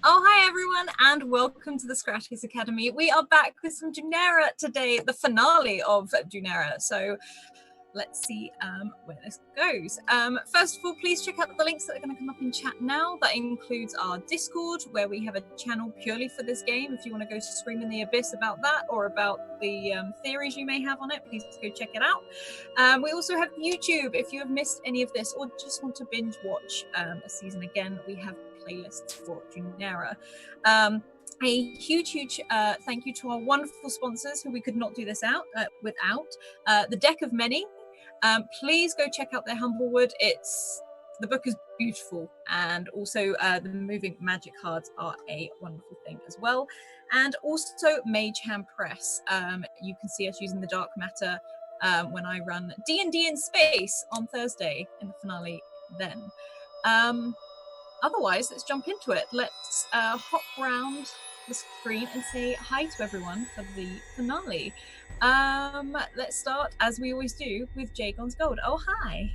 Oh, hi everyone, and welcome to the Scratticus Academy. We are back with some Dunera today, the finale of Dunera. So let's see where this goes. First of all, please check out the links that are going to come up in chat now. That includes our Discord, where we have a channel purely for this game. If you want to go scream in the abyss about that or about the theories you may have on it, please go check it out. We also have YouTube. If you have missed any of this or just want to binge watch a season again, we have playlists for Dunera. A huge thank you to our wonderful sponsors who we could not do this without. The Deck of Many. Please go check out their Humblewood. The book is beautiful, and also the moving magic cards are a wonderful thing as well. And also Mage Hand Press. You can see us using the dark matter when I run D&D in space on Thursday in the finale then. Otherwise, let's jump into it. Let's hop around the screen and say hi to everyone for the finale. Let's start, as we always do, with Jagon's Gold. Oh, hi.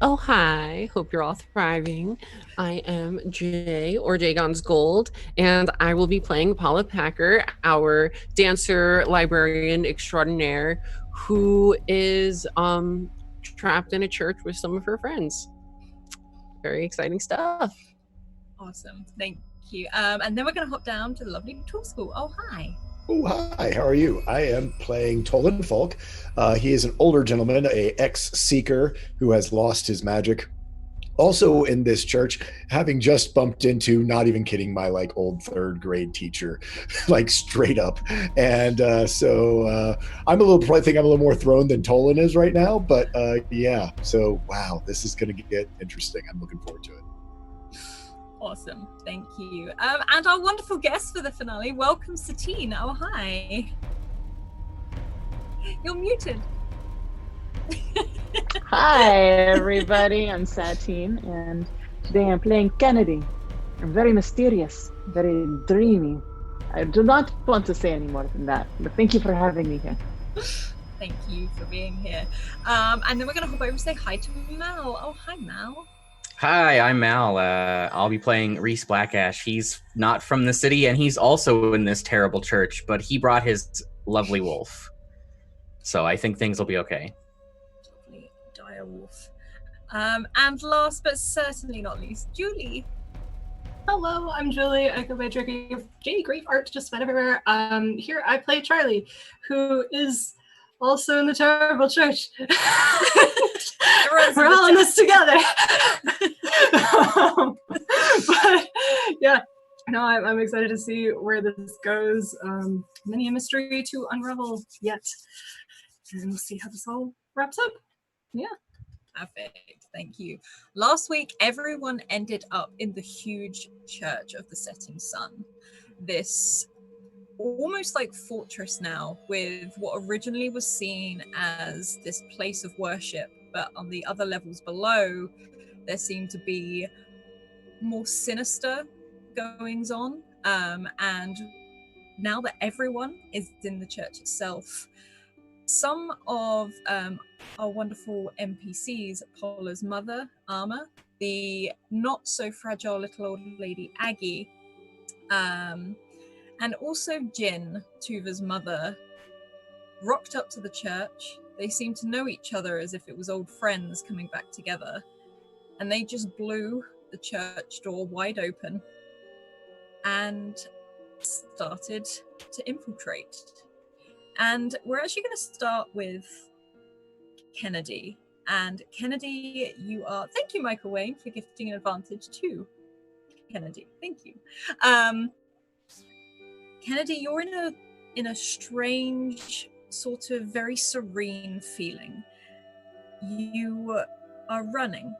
Oh, hi. Hope you're all thriving. I am Jay, or Jagon's Gold, and I will be playing Paula Packer, our dancer librarian extraordinaire, who is trapped in a church with some of her friends. Very exciting stuff. Awesome. Thank you. And then we're going to hop down to the lovely Tool School. Oh, hi. Oh, hi, how are you? I am playing Tolan Falk. He is an older gentleman, a ex-seeker who has lost his magic. Also in this church, having just bumped into, not even kidding, my old third grade teacher, straight up. And so I'm a little more thrown than Tolan is right now, but yeah. So wow, this is going to get interesting. I'm looking forward to it. Awesome, thank you. And our wonderful guest for the finale, welcome Satine. Oh, hi. You're muted. Hi, everybody. I'm Satine, and today I'm playing Kennedy. I'm very mysterious, very dreamy. I do not want to say any more than that, but thank you for having me here. Thank you for being here. And then we're going to hop over and say hi to Mal. Oh, hi, Mal. Hi, I'm Mal. I'll be playing Reese Blackash. He's not from the city, and he's also in this terrible church, but he brought his lovely wolf. So I think things will be okay. Lovely dire wolf. And last but certainly not least, Julie. Hello, I'm Julie. I go by J Grief Art just about everywhere. Here I play Charlie, who is also in the terrible church. We're all in this together. But yeah, no, I'm excited to see where this goes. Many a mystery to unravel yet, and we'll see how this all wraps up. Yeah. Perfect, thank you. Last week, everyone ended up in the huge Church of the Setting Sun. This almost like fortress now, with what originally was seen as this place of worship, but on the other levels below, there seemed to be more sinister goings on. And now that everyone is in the church itself, some of our wonderful NPCs, Paula's mother, Arma, the not so fragile little old lady Aggie, and also Jin, Tuva's mother, rocked up to the church. They seemed to know each other as if it was old friends coming back together, and they just blew the church door wide open and started to infiltrate. And we're actually going to start with Kennedy. And Kennedy, you are... Thank you, Michael Wayne, for gifting an advantage to Kennedy. Thank you. Kennedy, you're in a strange, sort of very serene feeling. You are running.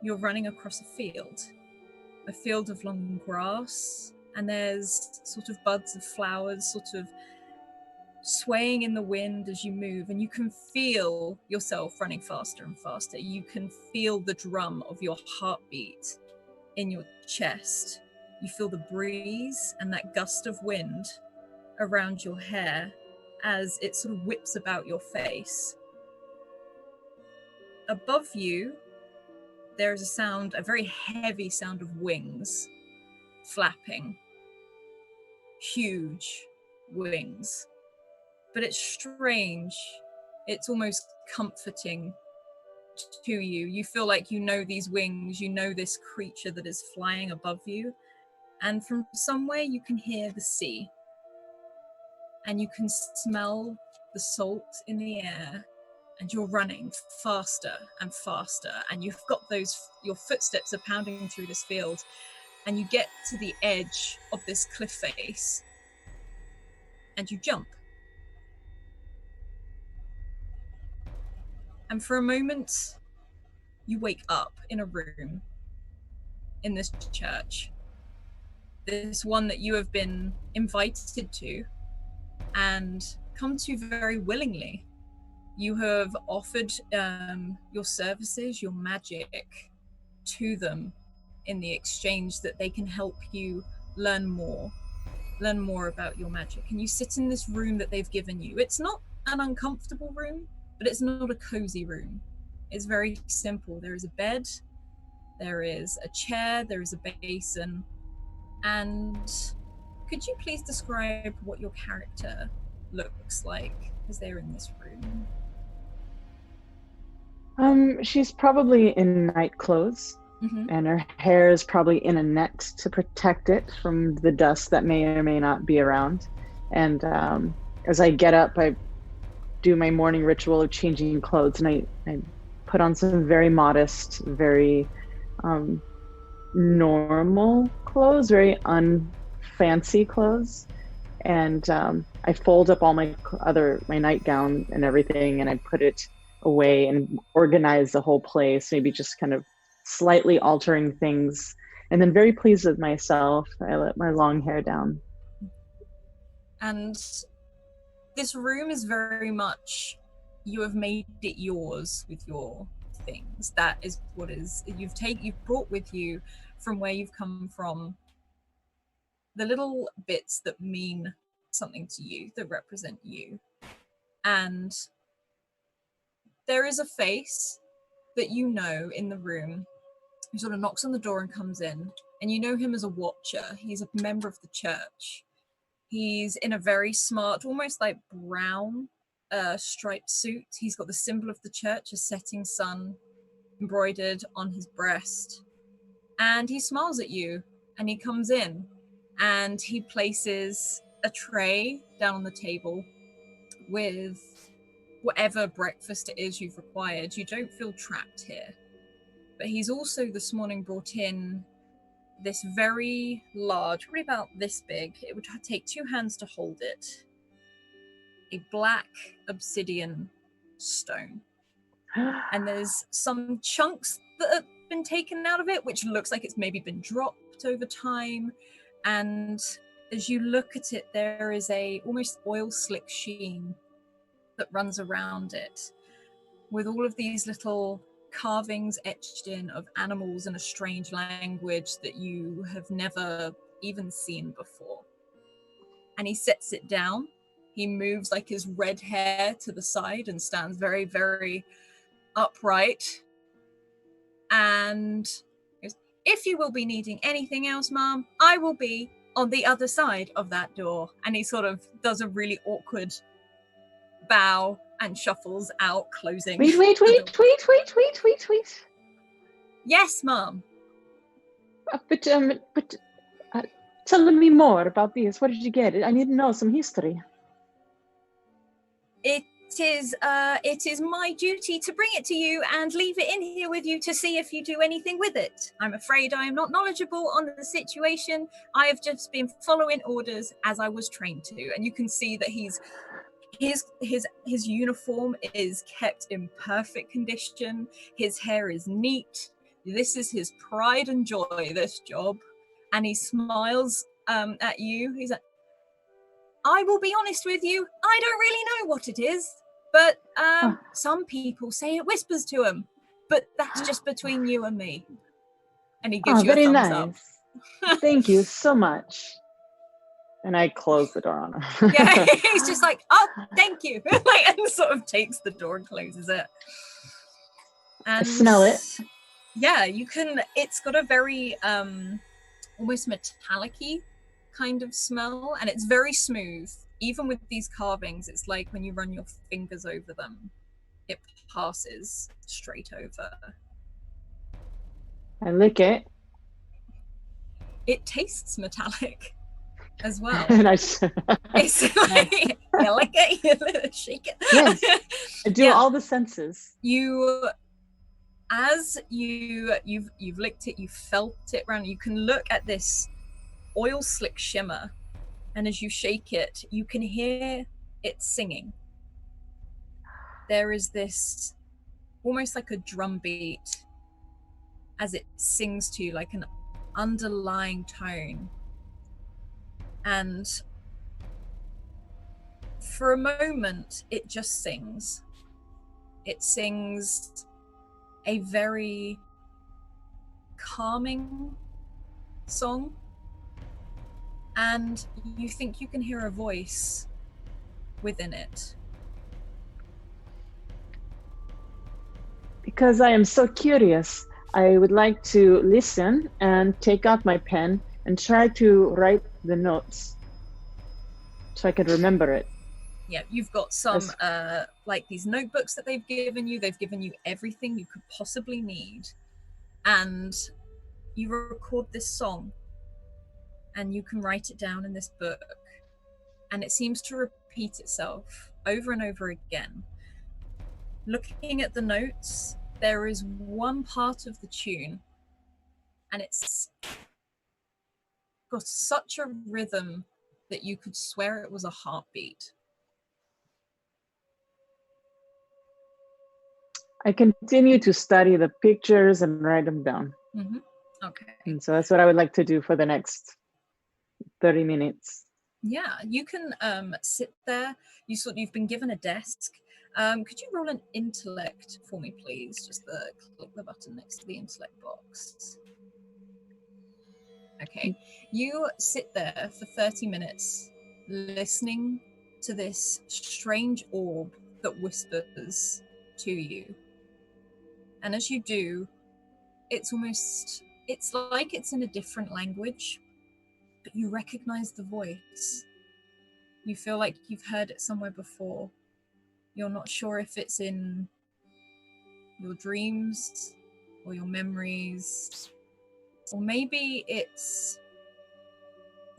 You're running across a field of long grass, and there's sort of buds of flowers sort of swaying in the wind as you move, and you can feel yourself running faster and faster. You can feel the drum of your heartbeat in your chest. You feel the breeze and that gust of wind around your hair as it sort of whips about your face. Above you, there's a sound, a very heavy sound of wings flapping. Huge wings. But it's strange. It's almost comforting to you. You feel like you know these wings, you know this creature that is flying above you. And from somewhere you can hear the sea. And you can smell the salt in the air. And you're running faster and faster. And you've got your footsteps are pounding through this field. And you get to the edge of this cliff face. And you jump. And for a moment, you wake up in a room in this church. This one that you have been invited to and come to very willingly. You have offered your services, your magic to them in the exchange that they can help you learn more about your magic. And you sit in this room that they've given you. It's not an uncomfortable room, but it's not a cozy room. It's very simple. There is a bed, there is a chair, there is a basin. And could you please describe what your character looks like as they're in this room? She's probably in night clothes, and her hair is probably in a net to protect it from the dust that may or may not be around. And as I get up, I do my morning ritual of changing clothes, and I put on some very modest, very normal clothes, very unfancy clothes. And I fold up all my nightgown and everything, and I put it away and organize the whole place, maybe just kind of slightly altering things. And then very pleased with myself, I let my long hair down. And this room is very much, you have made it yours with your things. That is what you've brought with you from where you've come from, the little bits that mean something to you, that represent you. And there is a face that you know in the room who sort of knocks on the door and comes in, and you know him as a watcher. He's a member of the church. He's in a very smart, almost like brown striped suit. He's got the symbol of the church, a setting sun, embroidered on his breast. And he smiles at you, and he comes in, and he places a tray down on the table with whatever breakfast it is you've required. You don't feel trapped here. But he's also this morning brought in this very large, probably about this big, it would take 2 hands to hold it, a black obsidian stone. And there's some chunks that have been taken out of it, which looks like it's maybe been dropped over time. And as you look at it, there is a almost oil slick sheen that runs around it, with all of these little carvings etched in of animals in a strange language that you have never even seen before. And he sets it down. He moves like his red hair to the side and stands very, very upright. and goes, if you will be needing anything else, Mom, I will be on the other side of that door. And he sort of does a really awkward bow and shuffles out, closing. Wait. Yes, Mom. But tell me more about this. Where did you get it? I need to know some history. It is my duty to bring it to you and leave it in here with you to see if you do anything with it. I'm afraid I am not knowledgeable on the situation. I have just been following orders as I was trained to. And you can see that his uniform is kept in perfect condition. His hair is neat. This is his pride and joy, this job. And he smiles at you. He's like, I will be honest with you, I don't really know what it is, but some people say it whispers to them, but that's just between you and me. And he gives you a very thumbs nice. up. Thank you so much. And I close the door on her. Yeah, he's just like, oh, thank you. And sort of takes the door and closes it. And I smell it. Yeah, you can, it's got a very almost metallic-y kind of smell, and it's very smooth. Even with these carvings, it's like when you run your fingers over them, it passes straight over. I lick it. It tastes metallic as well. And it's like you lick it, you shake it. Yes, I do all the senses. As you've licked it, you felt it around. You can look at this oil slick shimmer, and as you shake it, you can hear it singing. There is this almost like a drum beat as it sings to you, like an underlying tone. And for a moment, it just sings. It sings a very calming song. And you think you can hear a voice within it. Because I am so curious, I would like to listen and take out my pen and try to write the notes so I can remember it. Yeah, you've got some like these notebooks that they've given you. They've given you everything you could possibly need. And you record this song and you can write it down in this book. And it seems to repeat itself over and over again. Looking at the notes, there is one part of the tune, and it's got such a rhythm that you could swear it was a heartbeat. I continue to study the pictures and write them down. Mm-hmm. Okay. And so that's what I would like to do for the next 30 minutes. Yeah, you can sit there. You've been given a desk. Could you roll an intellect for me, please? Just click the button next to the intellect box. Okay. You sit there for 30 minutes listening to this strange orb that whispers to you. And as you do, it's like it's in a different language, but you recognize the voice. You feel like you've heard it somewhere before. You're not sure if it's in your dreams or your memories, or maybe it's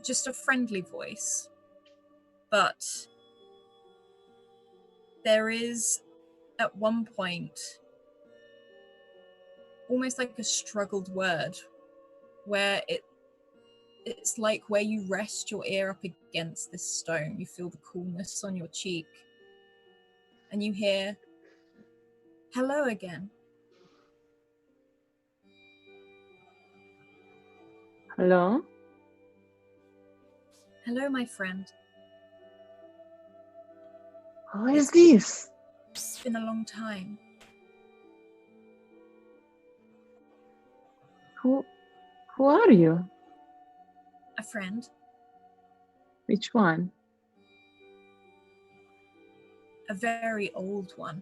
just a friendly voice. But there is, at one point, almost like a struggled word where it's like where you rest your ear up against this stone. You feel the coolness on your cheek. And you hear, hello again. Hello? Hello, my friend. Who is this? It's been a long time. Who are you? A friend. Which one? A very old one.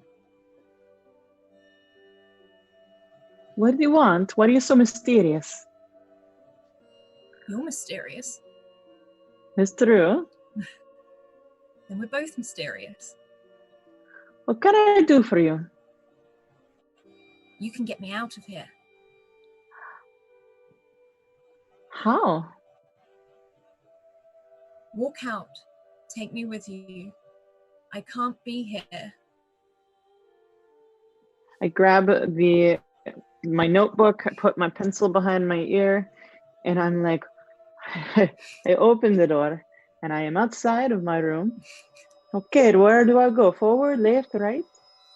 What do you want? Why are you so mysterious? You're mysterious. It's true. Then we're both mysterious. What can I do for you? You can get me out of here. How? Walk out. Take me with you. I can't be here. I grab my notebook, I put my pencil behind my ear, and I'm like, I open the door, and I am outside of my room. Okay, where do I go? Forward, left, right?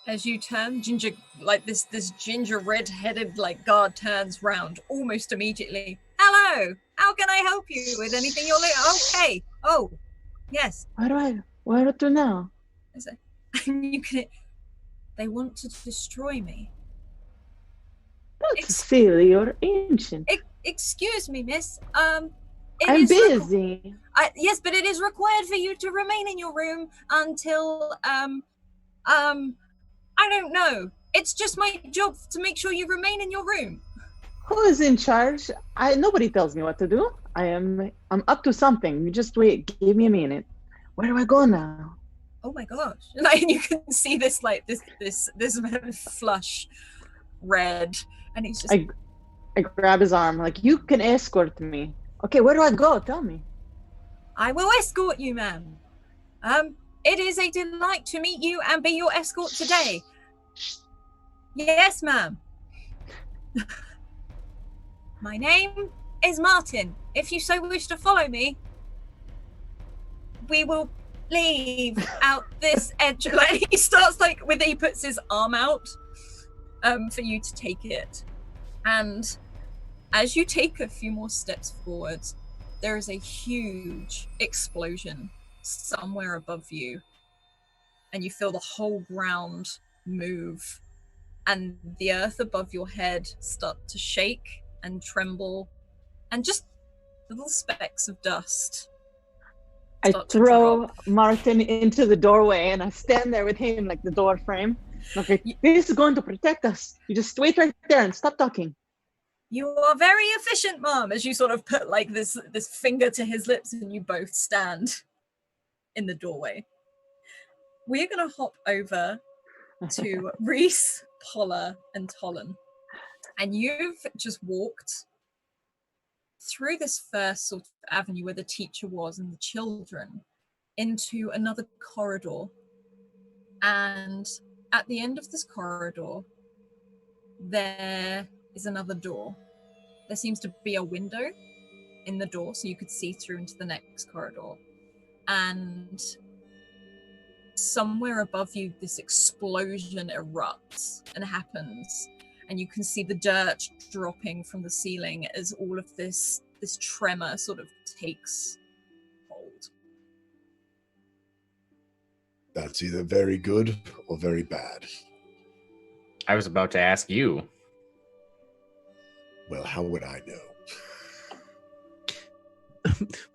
As you turn, Ginger, like this ginger red-headed like guard turns round almost immediately. Hello, how can I help you with anything you're okay. Oh, yes. Where to now? You can. They want to destroy me. That's silly or ancient. Excuse me, miss. I'm busy. Yes, but it is required for you to remain in your room until I don't know. It's just my job to make sure you remain in your room. Who is in charge? Nobody tells me what to do. I'm up to something. You just wait. Give me a minute. Where do I go now? Oh my gosh! Like you can see this flush red, and he's just. I grab his arm. Like, you can escort me. Okay, where do I go? Tell me. I will escort you, ma'am. It is a delight to meet you and be your escort today. Yes, ma'am. My name is Martin. If you so wish to follow me, we will leave out this edge. Like he starts he puts his arm out for you to take it. And as you take a few more steps forward, there is a huge explosion somewhere above you. And you feel the whole ground move. And the earth above your head start to shake and tremble. And just little specks of dust. I throw Martin into the doorway and I stand there with him like the door frame. Okay, this is going to protect us. You just wait right there and stop talking. You are very efficient, Mom, as you sort of put like this finger to his lips and you both stand in the doorway. We're going to hop over to Reese, Polla, and Tolan. And you've just walked through this first sort of avenue where the teacher was and the children into another corridor. And at the end of this corridor, there is another door. There seems to be a window in the door so you could see through into the next corridor. And somewhere above you, this explosion erupts and happens. And you can see the dirt dropping from the ceiling as all of this tremor sort of takes hold. That's either very good or very bad. I was about to ask you. Well, how would I know?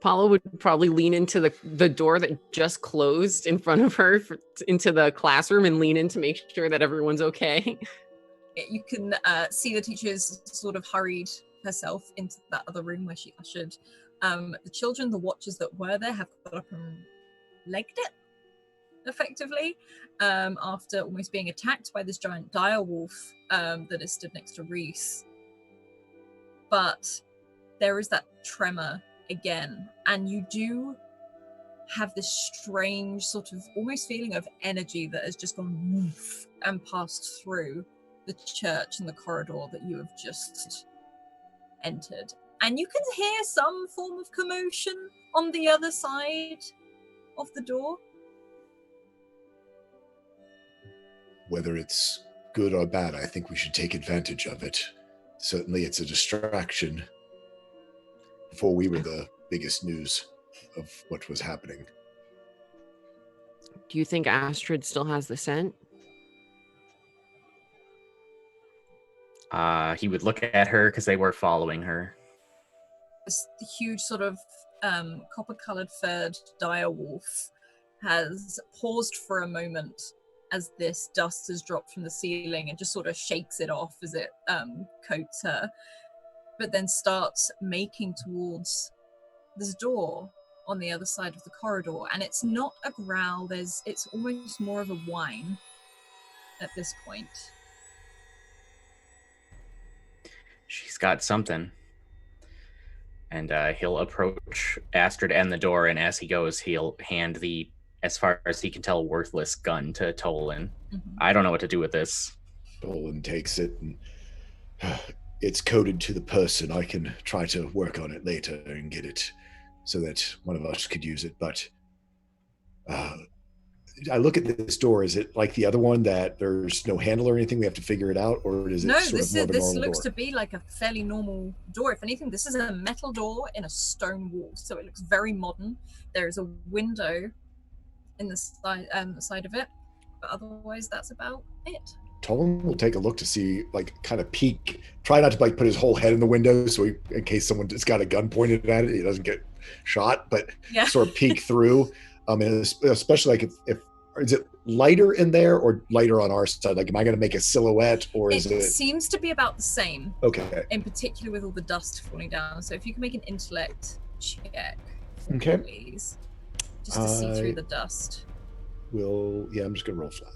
Paula would probably lean into the door that just closed in front of her into the classroom and lean in to make sure that everyone's okay. You can see the teacher's sort of hurried herself into that other room where she ushered. The children, the watchers that were there, have got up and legged it, effectively, after almost being attacked by this giant dire wolf that is stood next to Reese. But there is that tremor again, and you do have this strange sort of almost feeling of energy that has just gone woof and passed through the church and the corridor that you have just entered. And you can hear some form of commotion on the other side of the door. Whether it's good or bad, I think we should take advantage of it. Certainly it's a distraction. Before we were the biggest news of what was happening. Do you think Astrid still has the scent? He would look at her because they were following her. This huge sort of copper-colored furred dire wolf has paused for a moment as this dust has dropped from the ceiling and just sort of shakes it off as it coats her, but then starts making towards this door on the other side of the corridor. And it's not a growl, it's almost more of a whine at this point. She's got something. And he'll approach Astrid and the door, and as he goes, he'll hand the, as far as he can tell, worthless gun to Tolan. I don't know what to do with this. Tolan takes it, and it's coded to the person. I can try to work on it later and get it so that one of us could use it. But I look at this door. Is it like the other one that there's no handle or anything? We have to figure it out, or is it no? sort of more of a This normal looks door? to be like a fairly normal door. If anything, this is a metal door in a stone wall, so it looks very modern. There is a window in the side of it, but otherwise that's about it. Tolan will take a look to see, like, kind of peek. Try not to like put his whole head in the window, so he, in case someone just got a gun pointed at it, he doesn't get shot. But Yeah. sort of peek through. And especially like if is it lighter in there or lighter on our side? Like, am I going to make a silhouette, or is it? It seems to be about the same. Okay. In particular, with all the dust falling down. So if you can make an intellect check, Okay. please, just to see through the dust. Yeah, I'm just going to roll flat.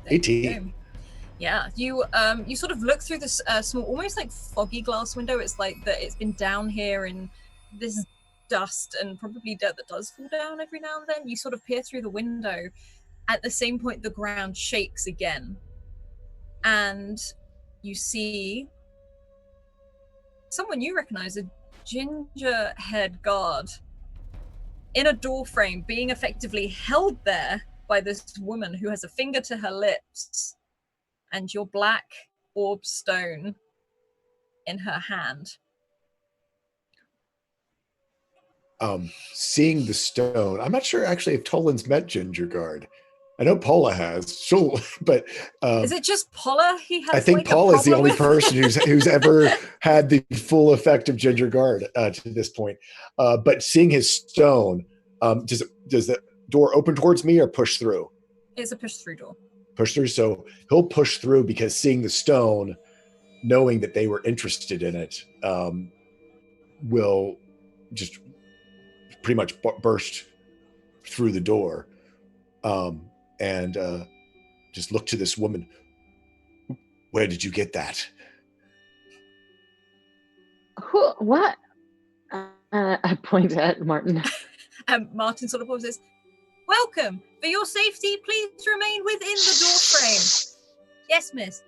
There you 18. go. Yeah, you sort of look through this small, almost like foggy glass window. It's like that it's been down here in this dust and probably dirt that does fall down every now and then. You sort of peer through the window. At the same point, the ground shakes again, and you see someone you recognize, a ginger-haired guard in a door frame, being effectively held there by this woman who has a finger to her lips and your black orb stone in her hand. Seeing the stone, I'm not sure actually if Tolan's met Ginger Guard. I know Paula has. But is it just Paula he has? I think like, Paula is the only with? person who's ever had the full effect of Ginger Guard to this point. But seeing his stone, does the door open towards me or push through? It's a push-through door. Push through. So he'll push through because seeing the stone, knowing that they were interested in it, will just pretty much burst through the door, and just look to this woman. Where did you get that? Who? What? I point at Martin. Martin sort of pauses. Welcome. For your safety, please remain within the door frame. Yes, miss.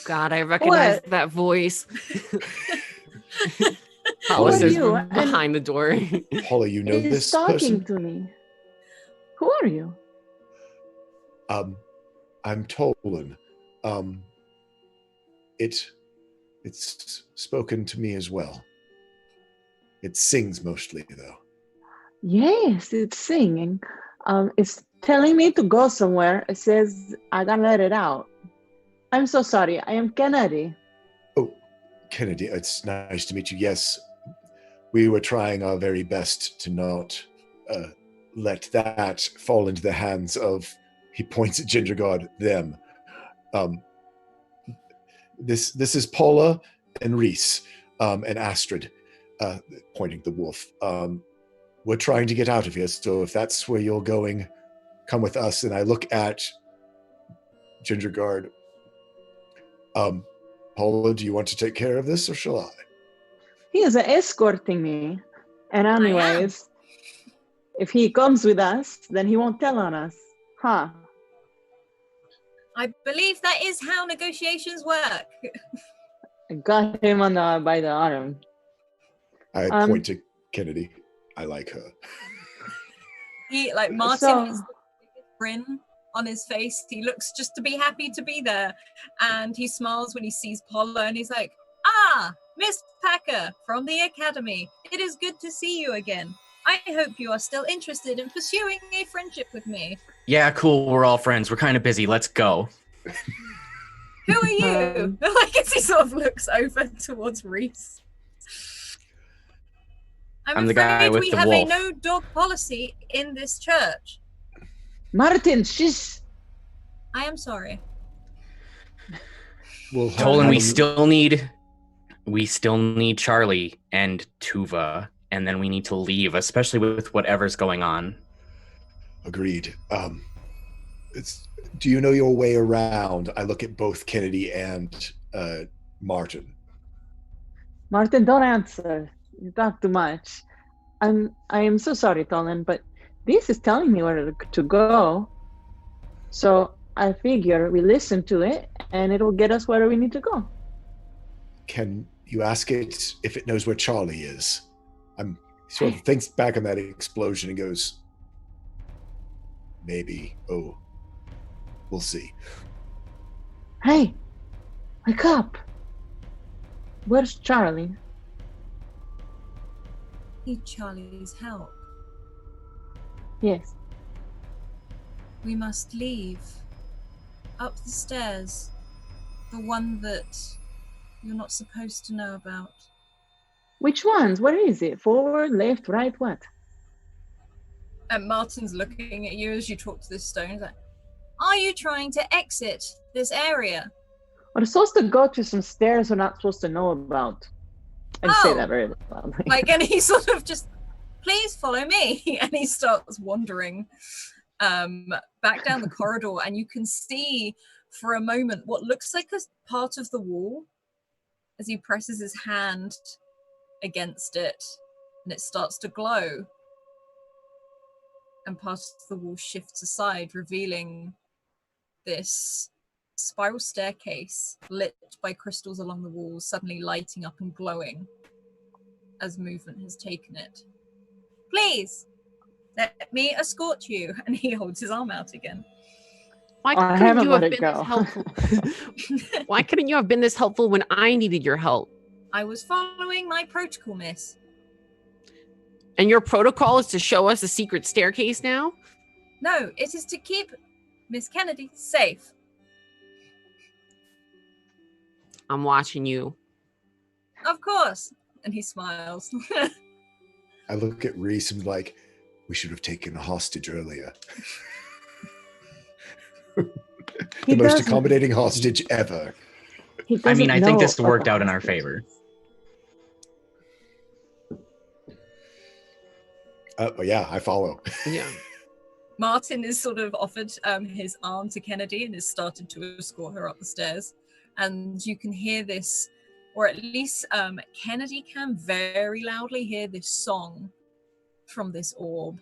God, I recognize that voice. Paula Paula says you? from behind the door. Paula, you know He's this talking person? to me. Who are you? I'm Tolan. It's spoken to me as well. It sings mostly, though. Yes, it's singing. It's telling me to go somewhere. It says I gotta let it out. I'm so sorry. I am Kennedy. Oh, Kennedy, it's nice to meet you. Yes, we were trying our very best to not let that fall into the hands of, he points at Ginger God, them. This is Paula and Reese and Astrid, pointing the wolf. We're trying to get out of here, so if that's where you're going, come with us. And I look at Ginger Guard. Paula, do you want to take care of this, or shall I? He is escorting me. And anyways, if he comes with us, then he won't tell on us. Huh? I believe that is how negotiations work. I got him by the arm. I point to Kennedy. I like her. He, like, Martin So- has a grin on his face. He looks just to be happy to be there. And he smiles when he sees Paula and he's like, "Ah, Miss Packer from the Academy. It is good to see you again. I hope you are still interested in pursuing a friendship with me." Yeah, cool. We're all friends. We're kind of busy. Let's go. Who are you? Like, as he sort of looks over towards Reese. I'm the guy afraid with we the have wolf. a no dog policy in this church. Martin, shish. I am sorry. We'll Tolan, have we still need Charlie and Tuva, and then we need to leave, especially with whatever's going on. Agreed. Do you know your way around? I look at both Kennedy and Martin. Martin, don't answer. You talk too much. I am so sorry, Tolan, but this is telling me where to go. So I figure we listen to it, and it'll get us where we need to go. Can you ask it if it knows where Charlie is? Sort of thinks back on that explosion and goes, maybe. Oh, we'll see. Hey, wake up. Where's Charlie? Need Charlie's help. Yes. We must leave. Up the stairs. The one that you're not supposed to know about. Which ones? Where is it? Forward, left, right, what? And Martin's looking at you as you talk to this stone. He's like, are you trying to exit this area? We're supposed to go to some stairs we're not supposed to know about. I say that very loudly. And he sort of just, please follow me. And he starts wandering back down the corridor, and you can see for a moment what looks like a part of the wall as he presses his hand against it, and it starts to glow. And part of the wall shifts aside, revealing this spiral staircase lit by crystals along the walls, suddenly lighting up and glowing as movement has taken it. Please, let me escort you. And he holds his arm out again. Why I couldn't haven't you let have it been go. this helpful? Why couldn't you have been this helpful when I needed your help? I was following my protocol, miss. And your protocol is to show us a secret staircase now? No, it is to keep Miss Kennedy safe. I'm watching you. Of course. And he smiles. I look at Reese and like, we should have taken a hostage earlier. The most accommodating hostage ever. I mean, I think this worked out in our favor. Yeah, I follow. Yeah. Martin is sort of offered his arm to Kennedy and has started to escort her up the stairs. And you can hear this, or at least Kennedy can very loudly hear this song from this orb.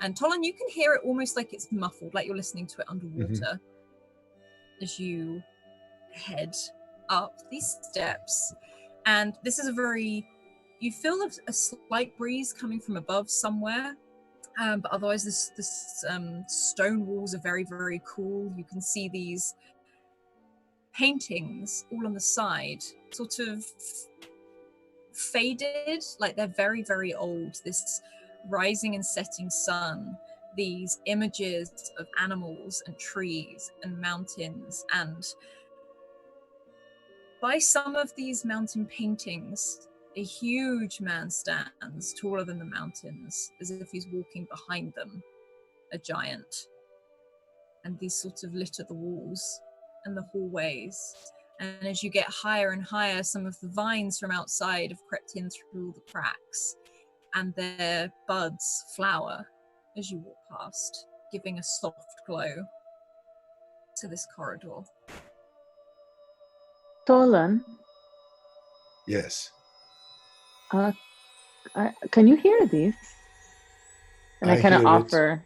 And Tolan, you can hear it almost like it's muffled, like you're listening to it underwater as you head up these steps. And this is you feel a slight breeze coming from above somewhere. But otherwise, this stone walls are very, very cool. You can see these paintings all on the side, sort of faded, like they're very, very old. This rising and setting sun, these images of animals and trees and mountains, and by some of these mountain paintings, a huge man stands taller than the mountains, as if he's walking behind them, a giant. And these sort of litter the walls and the hallways. And as you get higher and higher, some of the vines from outside have crept in through all the cracks, and their buds flower as you walk past, giving a soft glow to this corridor. Tolan, Yes. can you hear this? And I kind of hear it. offer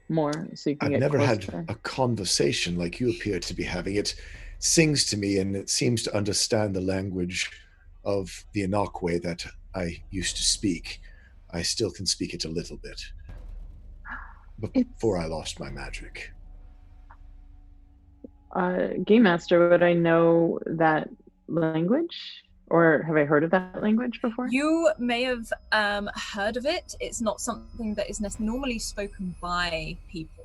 more so you can I've get never closer. had a conversation like you appear to be having. It sings to me, and it seems to understand the language of the Inokwe that I used to speak. I still can speak it a little bit. Before I lost my magic. Game Master, would I know that language? Or have I heard of that language before? You may have heard of it. It's not something that is normally spoken by people.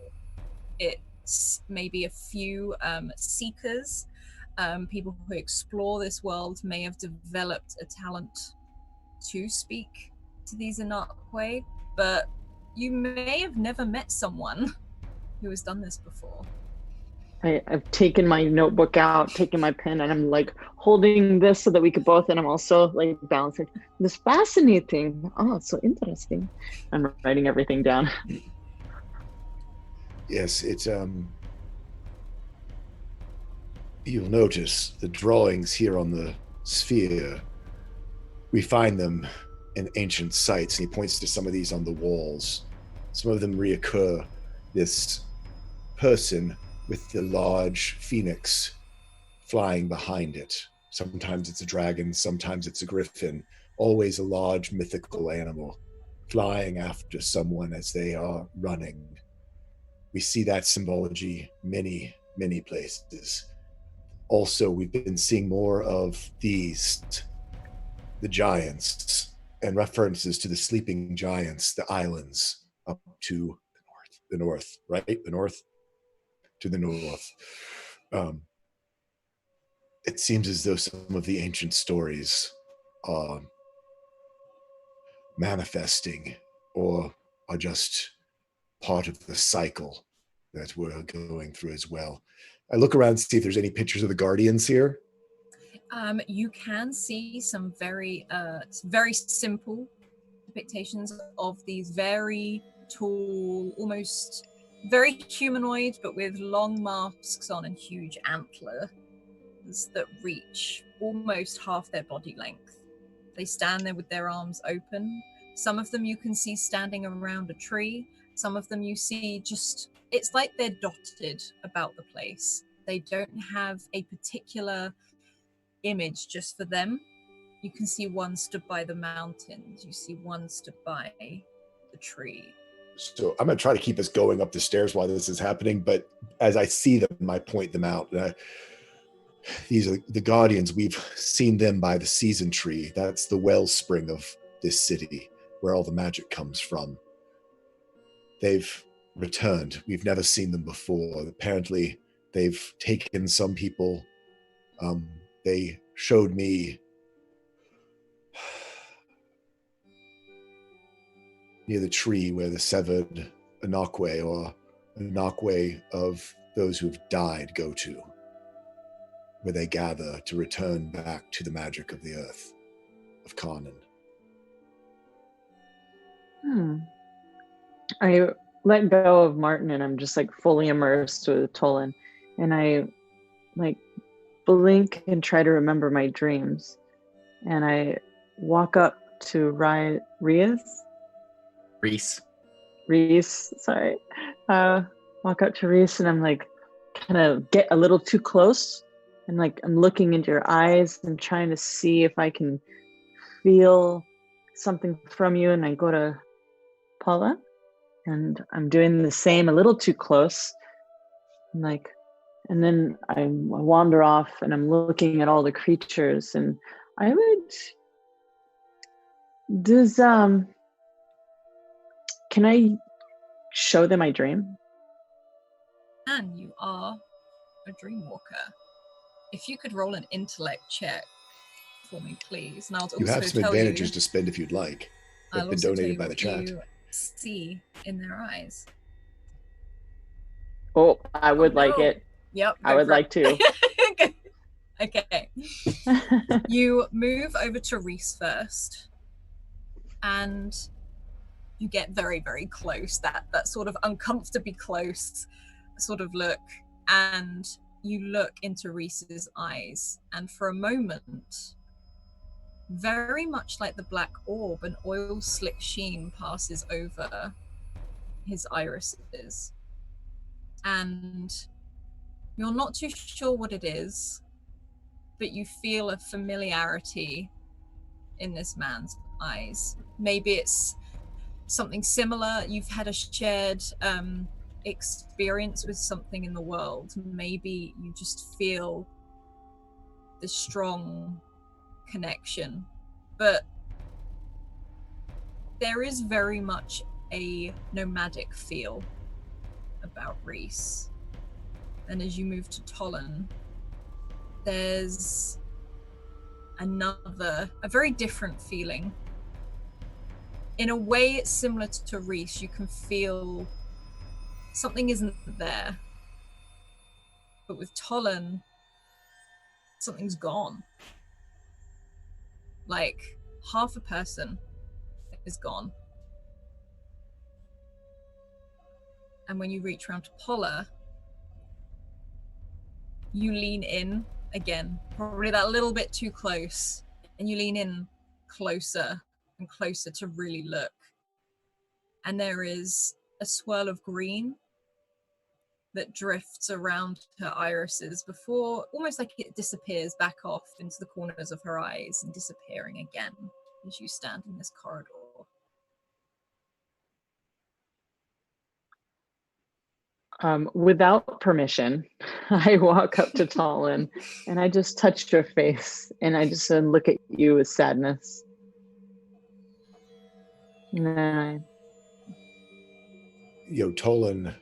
It's maybe a few seekers, people who explore this world may have developed a talent to speak to these Inokwe, but you may have never met someone who has done this before. I've taken my notebook out, taken my pen, and I'm like holding this so that we could both, and I'm also like balancing. This fascinating. Oh, it's so interesting. I'm writing everything down. Yes, it's you'll notice the drawings here on the sphere. We find them in ancient sites, and he points to some of these on the walls. Some of them reoccur. This person with the large phoenix flying behind it. Sometimes it's a dragon, sometimes it's a griffin, always a large mythical animal flying after someone as they are running. We see that symbology many, many places. Also, we've been seeing more of these, the giants, and references to the sleeping giants, the islands up to the north, right? The north to the north. It seems as though some of the ancient stories are manifesting or are just part of the cycle that we're going through as well. I look around to see if there's any pictures of the guardians here. You can see some very simple depictions of these very tall, almost very humanoid, but with long masks on and huge antlers that reach almost half their body length. They stand there with their arms open. Some of them you can see standing around a tree. Some of them you see just, it's like they're dotted about the place. They don't have a particular image just for them. You can see one stood by the mountains. You see one stood by the tree. So I'm going to try to keep us going up the stairs while this is happening, but as I see them, I point them out. These are the guardians. We've seen them by the season tree. That's the wellspring of this city, where all the magic comes from. They've returned. We've never seen them before. Apparently, they've taken some people. They showed me near the tree where the severed Anakwe or Anakwe of those who have died go to, where they gather to return back to the magic of the earth, of Karnan. I let go of Martin and I'm just like fully immersed with Tolan, and I like blink and try to remember my dreams, and I walk up to Reese, sorry. Walk up to Reese and I'm like, kind of get a little too close, and like I'm looking into your eyes and trying to see if I can feel something from you. And I go to Paula and I'm doing the same, a little too close. And then I wander off and I'm looking at all the creatures, and I would can I show them my dream? And you are a dream walker. If you could roll an intellect check for me, please. And I'll also you have some advantages to spend if you'd like. They've been donated by the chat. You see in their eyes. Oh, I would like it. Yep. I would like to. Okay. You move over to Reese first, and you get very, very close. That sort of uncomfortably close sort of look, and you look into Reese's eyes, and for a moment, very much like the black orb, an oil slick sheen passes over his irises, and you're not too sure what it is, but you feel a familiarity in this man's eyes. Maybe it's something similar. You've had a shared experience with something in the world. Maybe you just feel this strong connection, but there is very much a nomadic feel about Reese. And as you move to Tolan, there's a very different feeling. In a way, it's similar to Reese. You can feel something isn't there. But with Tolan, something's gone. Like, half a person is gone. And when you reach around to Pola, you lean in again, probably that little bit too close, and you lean in closer and closer to really look. And there is a swirl of green that drifts around her irises before, almost like it disappears back off into the corners of her eyes and disappearing again as you stand in this corridor. Without permission, I walk up to Talon and I just touch your face and I just look at you with sadness. And then Tolan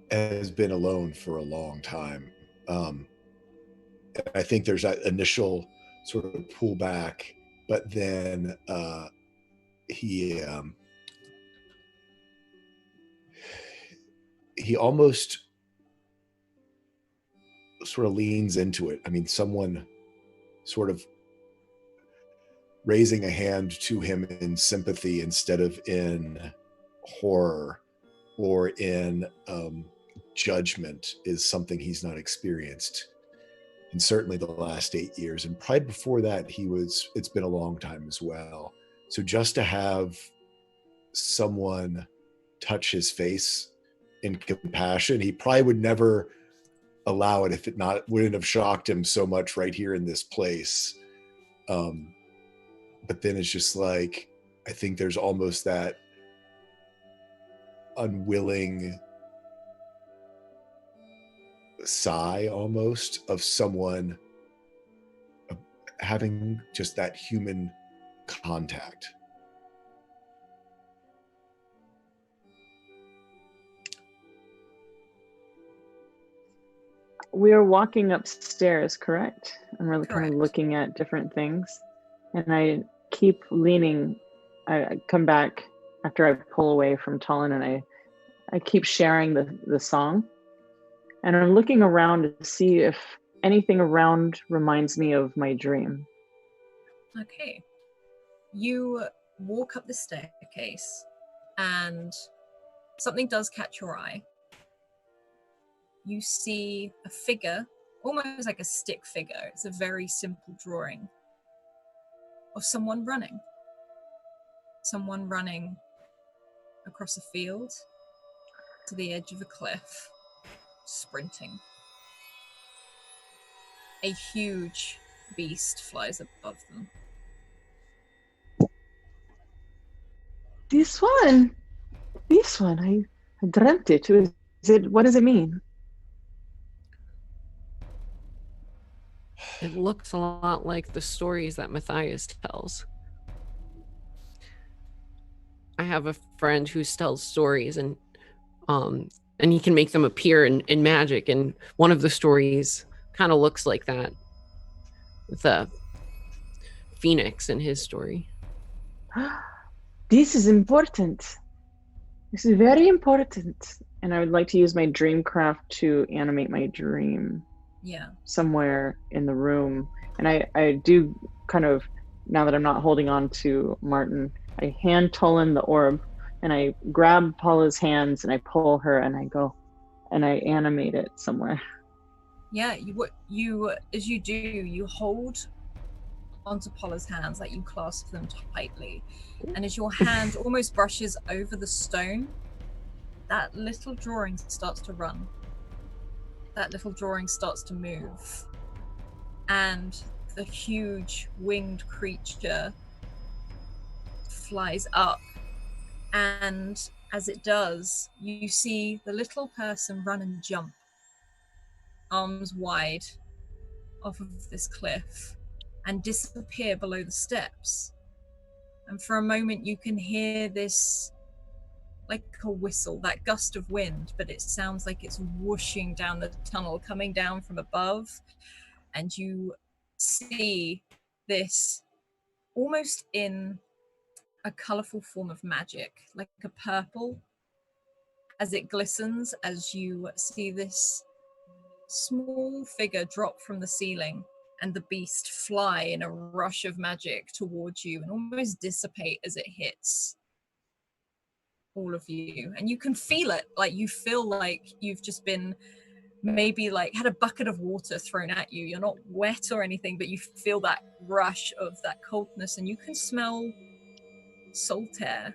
has been alone for a long time. I think there's that initial sort of pullback, but then he almost sort of leans into it. I mean, someone sort of raising a hand to him in sympathy instead of in horror or in judgment is something he's not experienced in certainly the last 8 years. And probably before that, it's been a long time as well. So just to have someone touch his face in compassion, he probably would never allow it if it wouldn't have shocked him so much right here in this place. But then it's just like, I think there's almost that unwilling sigh almost of someone having just that human contact. we are walking upstairs, correct? And we're kind of Correct. looking at different things. And I keep leaning. I come back after I pull away from Talon and I keep sharing the song. And I'm looking around to see if anything around reminds me of my dream. Okay. You walk up the staircase and something does catch your eye. You see a figure, almost like a stick figure. It's a very simple drawing of someone running. Someone running across a field to the edge of a cliff, sprinting. A huge beast flies above them. This one, I dreamt it. What does it mean? It looks a lot like the stories that Matthias tells. I have a friend who tells stories and he can make them appear in magic, and one of the stories kind of looks like that with a phoenix in his story. This is important. This is very important. And I would like to use my dreamcraft to animate my dream. Yeah. Somewhere in the room. And I do kind of, now that I'm not holding on to Martin, I hand Tolan the orb and I grab Paula's hands and I pull her and I go and I animate it somewhere. Yeah, as you do, you hold onto Paula's hands, like you clasp them tightly. And as your hand almost brushes over the stone, that little drawing starts to run. That little drawing starts to move. And the huge winged creature flies up. And as it does, you see the little person run and jump, arms wide, off of this cliff and disappear below the steps. And for a moment you can hear this like a whistle, that gust of wind, but it sounds like it's whooshing down the tunnel, coming down from above. And you see this almost in a colorful form of magic, like a purple, as it glistens, as you see this small figure drop from the ceiling and the beast fly in a rush of magic towards you and almost dissipate as it hits all of you. And you can feel it, like you feel like you've just been maybe like had a bucket of water thrown at you. You're not wet or anything, but you feel that rush of that coldness, and you can smell salt air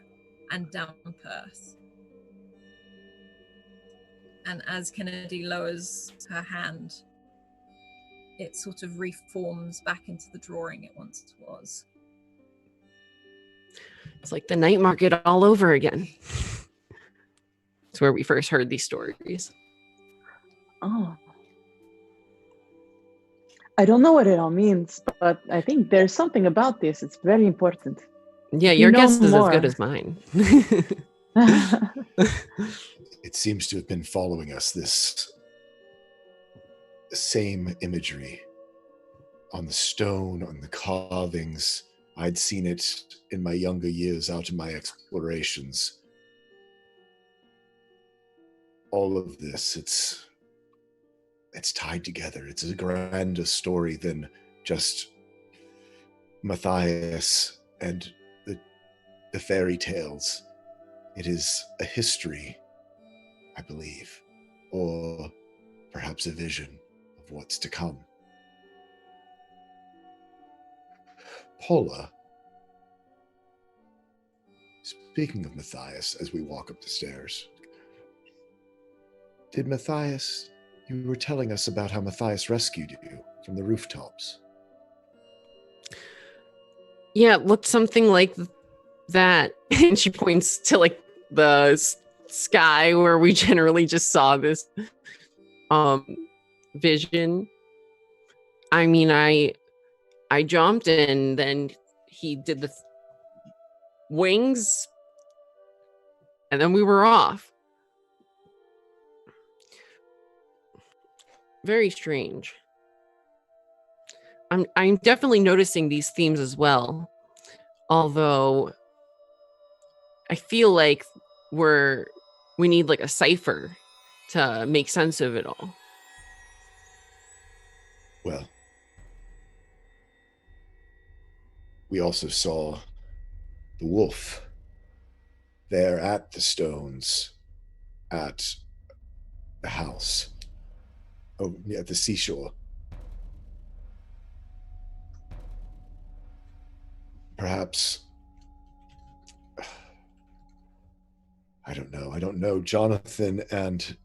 and damp earth. And as Kennedy lowers her hand, it sort of reforms back into the drawing it once was. It's like the night market all over again. It's where we first heard these stories. Oh. I don't know what it all means, but I think there's something about this. It's very important. Yeah, You your know guess is as more. good as mine. It seems to have been following us, this same imagery on the stone, on the carvings. I'd seen it in my younger years out in my explorations. All of this, it's tied together. It's a grander story than just Matthias and the fairy tales. It is a history, I believe, or perhaps a vision of what's to come. Paula, speaking of Matthias, as we walk up the stairs, you were telling us about how Matthias rescued you from the rooftops. Yeah, it looked something like that. And she points to like the sky where we generally just saw this vision. I mean, I jumped and then he did the wings and then we were off. Very strange. I'm definitely noticing these themes as well. Although I feel like we need like a cipher to make sense of it all. Well, we also saw the wolf there at the stones at the house, at the seashore. Perhaps, I don't know, Jonathan and,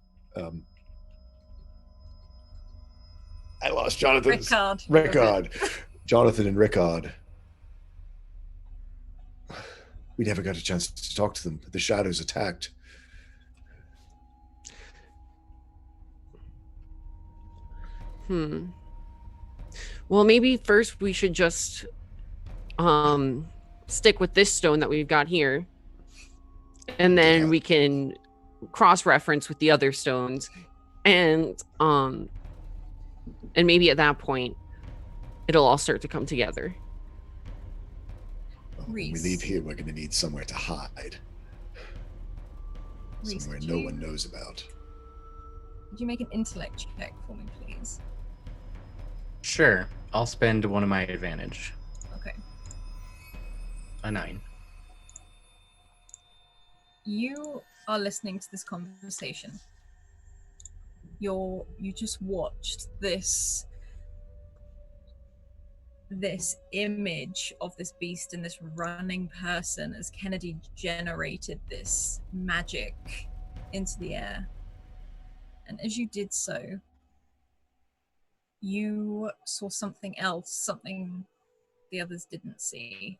I lost Jonathan's. Rickard. Jonathan and Rickard. We never got a chance to talk to them. The shadows attacked. Well, maybe first we should just stick with this stone that we've got here. And then we can cross-reference with the other stones. And maybe at that point it'll all start to come together. When we leave here, we're going to need somewhere to hide. Somewhere no one knows about. Would you make an intellect check for me, please? Sure. I'll spend one of my advantage. Okay. A 9. You are listening to this conversation. You just watched this image of this beast and this running person as Kennedy generated this magic into the air. And as you did so, you saw something else, something the others didn't see.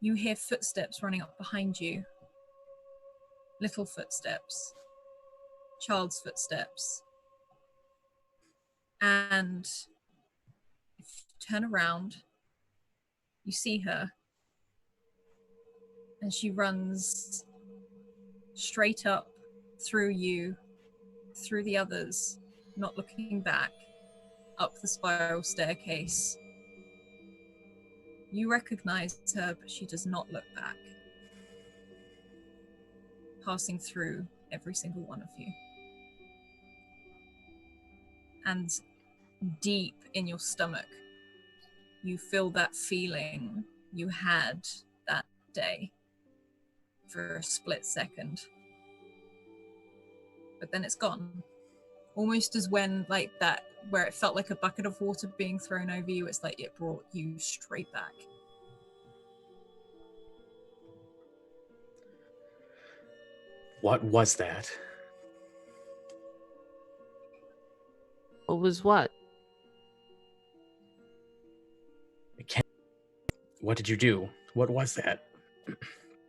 You hear footsteps running up behind you. Little footsteps. Child's footsteps. And if you turn around, you see her. And she runs straight up through you, through the others, not looking back, up the spiral staircase. You recognize her, but she does not look back. passing through every single one of you. And deep in your stomach, you feel that feeling you had that day for a split second. But then it's gone. Almost as when, like that, where it felt like a bucket of water being thrown over you, it's like it brought you straight back. What was that? What was what? What did you do? What was that?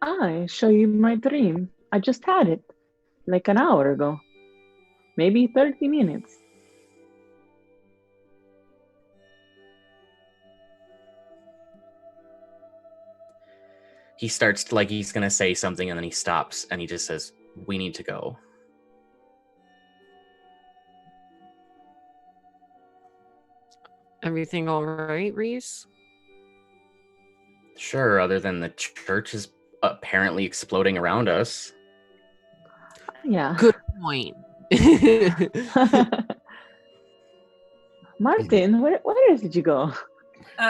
I show you my dream. I just had it like an hour ago, maybe 30 minutes. He starts like he's gonna say something, and then he stops and he just says, "We need to go." Everything all right, Reese? Sure, other than the church is apparently exploding around us. Yeah. Good point. Martin, where did you go?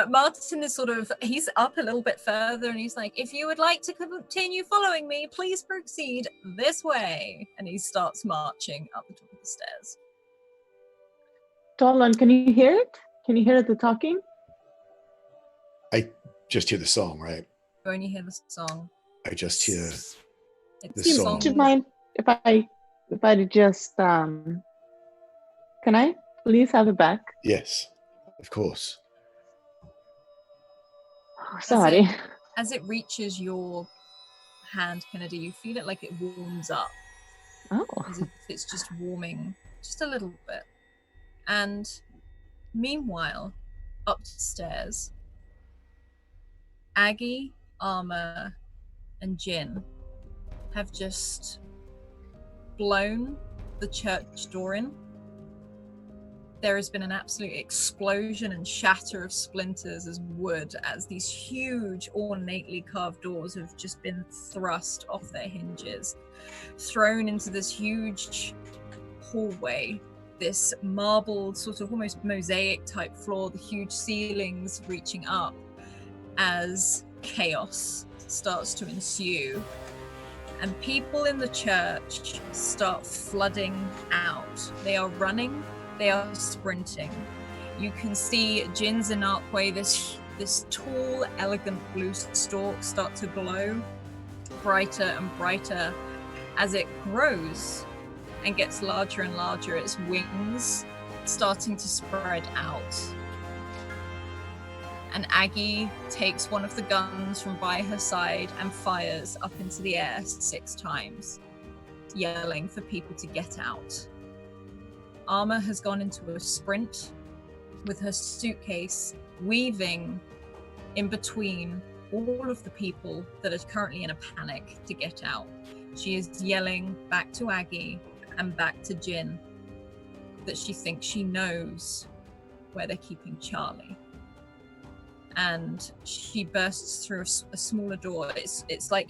Martin is he's up a little bit further and he's like, if you would like to continue following me, please proceed this way. And he starts marching up the top of the stairs. Tolan, can you hear it? Can you hear the talking? I just hear the song, right? You only hear the song. I just hear It's the Do song. you mind if I just can I please have it back? Yes, of course. Oh, sorry. As it reaches your hand, Kennedy, you feel it like it warms up. Oh. As if it's just warming just a little bit. And meanwhile, upstairs, Aggie, Armor, and Jin have just blown the church door in. There has been an absolute explosion and shatter of splinters as these huge, ornately carved doors have just been thrust off their hinges, thrown into this huge hallway, this marbled, sort of almost mosaic type floor, the huge ceilings reaching up as chaos starts to ensue. And people in the church start flooding out. They are running. They are sprinting. You can see Jin Zinakwe, this tall, elegant blue stalk, start to glow brighter and brighter as it grows and gets larger and larger, its wings starting to spread out. And Aggie takes one of the guns from by her side and fires up into the air 6 times, yelling for people to get out. Armor has gone into a sprint with her suitcase weaving in between all of the people that are currently in a panic to get out. She is yelling back to Aggie and back to Jin that she thinks she knows where they're keeping Charlie. And she bursts through a smaller door. It's like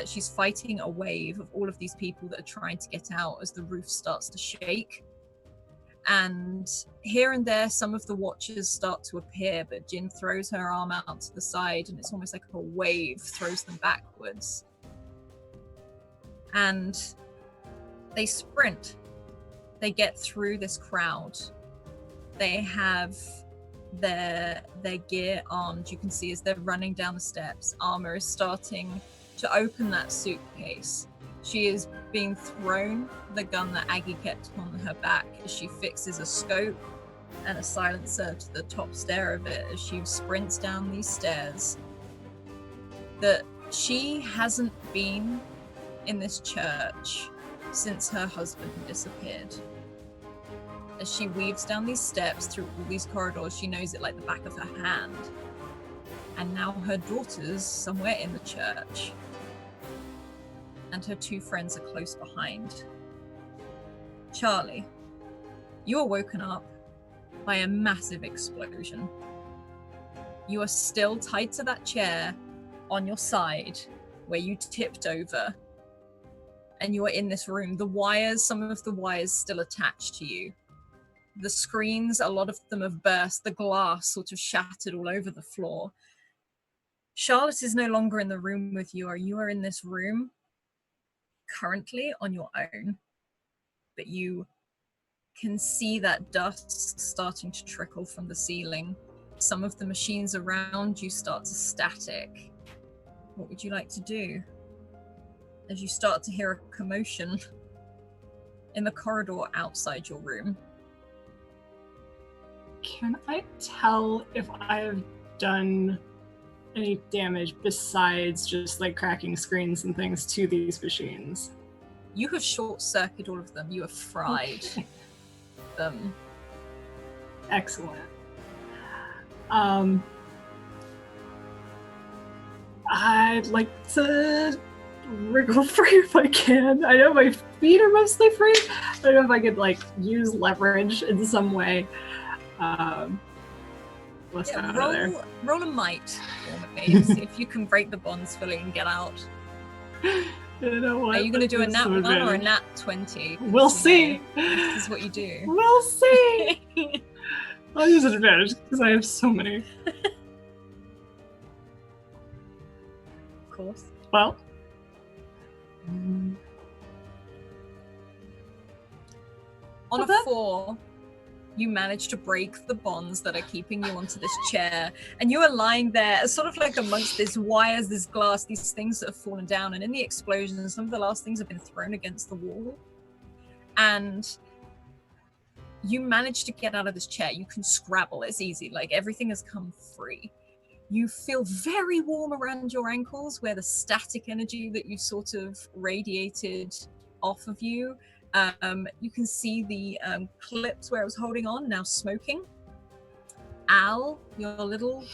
she's fighting a wave of all of these people that are trying to get out as the roof starts to shake. And here and there, some of the watchers start to appear, but Jin throws her arm out to the side, and it's almost like a wave throws them backwards. And they sprint. They get through this crowd. They have their gear armed. You can see as they're running down the steps, Armor is starting to open that suitcase. She is being thrown the gun that Aggie kept on her back as she fixes a scope and a silencer to the top stair of it as she sprints down these stairs. That she hasn't been in this church since her husband disappeared. As she weaves down these steps through all these corridors, she knows it like the back of her hand. And now her daughter's somewhere in the church. And her 2 friends are close behind. Charlie, you are woken up by a massive explosion. You are still tied to that chair on your side where you tipped over. and you are in this room. The wires, some of the wires still attached to you. The screens, a lot of them have burst, the glass sort of shattered all over the floor. Charlotte is no longer in the room with you, or you are in this room currently on your own, but you can see that dust starting to trickle from the ceiling. Some of the machines around you start to static. What would you like to do? As you start to hear a commotion in the corridor outside your room. Can I tell if I have done any damage besides just like cracking screens and things to these machines? You have short-circuited all of them. You have fried them. Excellent. I'd like to wriggle free if I can. I know my feet are mostly free. I don't know if I could like use leverage in some way. Let's get out of there. Roll a might for me and see if you can break the bonds fully and get out. You know what? Are you going to do a nat 1 or a nat 20? We'll see. This is what you do. We'll see. I'll use an advantage because I have so many. Of course. Well. On a 4, you manage to break the bonds that are keeping you onto this chair, and you are lying there sort of like amongst these wires, this glass, these things that have fallen down, and in the explosion, some of the last things have been thrown against the wall, and you manage to get out of this chair. You can scrabble, it's easy, like everything has come free. You feel very warm around your ankles where the static energy that you sort of radiated off of you. You can see the clips where it was holding on now smoking. Al, your little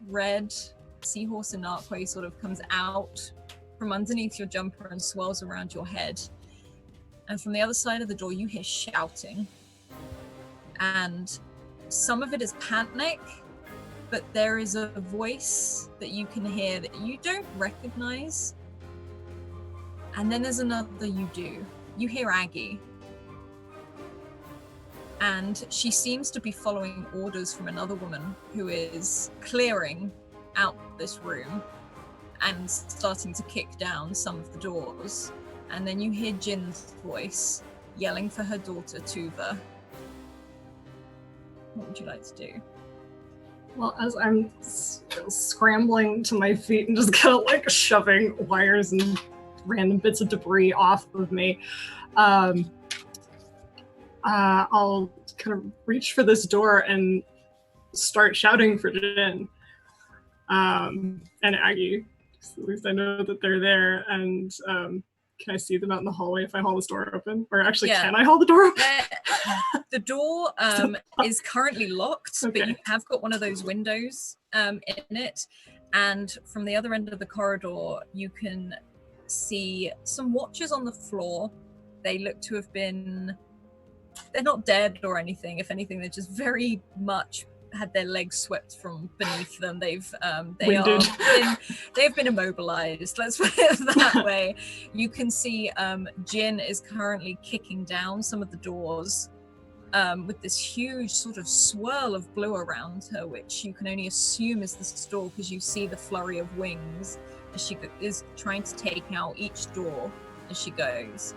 red seahorse in Narquay sort of comes out from underneath your jumper and swirls around your head. And from the other side of the door, you hear shouting. And some of it is panic, but there is a voice that you can hear that you don't recognize. And then there's another you do. You hear Aggie. And she seems to be following orders from another woman who is clearing out this room and starting to kick down some of the doors. And then you hear Jin's voice yelling for her daughter, Tuva. What would you like to do? Well, as I'm scrambling to my feet and just kind of like shoving wires and random bits of debris off of me, I'll kind of reach for this door and start shouting for Jin and Aggie. At least I know that they're there. And can I see them out in the hallway if I haul this door open? Or actually, can I haul the door open? The door is currently locked, but you have got one of those windows in it. And from the other end of the corridor, you can see some watchers on the floor. They look to have been, they're not dead or anything. If anything, they're just very much had their legs swept from beneath them. They've been immobilized, let's put it that way. You can see Jin is currently kicking down some of the doors with this huge sort of swirl of blue around her, which you can only assume is the store because you see the flurry of wings as she is trying to take out each door as she goes.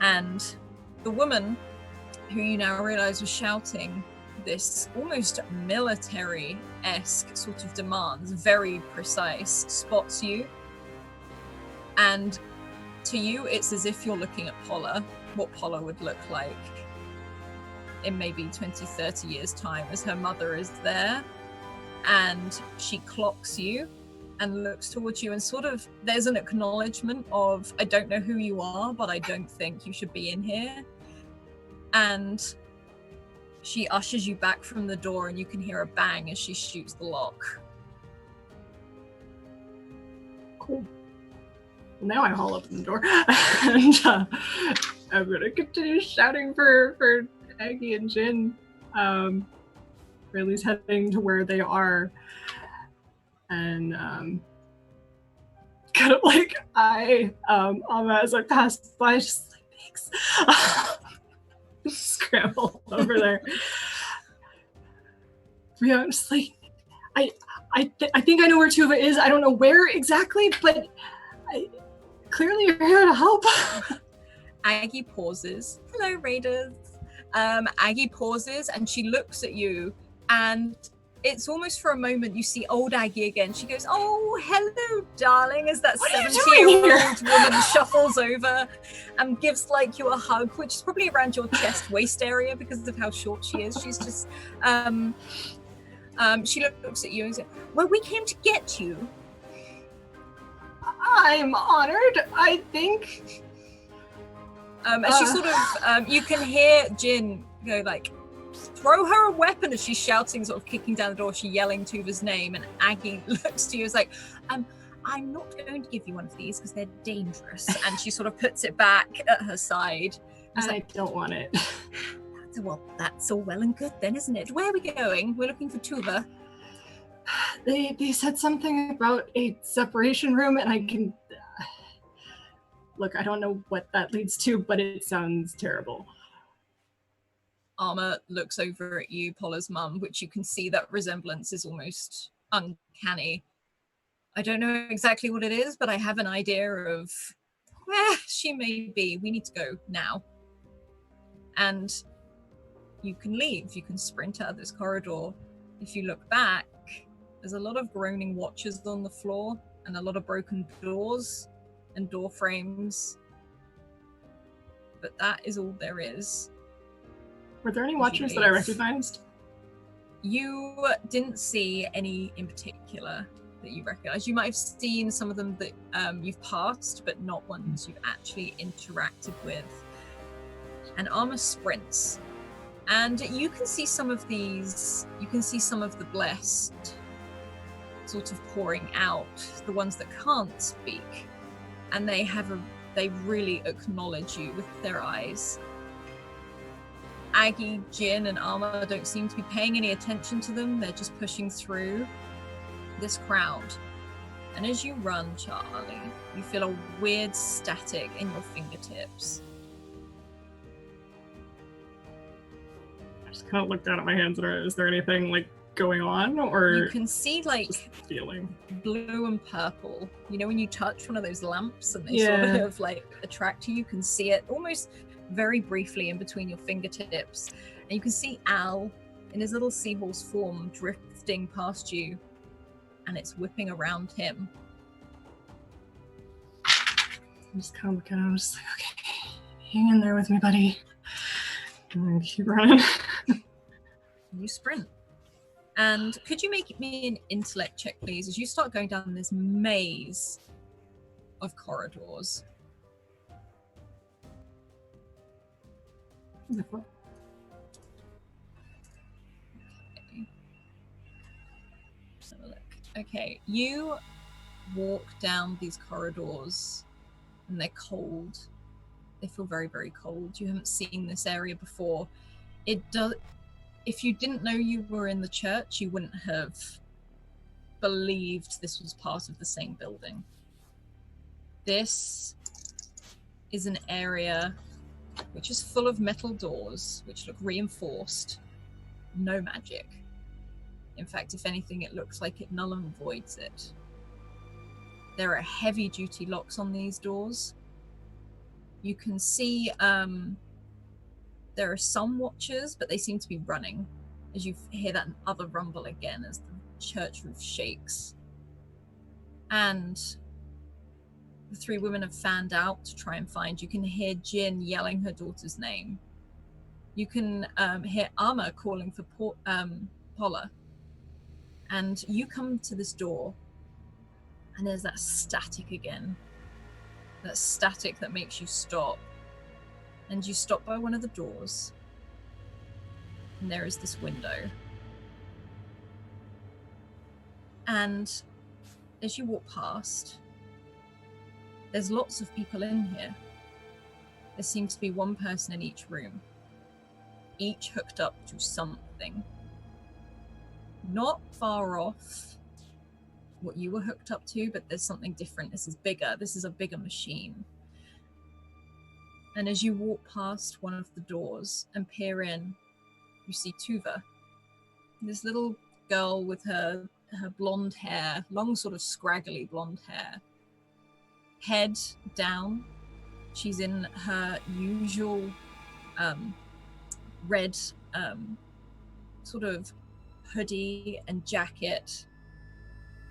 And the woman who you now realize was shouting this almost military-esque sort of demands, very precise, spots you. And to you, it's as if you're looking at Paula, what Paula would look like in maybe 20, 30 years' time, as her mother is there. And she clocks you and looks towards you and sort of, there's an acknowledgement of, I don't know who you are, but I don't think you should be in here. And she ushers you back from the door and you can hear a bang as she shoots the lock. Cool. Now I haul open the door and I'm going to continue shouting for Aggie and Jin. Or at least heading to where they are. And kind of like as I passed by, just like, thanks. Scramble over there. Yeah, I'm just like, I think I know where Tuva is. I don't know where exactly, but clearly you're here to help. Aggie pauses. Hello, Raiders. Aggie pauses and she looks at you, and it's almost for a moment you see old Aggie again. She goes, "Oh, hello, darling," as that 70-year-old woman shuffles over and gives like you a hug, which is probably around your chest waist area because of how short she is. She's just she looks at you and says, "Well, we came to get you." I'm honored, I think. As she sort of, you can hear Jin go like, "Throw her a weapon," as she's shouting, sort of kicking down the door, she yelling Tuva's name, and Aggie looks to you as like, I'm not going to give you one of these because they're dangerous. And she sort of puts it back at her side. And I don't want it. Well, that's all well and good then, isn't it? Where are we going? We're looking for Tuva. They said something about a separation room, and I can... Look, I don't know what that leads to, but it sounds terrible. Arma looks over at you, Paula's mum, which you can see that resemblance is almost uncanny. I don't know exactly what it is, but I have an idea of where she may be. We need to go now. And you can leave. You can sprint out of this corridor. If you look back, there's a lot of groaning watchers on the floor and a lot of broken doors and door frames. But that is all there is. Were there any watchers that I recognized? You didn't see any in particular that you recognize. You might have seen some of them that you've passed, but not ones you've actually interacted with. And Arma sprints. And you can see some of these, you can see some of the blessed sort of pouring out, the ones that can't speak. And they really acknowledge you with their eyes. Aggie, Jin, and Arma don't seem to be paying any attention to them. They're just pushing through this crowd. And as you run, Charlie, you feel a weird static in your fingertips. I just kind of look down at my hands. Is there anything like going on, or you can see like feeling blue and purple? You know when you touch one of those lamps and they sort of like attract you can see it almost very briefly in between your fingertips, and you can see Al in his little seahorse form drifting past you, and it's whipping around him. I'm just kind of looking at him, just like, okay, hang in there with me, buddy. And keep running. You sprint. And could you make me an intellect check, please, as you start going down this maze of corridors? Okay, you walk down these corridors and they're cold. They feel very, very cold. You haven't seen this area before. If you didn't know you were in the church, you wouldn't have believed this was part of the same building. This is an area which is full of metal doors, which look reinforced. No magic. In fact, if anything, it looks like it null and voids it. There are heavy-duty locks on these doors. You can see there are some watchers, but they seem to be running, as you hear that other rumble again as the church roof shakes. And the three women have fanned out to try and find. You can hear Jin yelling her daughter's name. You can hear Arma calling for Paula. And you come to this door, and there's that static again. That static that makes you stop. And you stop by one of the doors. And there is this window. And as you walk past, there's lots of people in here. There seems to be one person in each room, each hooked up to something. Not far off, what you were hooked up to, but there's something different. This is bigger. This is a bigger machine. And as you walk past one of the doors and peer in, you see Tuva, this little girl with her blonde hair, long sort of scraggly blonde hair, head down. She's in her usual red sort of hoodie and jacket,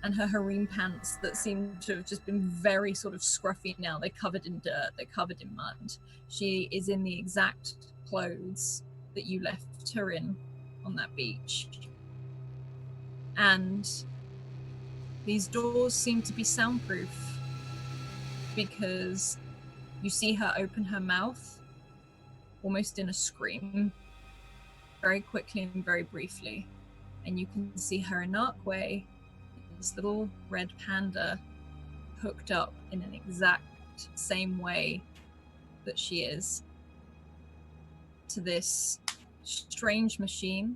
and her harem pants that seem to have just been very sort of scruffy now. They're covered in dirt, they're covered in mud. She is in the exact clothes that you left her in on that beach. And these doors seem to be soundproof because you see her open her mouth almost in a scream, very quickly and very briefly. And you can see her Inarque, this little red panda, hooked up in an exact same way that she is to this strange machine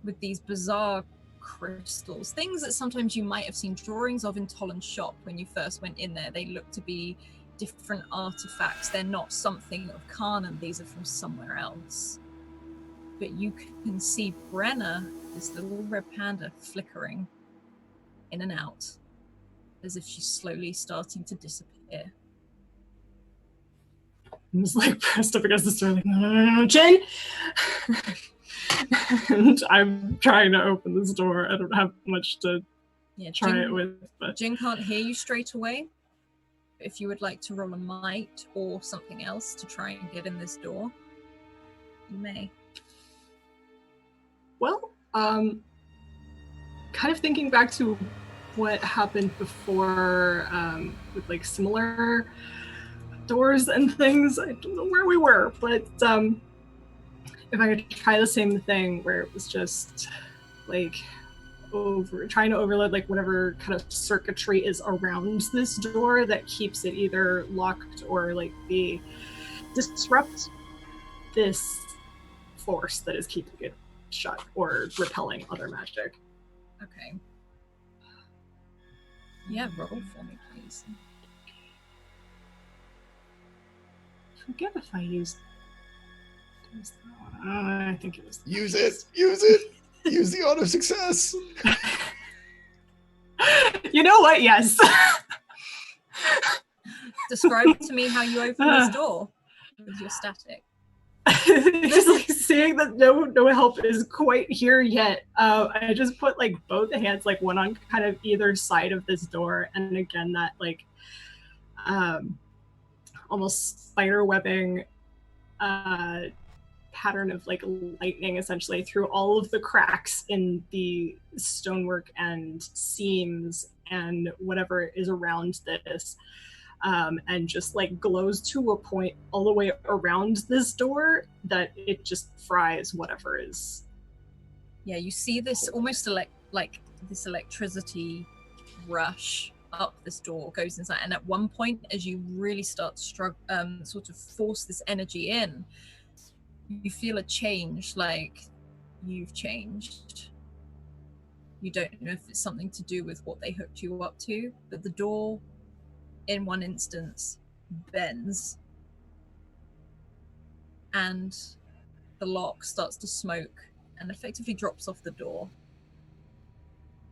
with these bizarre crystals, things that sometimes you might have seen drawings of in Tolan's shop when you first went in there. They look to be different artifacts. They're not something of Karnan, these are from somewhere else. But you can see Brenna, this little red panda, flickering in and out as if she's slowly starting to disappear. I'm just like pressed up against the door, like, no, Jen! And I'm trying to open this door. I don't have much to try it with. But Jin can't hear you straight away. If you would like to roll a might or something else to try and get in this door, you may. Well, kind of thinking back to what happened before with like similar doors and things. I don't know where we were, but if I could try the same thing where it was just like trying to overload like whatever kind of circuitry is around this door that keeps it either locked or like disrupt this force that is keeping it shut or repelling other magic. Okay. Yeah, roll for me, please. Forget if I used. I think it was. Use it. Use the auto success. You know what? Yes. Describe to me how you open this door with your static. Just like seeing that no help is quite here yet. I just put like both hands, like one on kind of either side of this door, and again that like almost spider webbing pattern of like lightning essentially through all of the cracks in the stonework and seams and whatever is around this. And just like glows to a point all the way around this door that it just fries whatever is. Yeah, you see this almost like this electricity rush up this door, goes inside, and at one point, as you really start to sort of force this energy in, you feel a change, like you've changed. You don't know if it's something to do with what they hooked you up to, but the door in one instance bends and the lock starts to smoke and effectively drops off the door.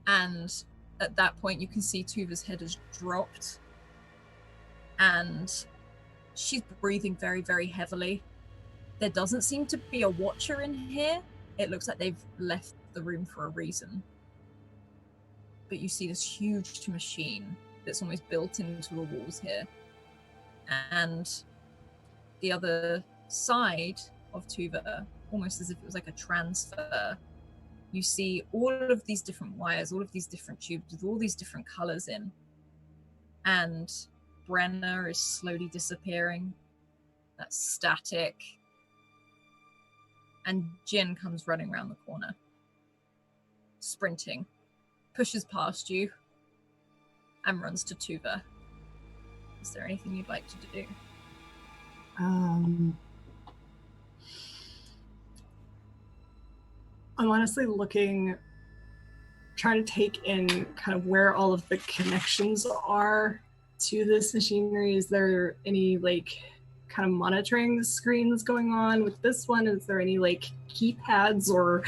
And at that point you can see Tuva's head has dropped and she's breathing very, very heavily. There doesn't seem to be a watcher in here. It looks like they've left the room for a reason. But you see this huge machine that's almost built into the walls here. And the other side of Tuva, almost as if it was like a transfer, you see all of these different wires, all of these different tubes with all these different colors in. And Brenna is slowly disappearing. That's static. And Jin comes running around the corner, sprinting, pushes past you, and runs to Tuva. Is there anything you'd like to do? I'm honestly trying to take in kind of where all of the connections are to this machinery. Is there any like kind of monitoring screens going on with this one? Is there any like keypads or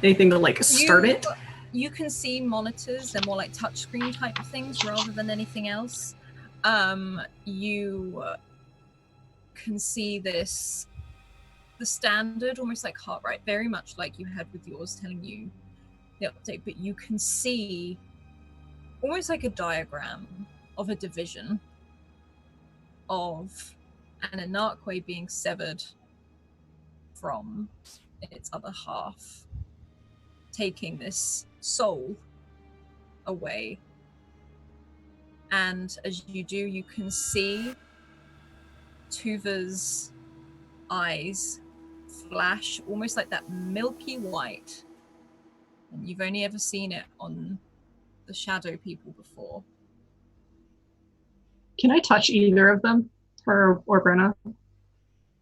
anything to like start it? You can see monitors. They're more like touchscreen type of things rather than anything else. You can see the standard, almost like heart rate, very much like you had with yours telling you the update, but you can see almost like a diagram of a division of an anarchway being severed from its other half, taking this soul away. And as you do, you can see Tuva's eyes flash almost like that milky white. And you've only ever seen it on the shadow people before. Can I touch either of them, her or Brenna?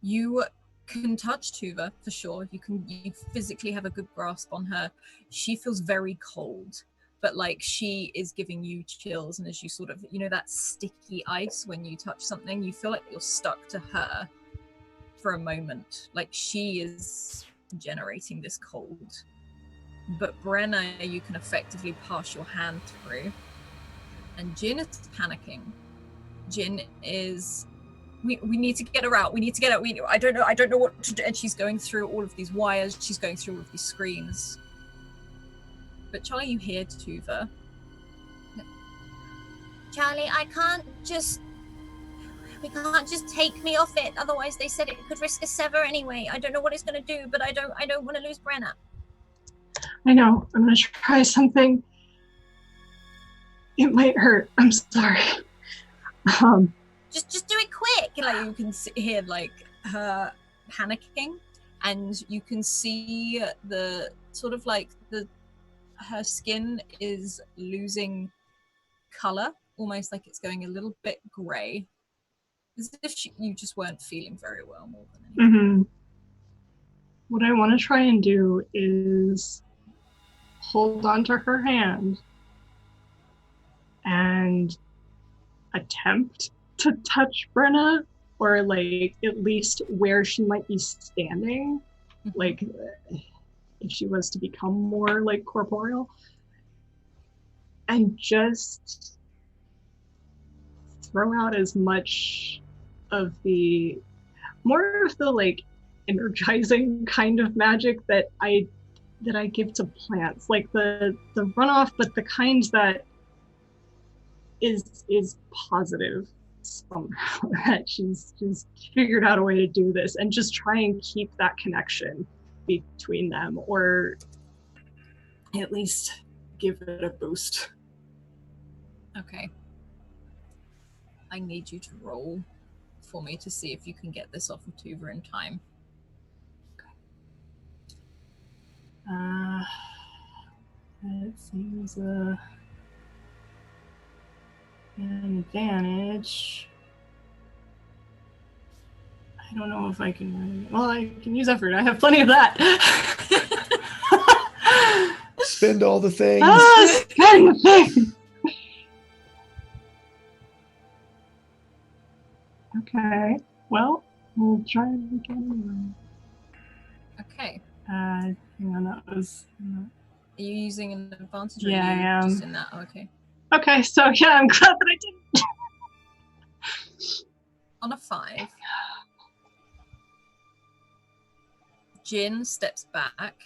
You can touch Tuva for sure. You physically have a good grasp on her. She feels very cold, but like she is giving you chills. And as you sort of, that sticky ice when you touch something, you feel like you're stuck to her for a moment. Like she is generating this cold. But Brenna, you can effectively pass your hand through. And Jin is panicking. Jin is, we need to get her out. We need to get out. I don't know what to do. And she's going through all of these wires. She's going through all of these screens. But Charlie, you hear Tuva. Charlie, we can't just take me off it. Otherwise, they said it could risk a sever anyway. I don't know what it's going to do, but I don't want to lose Brenna. I know. I'm going to try something. It might hurt. I'm sorry. Just do it quick. Like you can hear like her panicking, and you can see the sort of like her skin is losing color, almost like it's going a little bit gray, as if you just weren't feeling very well more than anything. Mm-hmm. What I want to try and do is hold onto her hand and attempt to touch Brenna, or like at least where she might be standing, like if she was to become more like corporeal, and just throw out as much of the like energizing kind of magic that I give to plants, like the runoff, but the kind that is positive somehow, that she's figured out a way to do this, and just try and keep that connection between them, or at least give it a boost. Okay. I need you to roll for me to see if you can get this off of Tuva in time. It seems an advantage. I don't know if I can. Well, I can use effort. I have plenty of that. Spend all the things. Spend the things. Okay. Well, we'll try it again. Okay. Hang on, that was. Are you using an advantage? Or Yeah, are you I am. just in that? Oh, okay. Okay, so yeah, I'm glad that I didn't. On a 5, Jin steps back,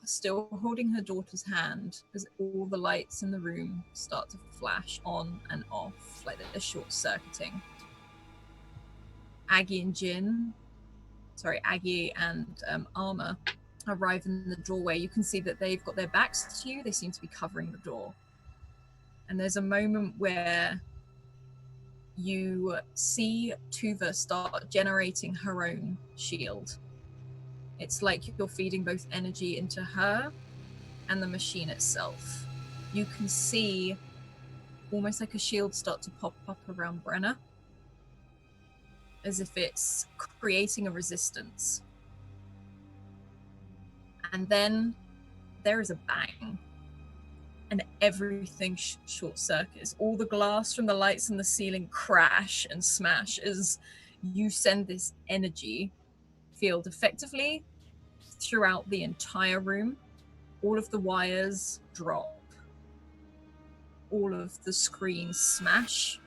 still holding her daughter's hand, as all the lights in the room start to flash on and off, like they're short-circuiting. Aggie and Armor arrive in the doorway. You can see that they've got their backs to you. They seem to be covering the door. And there's a moment where you see Tuva start generating her own shield. It's like you're feeding both energy into her and the machine itself. You can see almost like a shield start to pop up around Brenna, as if it's creating a resistance. And then there is a bang. and everything short circuits. All the glass from the lights in the ceiling crash and smash as you send this energy field effectively throughout the entire room. All of the wires drop. All of the screens smash.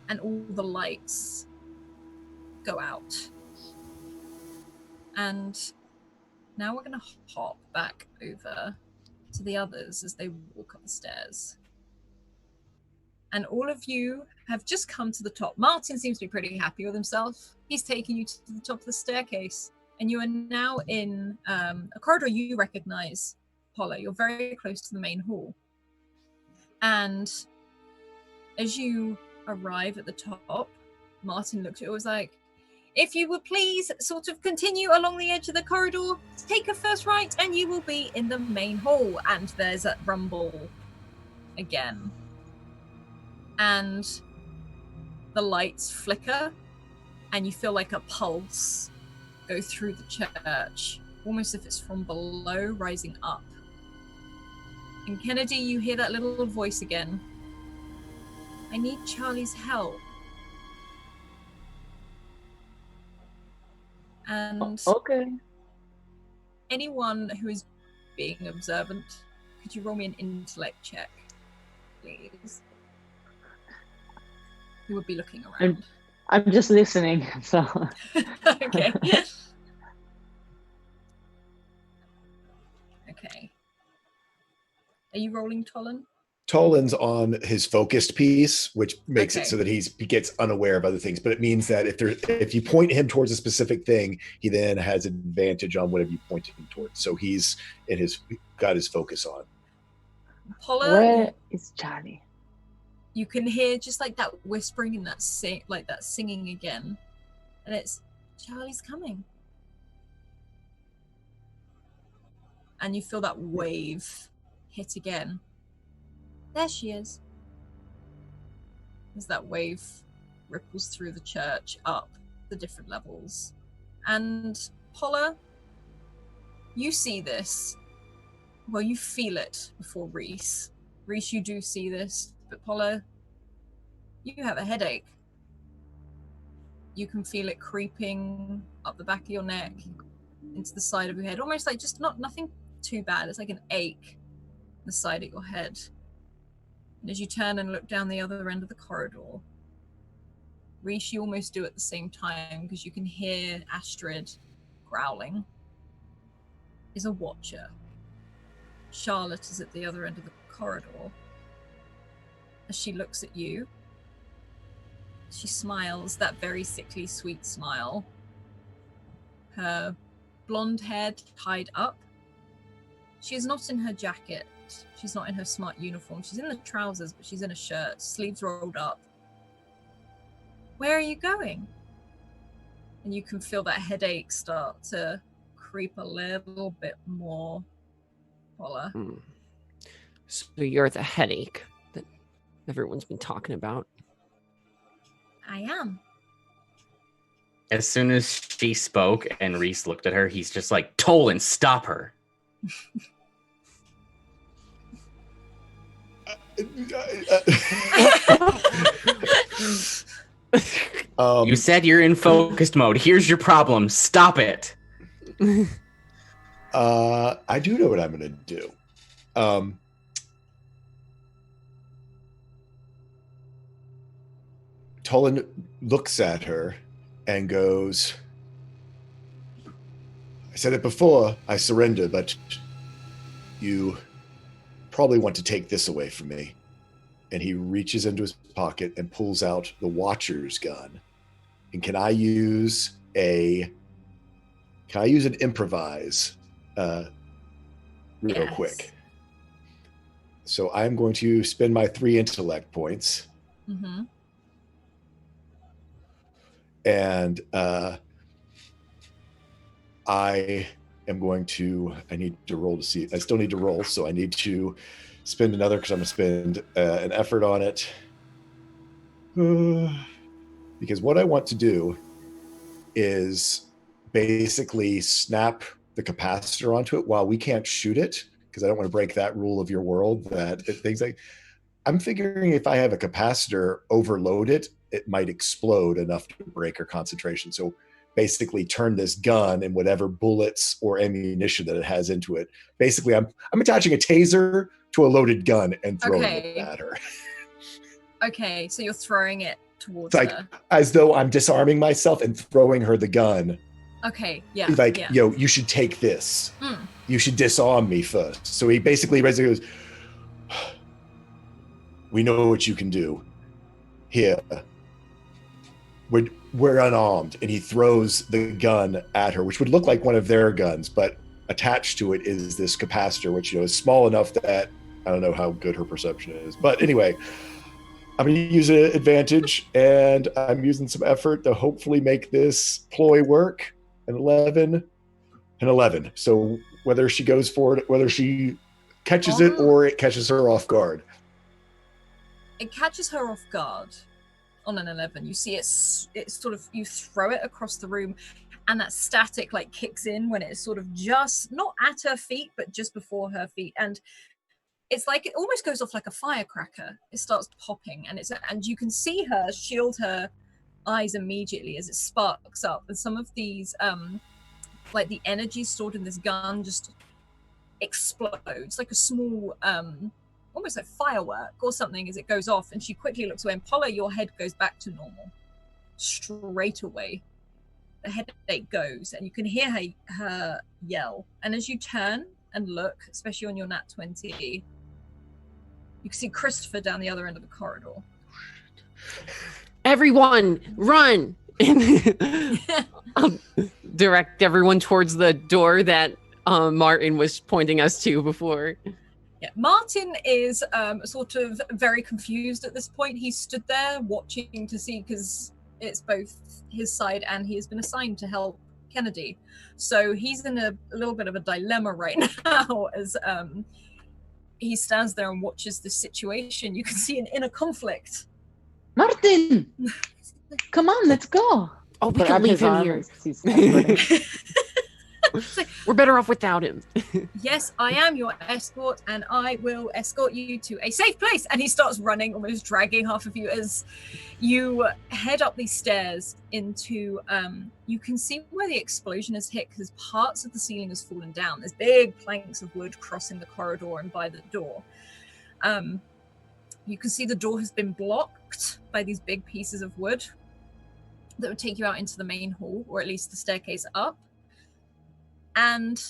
And all the lights go out. And now we're going to hop back over to the others as they walk up the stairs. And all of you have just come to the top. Martin seems to be pretty happy with himself. He's taking you to the top of the staircase. And you are now in a corridor you recognize, Paula. You're very close to the main hall. And as you arrive at the top, Martin looked at it and was like, if you would please sort of continue along the edge of the corridor, take a first right, and you will be in the main hall. And there's a rumble again. And the lights flicker, and you feel like a pulse go through the church, almost as if it's from below rising up. And Kennedy, you hear that little voice again. I need Charlie's help. And Okay. anyone who is being observant, could you roll me an intellect check, please? Who would be looking around? I'm just listening, so. Okay. Okay. Are you rolling, Tolan? Tolan's on his focused piece, which makes Okay. it so that he gets unaware of other things. But it means that if you point him towards a specific thing, he then has advantage on whatever you point him towards. So he's got his focus on. Paula, Where is Charlie? you can hear just like that whispering and that singing again, and it's Charlie's coming. And you feel that wave hit again. There she is. As that wave ripples through the church up the different levels. And Paula, you see this. Well, you feel it before Reese. Reese, you do see this, but Paula, you have a headache. You can feel it creeping up the back of your neck, into the side of your head, almost like just nothing too bad. It's like an ache on the side of your head. And as you turn and look down the other end of the corridor, Reese, you almost do at the same time because you can hear Astrid growling. Is a watcher. Charlotte is at the other end of the corridor. As she looks at you, she smiles, that very sickly sweet smile. Her blonde hair tied up. She is not in her jacket. She's not in her smart uniform. She's in the trousers, but she's in a shirt, sleeves rolled up. Where are you going? And you can feel that headache start to creep a little bit more, Paula. So you're the headache that everyone's been talking about. I am. As soon as she spoke and Reese looked at her, he's just like, Tolan, stop her. You said you're in focused mode. Here's your problem. Stop it. I do know what I'm going to do. Tolan looks at her and goes, I said it before, I surrender, but you probably want to take this away from me. And he reaches into his pocket and pulls out the Watcher's gun. And can I use an improvise real quick? So I'm going to spend my 3 intellect points. Mm-hmm. And I need to roll to see. I still need to roll, so I need to spend another because I'm going to spend an effort on it. Because what I want to do is basically snap the capacitor onto it while we can't shoot it because I don't want to break that rule of your world that things like. I'm figuring if I have a capacitor overloaded, it might explode enough to break her concentration. So basically turn this gun and whatever bullets or ammunition that it has into it. Basically, I'm attaching a taser to a loaded gun and throwing it at her. Okay, so you're throwing it towards It's like her. as though I'm disarming myself and throwing her the gun. Okay, yeah. Like, yo, you should take this. You should disarm me first. So he basically goes, we know what you can do. Here, we're unarmed. And he throws the gun at her, which would look like one of their guns, but attached to it is this capacitor, which, is small enough that I don't know how good her perception is. But anyway, I'm going to use an advantage, and I'm using some effort to hopefully make this ploy work. An 11. So whether she goes for it, whether she catches it or it catches her off guard. It catches her off guard on an 11. You see it's sort of, you throw it across the room and that static like kicks in when it's sort of just not at her feet, but just before her feet. And it's like, it almost goes off like a firecracker. It starts popping and you can see her shield her eyes immediately as it sparks up. And some of these, like the energy stored in this gun just explodes like a small, almost like firework or something as it goes off, and she quickly looks away. And Paula, your head goes back to normal straight away. The headache goes, and you can hear her yell. And as you turn and look, especially on your nat 20, you can see Christopher down the other end of the corridor. Everyone, run! I'll direct everyone towards the door that Martin was pointing us to before. Yeah, Martin is sort of very confused at this point. He stood there watching to see, because it's both his side and he has been assigned to help Kennedy. So he's in a little bit of a dilemma right now as he stands there and watches the situation. You can see an inner conflict. Martin! Come on, let's go. Oh, we can leave him here. We're better off without him. Yes, I am your escort, and I will escort you to a safe place. And he starts running, almost dragging half of you as you head up these stairs into, you can see where the explosion has hit because parts of the ceiling has fallen down. There's big planks of wood crossing the corridor and by the door. You can see the door has been blocked by these big pieces of wood that would take you out into the main hall, or at least the staircase up. And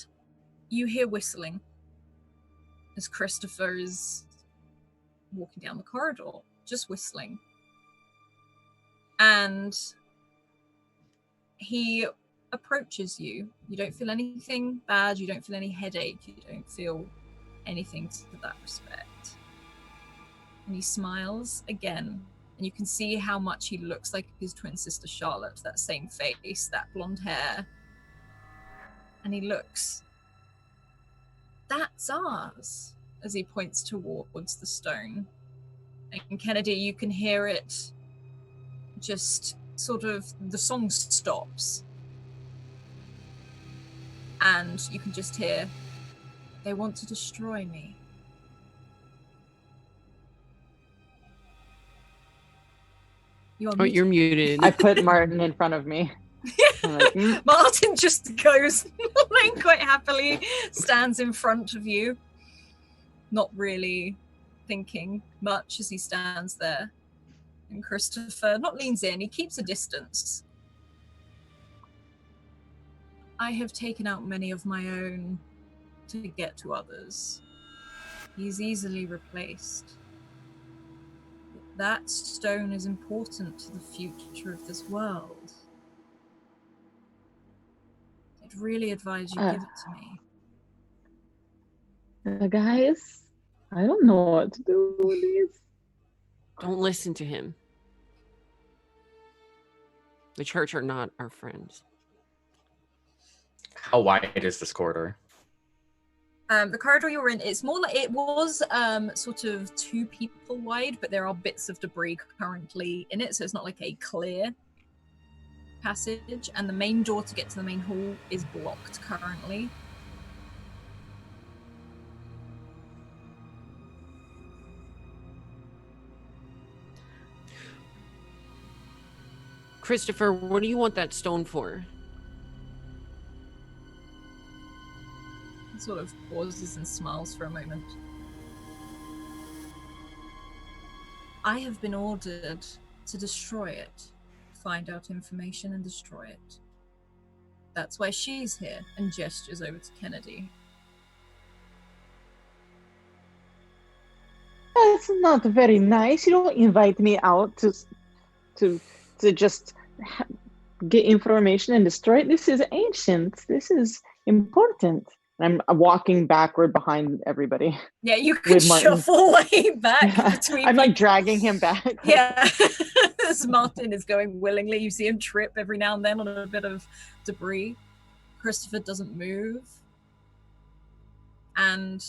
you hear whistling as Christopher is walking down the corridor, just whistling. And he approaches you. You don't feel anything bad. You don't feel any headache. You don't feel anything to that respect. And he smiles again. And you can see how much he looks like his twin sister Charlotte. That same face, that blonde hair. And he looks, that's ours, as he points towards the stone. And Kennedy, you can hear it just sort of, the song stops. And you can just hear, they want to destroy me. You're muted. I put Martin in front of me. Like, Martin just goes quite happily, stands in front of you, not really thinking much as he stands there. And Christopher not leans in, he keeps a distance. I have taken out many of my own to get to others. He's easily replaced. That stone is important to the future of this world. I'd really advise you give it to me. Guys, I don't know what to do with these. Don't listen to him. The church are not our friends. How wide is this corridor? The corridor you're in, it's more like, it was sort of 2 people wide, but there are bits of debris currently in it, so it's not like a clear passage. And the main door to get to the main hall is blocked currently. Christopher, what do you want that stone for? He sort of pauses and smiles for a moment. I have been ordered to destroy it, find out information and destroy it. That's why she's here, and gestures over to Kennedy. That's not very nice. You don't invite me out to just get information and destroy it. This is ancient. This is important. I'm walking backward behind everybody. Yeah, you can shuffle way back between. I'm like dragging him back. Yeah, as Martin is going willingly, you see him trip every now and then on a bit of debris. Christopher doesn't move, and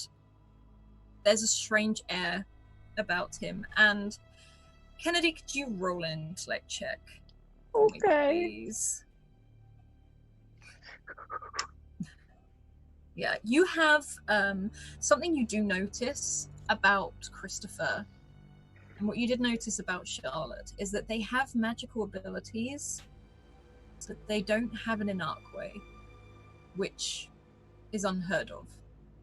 there's a strange air about him. And Kennedy, could you roll an intellect check? Okay. Please. Yeah, you have something you do notice about Christopher, and what you did notice about Charlotte is that they have magical abilities, but they don't have an Inarque, which is unheard of.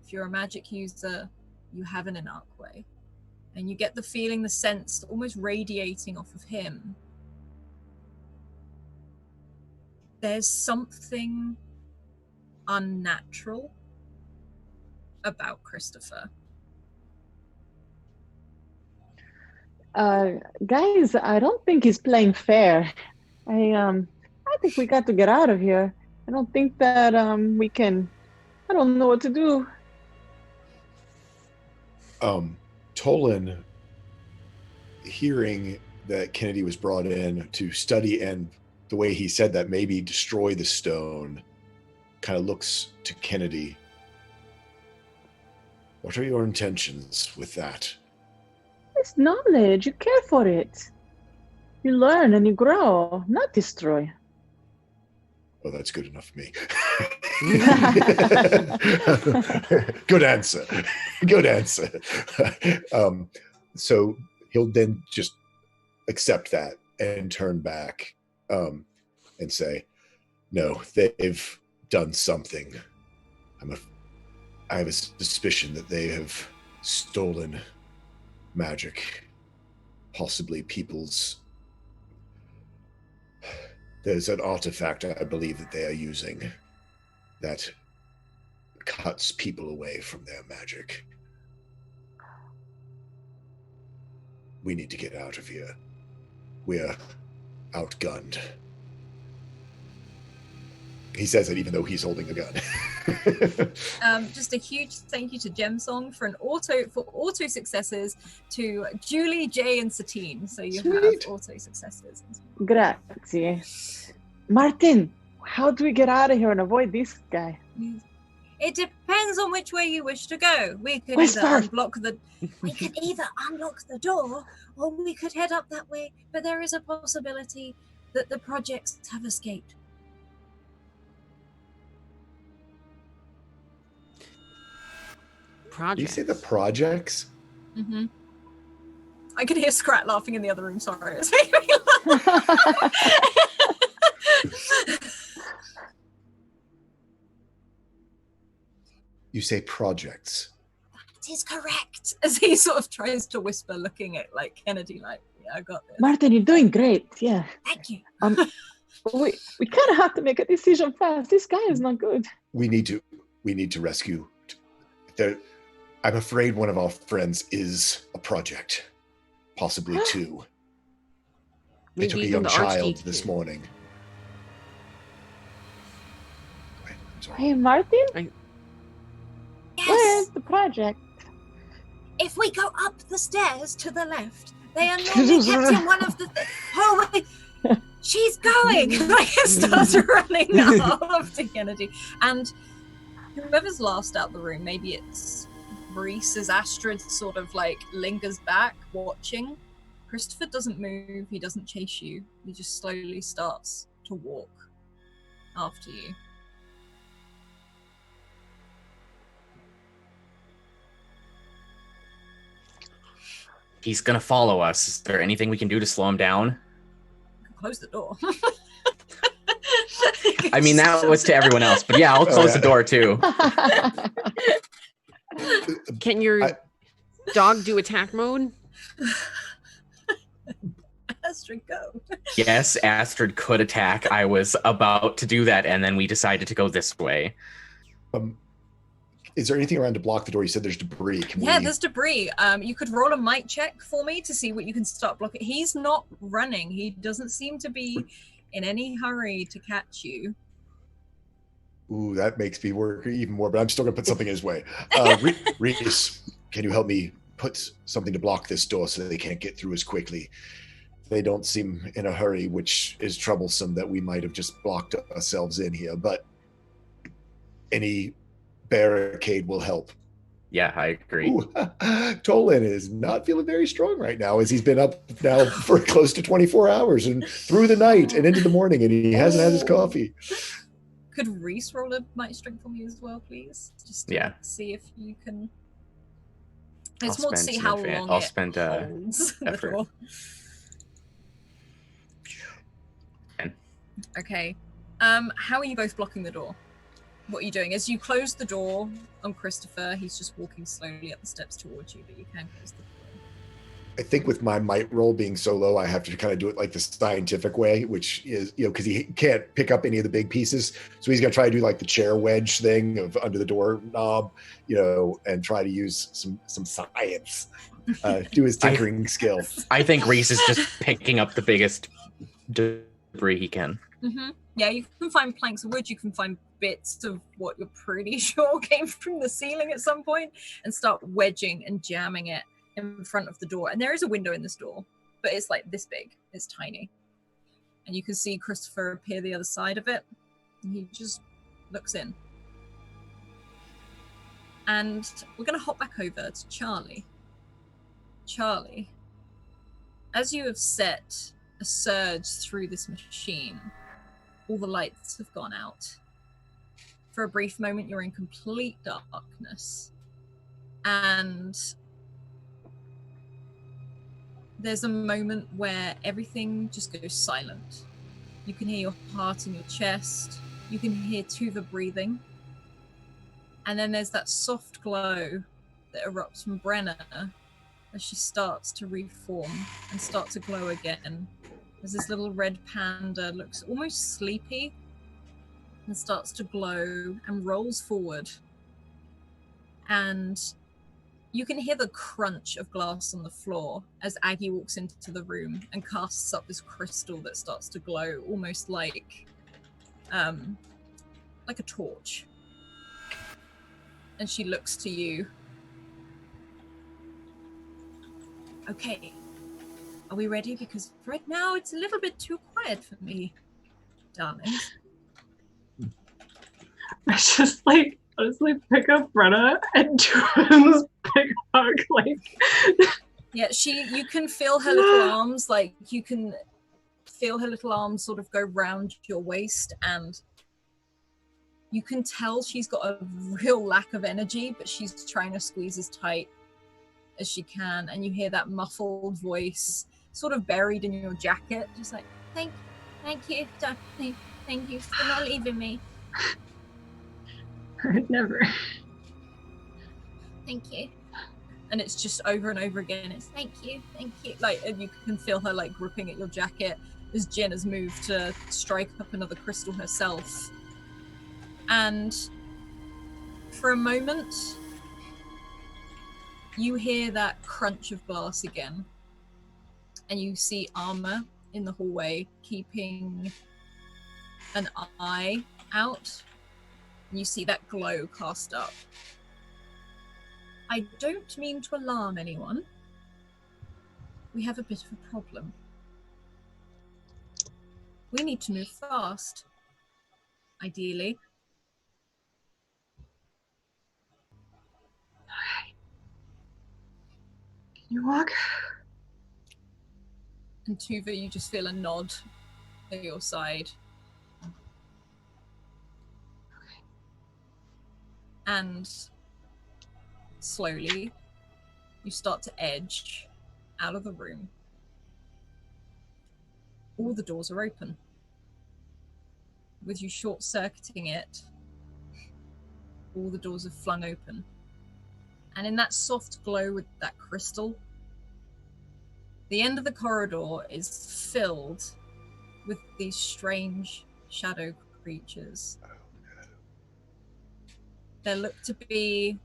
If you're a magic user, you have an Inarque, and you get the feeling, the sense, almost radiating off of him. There's something unnatural about Christopher. Guys, I don't think he's playing fair. I think we got to get out of here. I don't think that we can. I don't know what to do. Tolan, hearing that Kennedy was brought in to study, and the way he said that maybe destroy the stone, kind of looks to Kennedy. What are your intentions with that? It's knowledge. You care for it. You learn and you grow, not destroy. Oh, that's good enough for me. Good answer. Good answer. So he'll then just accept that and turn back and say, no, they've done something. I have a suspicion that they have stolen magic, possibly people's. There's an artifact I believe that they are using that cuts people away from their magic. We need to get out of here. We're outgunned. He says it even though he's holding a gun. Just a huge thank you to Gemsong for auto successes, to Julie, Jay, and Satine. So you have auto successes. Grazie. Martin, how do we get out of here and avoid this guy? It depends on which way you wish to go. We could either unlock the door, or we could head up that way. But there is a possibility that the projects have escaped. Projects. You say the projects? Mm-hmm. I could hear Scrat laughing in the other room. Sorry. You say projects. That is correct. As he sort of tries to whisper, looking at Kennedy, yeah, I got this. Martin, you're doing great. Yeah. Thank you. We kind of have to make a decision fast. This guy is not good. We need to rescue. I'm afraid one of our friends is a project, possibly two. They took a young child this morning. Wait, I'm sorry. Hey, Martin? Yes. Where's the project? If we go up the stairs to the left, they are normally kept in one of the... Oh, wait. She's going! It starts running off to Kennedy. And whoever's last out the room, maybe it's Reese, as Astrid sort of lingers back, watching. Christopher doesn't move, he doesn't chase you. He just slowly starts to walk after you. He's gonna follow us. Is there anything we can do to slow him down? close the door. I mean, that was to everyone else, but yeah, I'll close the door too. Can your dog do attack mode? Astrid, go. Yes, Astrid could attack. I was about to do that, and then we decided to go this way. Is there anything around to block the door? You said there's debris. There's debris. You could roll a might check for me to see what you can start blocking. He's not running. He doesn't seem to be in any hurry to catch you. Ooh, that makes me work even more, but I'm still going to put something in his way. Reese, can you help me put something to block this door so that they can't get through as quickly? They don't seem in a hurry, which is troublesome that we might have just blocked ourselves in here, but any barricade will help. Yeah, I agree. Tolan is not feeling very strong right now, as he's been up now for close to 24 hours and through the night and into the morning, and he hasn't had his coffee. Could Reese roll a might strength for me as well, please? Just to see if you can. It's more to see how long I'll it spend holds the effort. door. Okay. How are you both blocking the door? What are you doing? As you close the door on Christopher, he's just walking slowly up the steps towards you, but you can close the door. I think with my might roll being so low, I have to kind of do it like the scientific way, which is, because he can't pick up any of the big pieces. So he's going to try to do like the chair wedge thing of under the door knob, and try to use some science, do his tinkering skill. I think Reese is just picking up the biggest debris he can. Mm-hmm. Yeah, you can find planks of wood, you can find bits of what you're pretty sure came from the ceiling at some point, and start wedging and jamming it in front of the door. And there is a window in this door, but it's like this big, it's tiny. And you can see Christopher appear the other side of it, and he just looks in. And we're going to hop back over to Charlie. Charlie, as you have set a surge through this machine, all the lights have gone out. For a brief moment, you're in complete darkness. And there's a moment where everything just goes silent. You can hear your heart in your chest. You can hear Tuva breathing. And then there's that soft glow that erupts from Brenna as she starts to reform and start to glow again. As this little red panda looks almost sleepy and starts to glow and rolls forward. And you can hear the crunch of glass on the floor as Aggie walks into the room and casts up this crystal that starts to glow almost like a torch. And she looks to you. Okay, are we ready? Because right now it's a little bit too quiet for me, darlings. I just honestly pick up Brenna and do this big hug, Yeah, you can feel her little arms, you can feel her little arms sort of go round your waist, and you can tell she's got a real lack of energy, but she's trying to squeeze as tight as she can, and you hear that muffled voice sort of buried in your jacket, just like, thank you, darling, thank you for not leaving me. I'd never. Thank you. And it's just over and over again, it's thank you, and you can feel her gripping at your jacket as Jen has moved to strike up another crystal herself. And for a moment, you hear that crunch of glass again, and you see Armor in the hallway keeping an eye out, and you see that glow cast up. I don't mean to alarm anyone. We have a bit of a problem. We need to move fast, ideally. Can you walk? And Tuva, you just feel a nod at your side. And slowly, you start to edge out of the room. all the doors are open. With you short-circuiting it, all the doors are flung open. And in that soft glow with that crystal, the end of the corridor is filled with these strange shadow creatures. There look to be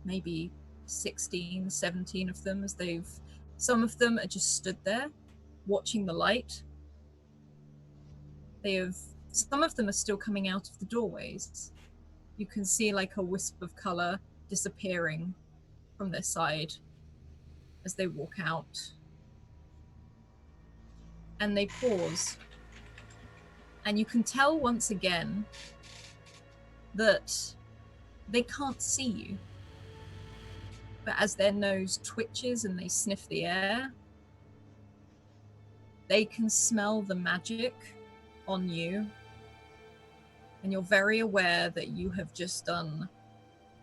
maybe 16, 17 of them, as some of them are just stood there watching the light. Some of them are still coming out of the doorways. You can see like a wisp of color disappearing from their side as they walk out. And they pause. And you can tell once again that they can't see you. But as their nose twitches and they sniff the air, they can smell the magic on you. And you're very aware that you have just done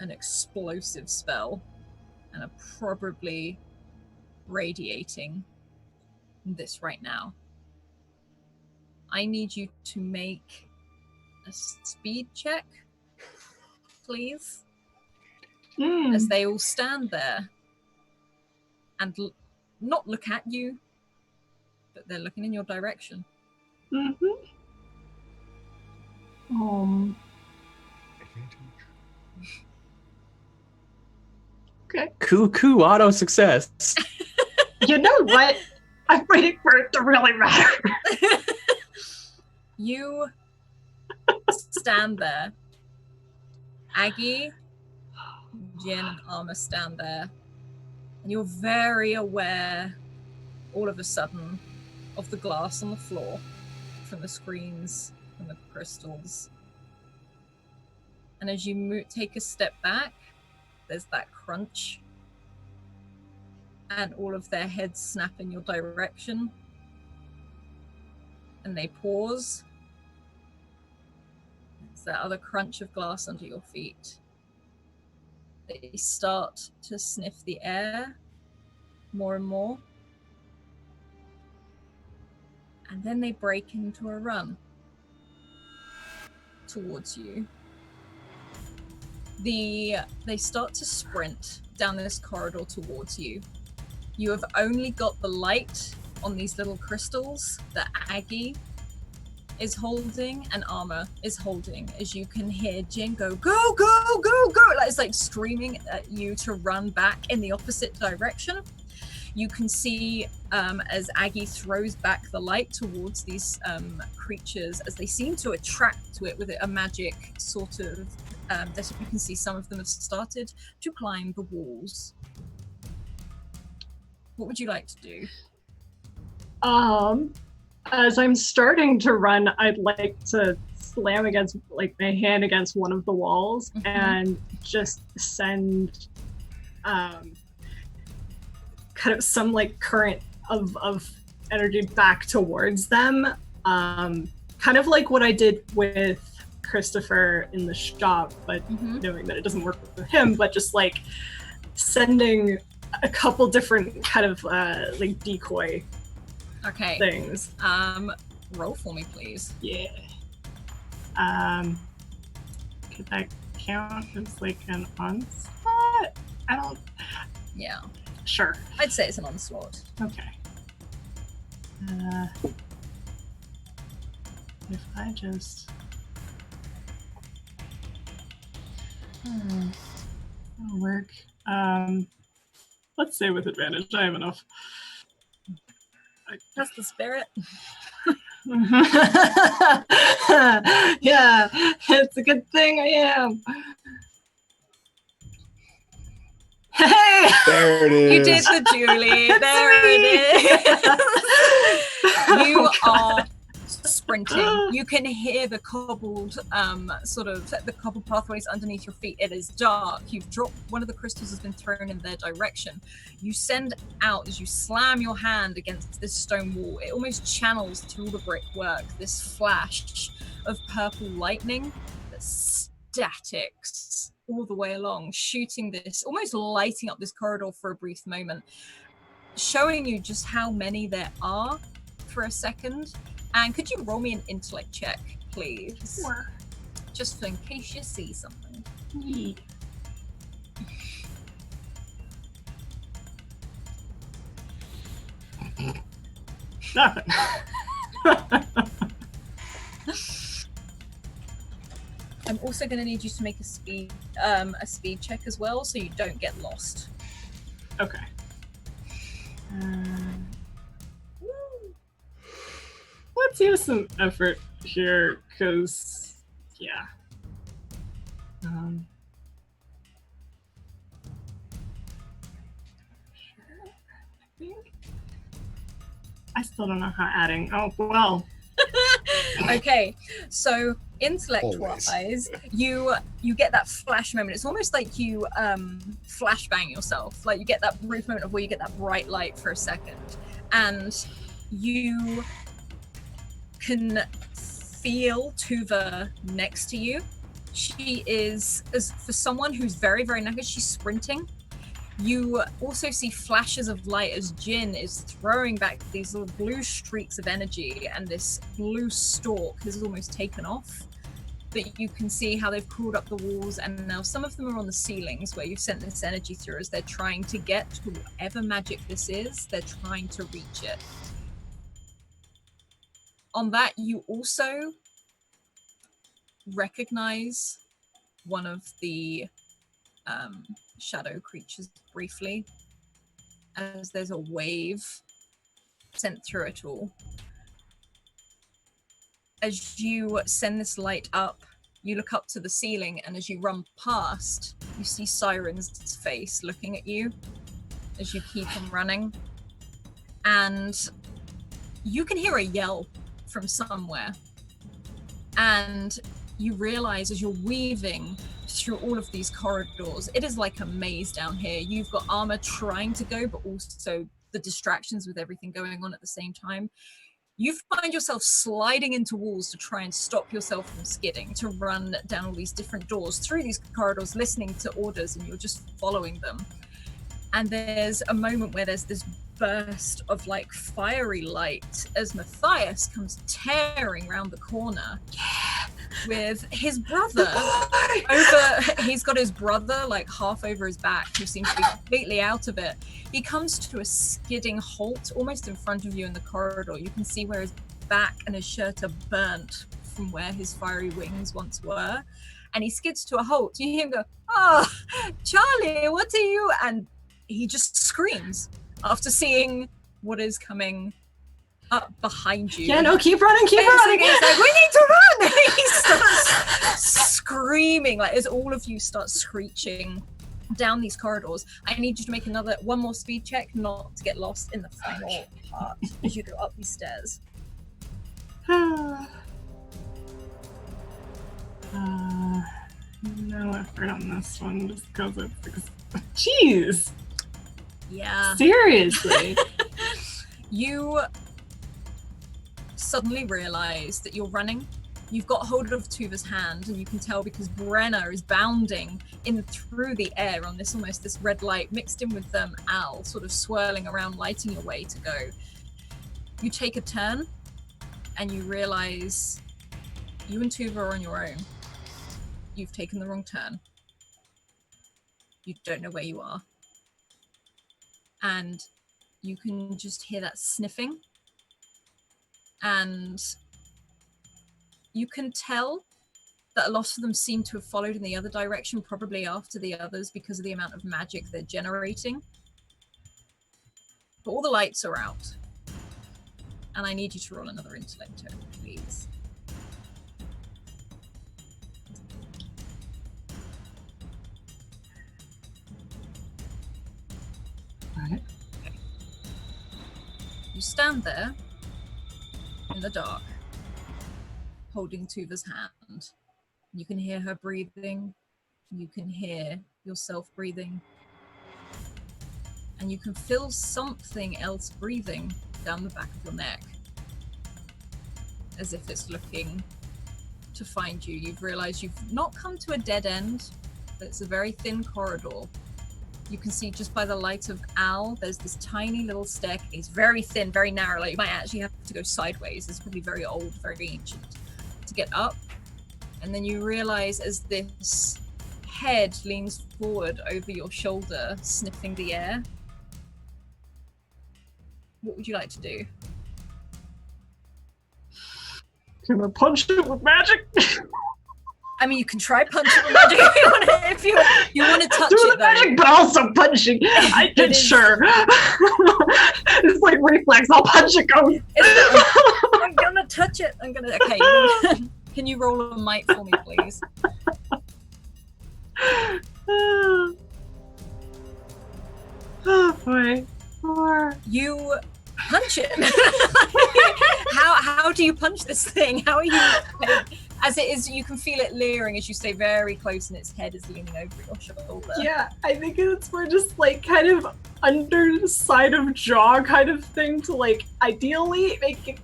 an explosive spell and are probably radiating this right now. I need you to make a speed check, please. As they all stand there and not look at you, but they're looking in your direction. Okay. Cuckoo auto success. You know what? I'm waiting for it to really matter. You stand there. Aggie, Jin, and Arma stand there. And you're very aware, all of a sudden, of the glass on the floor, from the screens, from the crystals. And as you take a step back, there's that crunch. And all of their heads snap in your direction. And they pause. It's that other crunch of glass under your feet. They start to sniff the air more and more. And then they break into a run towards you. They start to sprint down this corridor towards you. You have only got the light on these little crystals that Aggie is holding and Arma is holding, as you can hear Jin go, go, go, go, go. It's like screaming at you to run back in the opposite direction. You can see as Aggie throws back the light towards these creatures, as they seem to attract to it with a magic sort of, that you can see some of them have started to climb the walls. What would you like to do? As I'm starting to run, I'd like to slam against, like, my hand against one of the walls and just send kind of some like current of energy back towards them. Kind of like what I did with Christopher in the shop, but knowing that it doesn't work with him, but just like sending a couple different kind of like decoy things. Roll for me, please. Yeah. Could that count as like an onslaught? I don't. Yeah. Sure. I'd say it's an onslaught. Okay. If I just. That'll work. Let's say with advantage. I have enough. That's the spirit. Yeah, it's a good thing I am. Hey! There it is. You did the Julie. There it is. You are sprinting. You can hear the cobbled, sort of the cobbled pathways underneath your feet. It is dark. You've dropped, one of the crystals has been thrown in their direction. You send out, as you slam your hand against this stone wall, it almost channels through the brickwork this flash of purple lightning that statics all the way along, shooting this, almost lighting up this corridor for a brief moment. showing you just how many there are for a second. And could you roll me an intellect check, please? Sure. Just in case you see something. Yee. Nothing. I'm also going to need you to make a speed check as well, so you don't get lost. Okay. Let's use some effort here, because, yeah. I think. I still don't know how adding. Oh, well. Okay, so intellect-wise, you get that flash moment. It's almost like you flashbang yourself. Like you get that brief moment of where you get that bright light for a second, and you can feel Tuva next to you. She is, as for someone who's very, very naked, she's sprinting. You also see flashes of light as Jin is throwing back these little blue streaks of energy, and this blue stalk has almost taken off. But you can see how they've crawled up the walls, and now some of them are on the ceilings where you've sent this energy through as they're trying to get to whatever magic this is. They're trying to reach it. On that, you also recognize one of the shadow creatures briefly, as there's a wave sent through it all. As you send this light up, you look up to the ceiling, and as you run past, you see Siren's face looking at you as you keep on running. And you can hear a yell from somewhere. And you realize as you're weaving through all of these corridors, it is like a maze down here. You've got armor trying to go, but also the distractions with everything going on at the same time. You find yourself sliding into walls to try and stop yourself from skidding, to run down all these different doors, through these corridors, listening to orders, and you're just following them. And there's a moment where there's this burst of like fiery light as Matthias comes tearing around the corner with his brother over. He's got his brother like half over his back, who seems to be completely out of it. He comes to a skidding halt almost in front of you in the corridor. You can see where his back and his shirt are burnt from where his fiery wings once were, and he skids to a halt. You hear him go, "Oh, Charlie, what are you?" And he just screams after seeing what is coming up behind you. Yeah, no, keep running, keep running. He's like, "We need to run!" He starts screaming, like as all of you start screeching down these corridors. I need you to make one more speed check, not to get lost in the final part as you go up these stairs. No effort on this one, just because it's... Jeez! Yeah. Seriously? You suddenly realize that you're running. You've got hold of Tuva's hand, and you can tell because Brenna is bounding in through the air on this red light, mixed in with Al sort of swirling around, lighting your way to go. You take a turn, and you realize you and Tuva are on your own. You've taken the wrong turn. You don't know where you are. And you can just hear that sniffing. And you can tell that a lot of them seem to have followed in the other direction, probably after the others, because of the amount of magic they're generating. But all the lights are out. And I need you to roll another intellect check, please. Right. Okay. You stand there in the dark, holding Tuva's hand. You can hear her breathing. You can hear yourself breathing. And you can feel something else breathing down the back of your neck, as if it's looking to find you. You've realized you've not come to a dead end, but it's a very thin corridor. you can see just by the light of Al, there's this tiny little staircase, very thin, very narrow. Like you might actually have to go sideways. It's probably very old, very ancient to get up. And then you realize as this head leans forward over your shoulder, sniffing the air. What would you like to do? Can I punch it with magic? I mean, you can try punching with magic if you want to touch it, though. Magic, but also punching. I did sure. It's like reflex. I'll punch it. Go. I'm gonna touch it. Okay. Can you roll a might for me, please? Oh boy. 4. You punch it. How do you punch this thing? How are you? As it is, you can feel it leering as you stay very close, and its head is leaning over your shoulder. Yeah, I think it's more just like kind of underside of jaw kind of thing to like ideally make it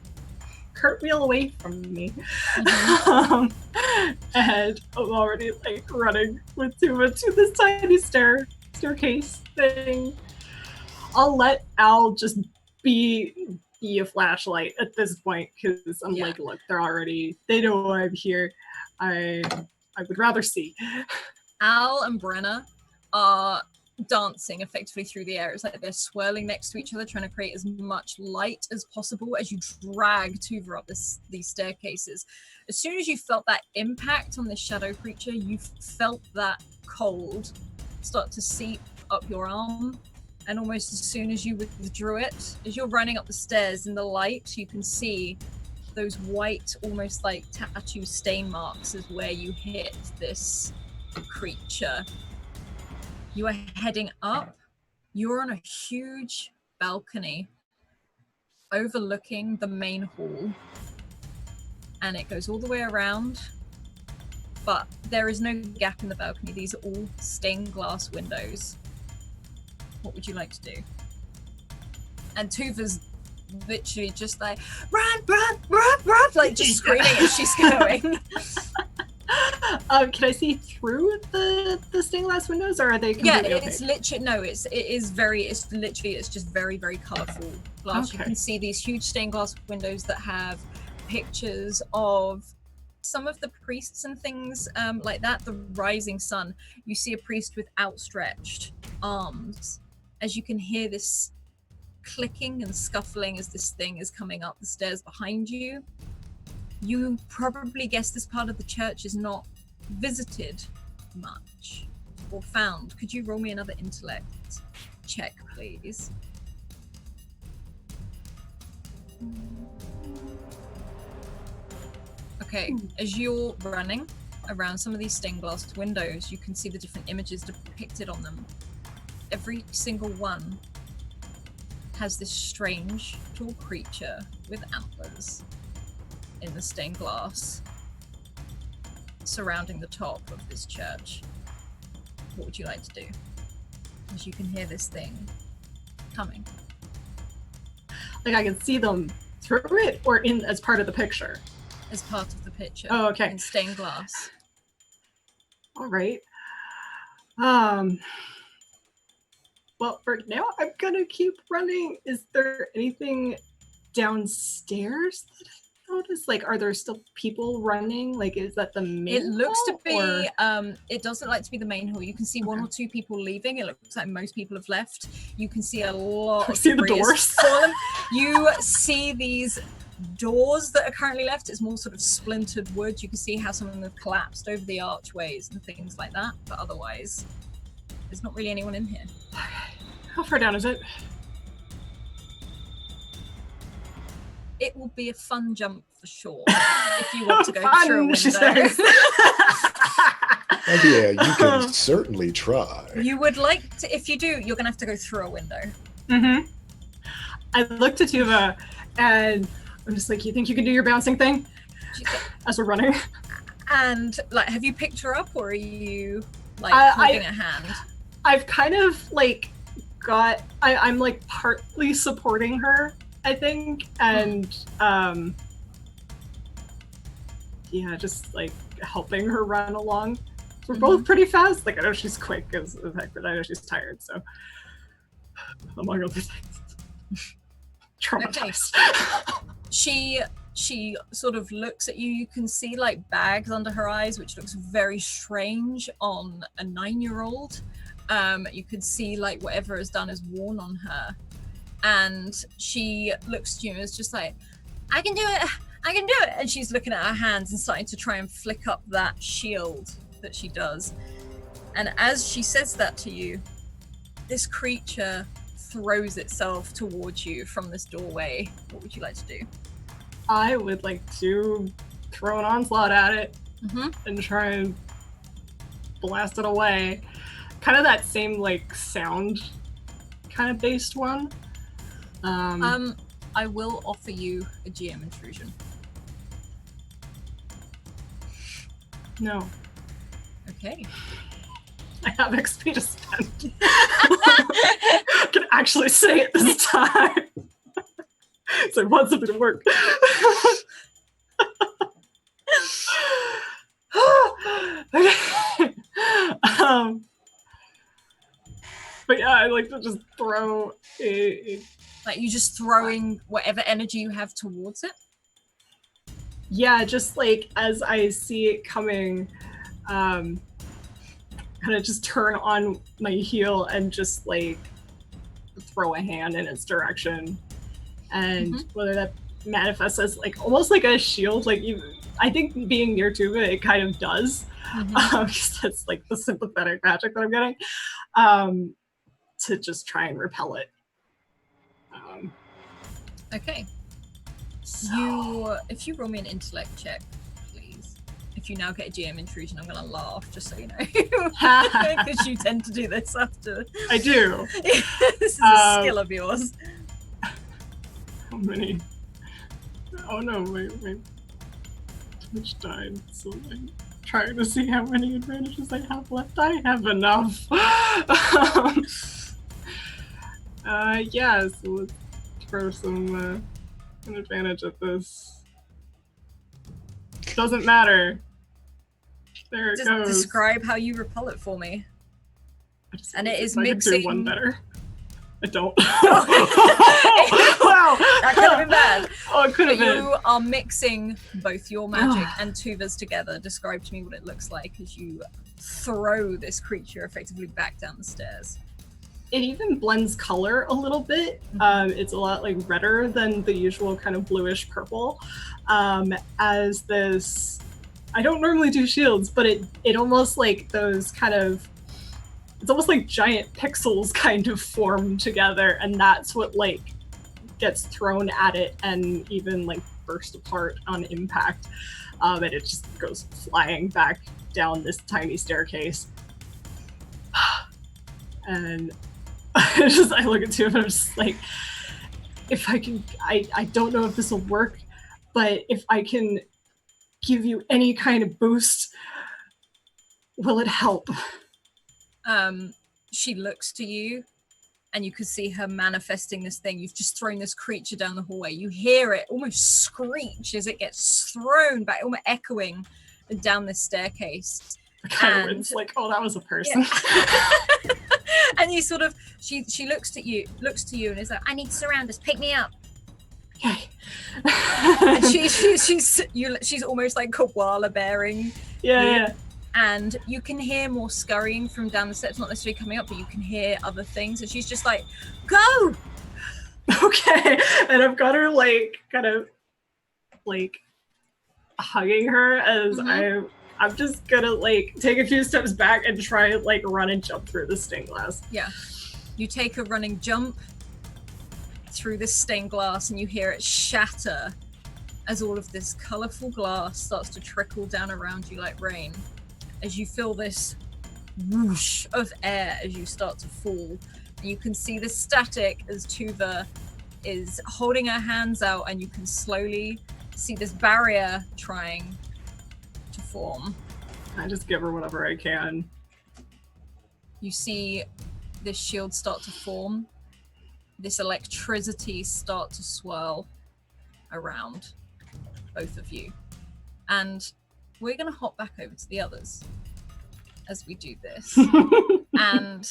cartwheel away from me. And I'm already like running with Tuva to this tiny staircase thing. I'll let Al just be a flashlight at this point because I'm like, look, they know I'm here. I would rather see. Al and Brenna are dancing effectively through the air. It's like they're swirling next to each other, trying to create as much light as possible as you drag Tuva up these staircases. As soon as you felt that impact on this shadow creature, you felt that cold start to seep up your arm. And almost as soon as you withdrew it, as you're running up the stairs in the light, you can see those white, almost like tattoo stain marks is where you hit this creature. You are heading up. You're on a huge balcony overlooking the main hall. And it goes all the way around. But there is no gap in the balcony. These are all stained glass windows. What would you like to do? And Tuva's literally just like, run, like just screaming as she's going. Can I see through the stained glass windows, or are they completely opaque? It's literally it's just very, very colourful glass. Okay. You can see these huge stained glass windows that have pictures of some of the priests and things like that. The rising sun. You see a priest with outstretched arms. As you can hear this clicking and scuffling as this thing is coming up the stairs behind you. You probably guess this part of the church is not visited much or found. Could you roll me another intellect check, please? Okay, as you're running around some of these stained glass windows, you can see the different images depicted on them. Every single one has this strange tall creature with antlers in the stained glass surrounding the top of this church. What would you like to do? As you can hear this thing coming. Like I can see them through it, or in as part of the picture? As part of the picture. Oh, okay. In stained glass. All right. Well, for now, I'm gonna keep running. Is there anything downstairs that I noticed? Like, are there still people running? Like, is that the main It looks hall, to be, or? It doesn't like to be the main hall. You can see one or two people leaving. It looks like most people have left. You can see a lot of see the debris has doors? fallen. You see these doors that are currently left. It's more sort of splintered wood. You can see how some of them have collapsed over the archways and things like that. But otherwise, there's not really anyone in here. How far down is it? It will be a fun jump for sure if you want to go through a window. She says. Oh yeah, you can certainly try. You would like to, if you do, you're going to have to go through a window. Mm-hmm. I looked at Tuva and I'm just like, you think you can do your bouncing thing? As we're running. And like, have you picked her up, or are you like holding a hand? I've kind of like I'm like partly supporting her, I think, and yeah, just like helping her run along. we're both pretty fast. Like, I know she's quick as heck, but I know she's tired, so among other things. Traumatized. Okay. She sort of looks at you. You can see like bags under her eyes, which looks very strange on a 9-year-old. You can see like whatever is done is worn on her. And she looks at you and is just like, I can do it. And she's looking at her hands and starting to try and flick up that shield that she does. And as she says that to you, this creature throws itself towards you from this doorway. What would you like to do? I would like to throw an onslaught at it and try and blast it away. Kind of that same like sound kind of based one. I will offer you a GM intrusion. No. Okay. I have XP to spend. I can actually say it this time. So I want something to work. Okay. But yeah, I like to just throw a Like you just throwing whatever energy you have towards it? yeah, just like as I see it coming, kind of just turn on my heel and just like throw a hand in its direction. And whether that manifests as like almost like a shield, like I think being near Tuva, it kind of does. Because that's like the sympathetic magic that I'm getting. To just try and repel it. Okay. So... if you roll me an intellect check, please. If you now get a GM intrusion, I'm gonna laugh, just so you know. Because you tend to do this after. I do. This is a skill of yours. How many? Oh no, wait. Twitch died, so I'm trying to see how many advantages I have left. I have enough. Yeah, so let's throw some an advantage at this. Doesn't matter. There it Just goes. describe how you repel it for me. And it is I can mixing. do one better. I don't. Wow, that could have been bad. Oh, it could have But been. you are mixing both your magic and Tuva's together. Describe to me what it looks like as you throw this creature effectively back down the stairs. It even blends color a little bit. It's a lot like redder than the usual kind of bluish purple. As this, I don't normally do shields, but it almost like those kind of, it's almost like giant pixels kind of form together, and that's what like gets thrown at it and even like burst apart on impact. And it just goes flying back down this tiny staircase. And I look at two of them, I'm just like, if I can, I don't know if this will work, but if I can give you any kind of boost, will it help? She looks to you, and you can see her manifesting this thing. You've just thrown this creature down the hallway. You hear it almost screech as it gets thrown back, almost echoing down this staircase. I kind of wince, like, oh, that was a person. Yeah. And you sort of, she looks to you and is like, I need surrounders, pick me up. Okay. And she's almost like koala bearing. Yeah. And you can hear more scurrying from down the steps, not necessarily coming up, but you can hear other things. And she's just like, go! Okay. And I've got her like kind of like hugging her as I'm just gonna like take a few steps back and try and like run and jump through the stained glass. Yeah. You take a running jump through this stained glass and you hear it shatter as all of this colorful glass starts to trickle down around you like rain. As you feel this whoosh of air as you start to fall. And you can see the static as Tuva is holding her hands out, and you can slowly see this barrier trying to form. I just give her whatever I can. You see this shield start to form. This electricity start to swirl around both of you. And we're going to hop back over to the others as we do this. And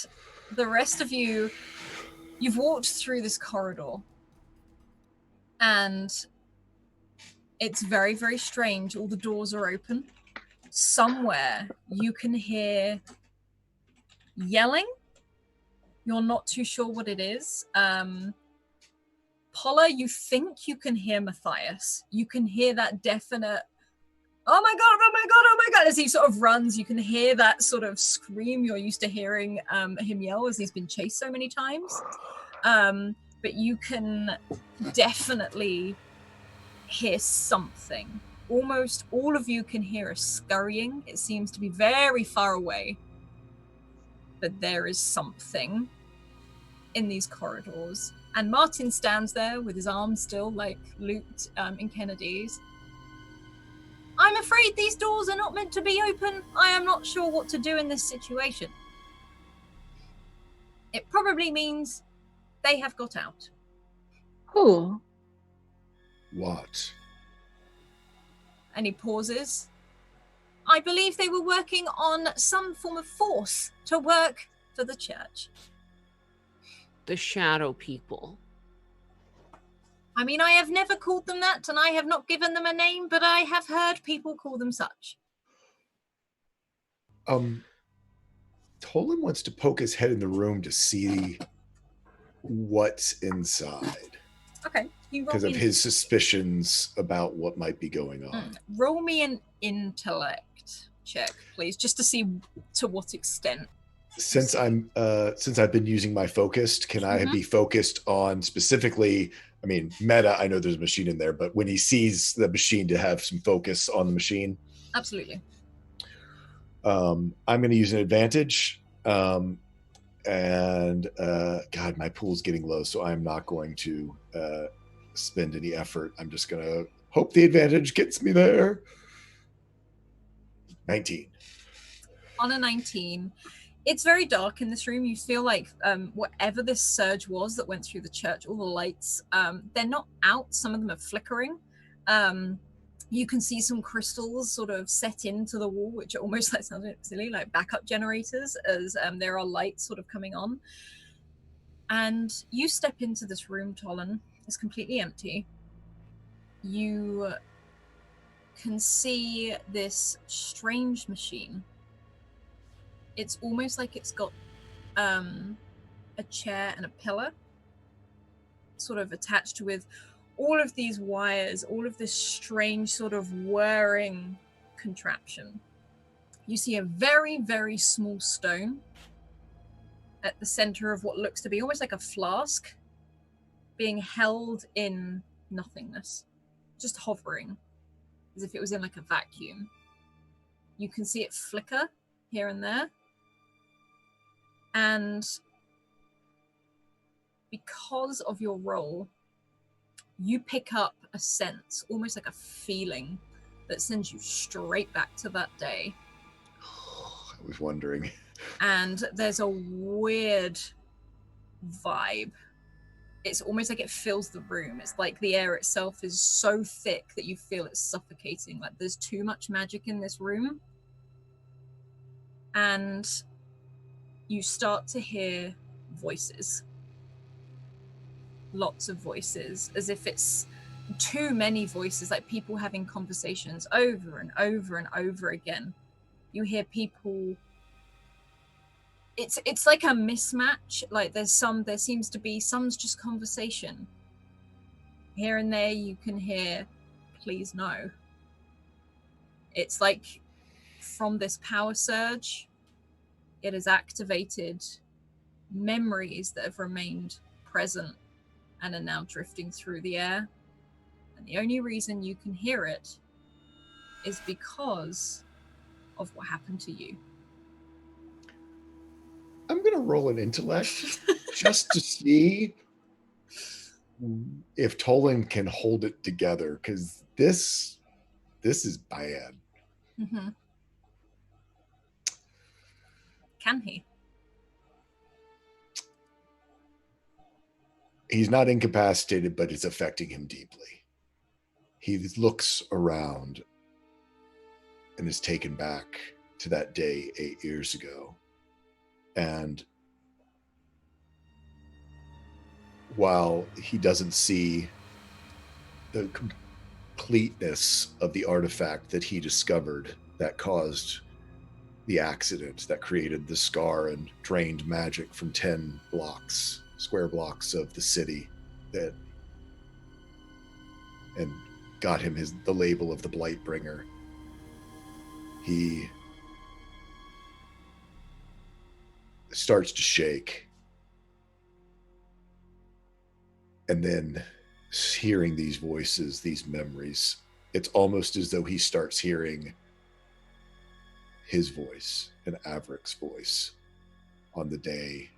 the rest of you, you've walked through this corridor. And it's very, very strange. All the doors are open. Somewhere you can hear yelling. You're not too sure what it is. Paula, you think you can hear Matthias. You can hear that definite, oh my God, oh my God, oh my God. As he sort of runs, you can hear that sort of scream you're used to hearing him yell as he's been chased so many times. But you can definitely hear something. Almost all of you can hear a scurrying. It seems to be very far away. But there is something in these corridors. And Martin stands there with his arms still like looped in Kennedy's. I'm afraid these doors are not meant to be open. I am not sure what to do in this situation. It probably means they have got out. Who? What? And he pauses. I believe they were working on some form of force to work for the church. The shadow people. I mean, I have never called them that, and I have not given them a name, but I have heard people call them such. Tolan wants to poke his head in the room to see what's inside. Okay. Because of his suspicions about what might be going on. Roll me an intellect check, please, just to see to what extent. Since I've been using my focused, can I be focused on specifically, I mean, meta, I know there's a machine in there, but when he sees the machine, to have some focus on the machine? Absolutely. I'm going to use an advantage. God, my pool's getting low, so I'm not going to spend any effort. I'm just going to hope the advantage gets me there. 19. On a 19, it's very dark in this room. You feel like whatever this surge was that went through the church, all the lights, they're not out. Some of them are flickering. You can see some crystals sort of set into the wall, which are almost like sounds silly, like backup generators, as there are lights sort of coming on. And you step into this room, Tolan. It's completely empty. You can see this strange machine. It's almost like it's got a chair and a pillar sort of attached with all of these wires, all of this strange sort of whirring contraption. You see a very, very small stone at the center of what looks to be almost like a flask being held in nothingness, just hovering as if it was in like a vacuum. You can see it flicker here and there. And because of your role, you pick up a sense, almost like a feeling, that sends you straight back to that day. I was wondering. And there's a weird vibe. It's almost like it fills the room. It's like the air itself is so thick that you feel it's suffocating. Like there's too much magic in this room. And you start to hear voices. Lots of voices, as if it's too many voices, like people having conversations over and over and over again. You hear people, it's like a mismatch. Like there seems to be some's just conversation. Here and there you can hear, please no. It's like from this power surge, it has activated memories that have remained present and are now drifting through the air. And the only reason you can hear it is because of what happened to you. I'm going to roll an intellect just to see if Tolan can hold it together, because this is bad. Mm-hmm. Can he? He's not incapacitated, but it's affecting him deeply. He looks around and is taken back to that day 8 years ago. And while he doesn't see the completeness of the artifact that he discovered that caused the accident that created the scar and drained magic from 10 blocks, square blocks of the city, that and got him the label of the Blightbringer, he starts to shake. And then hearing these voices, these memories, it's almost as though he starts hearing his voice and Averick's voice on the day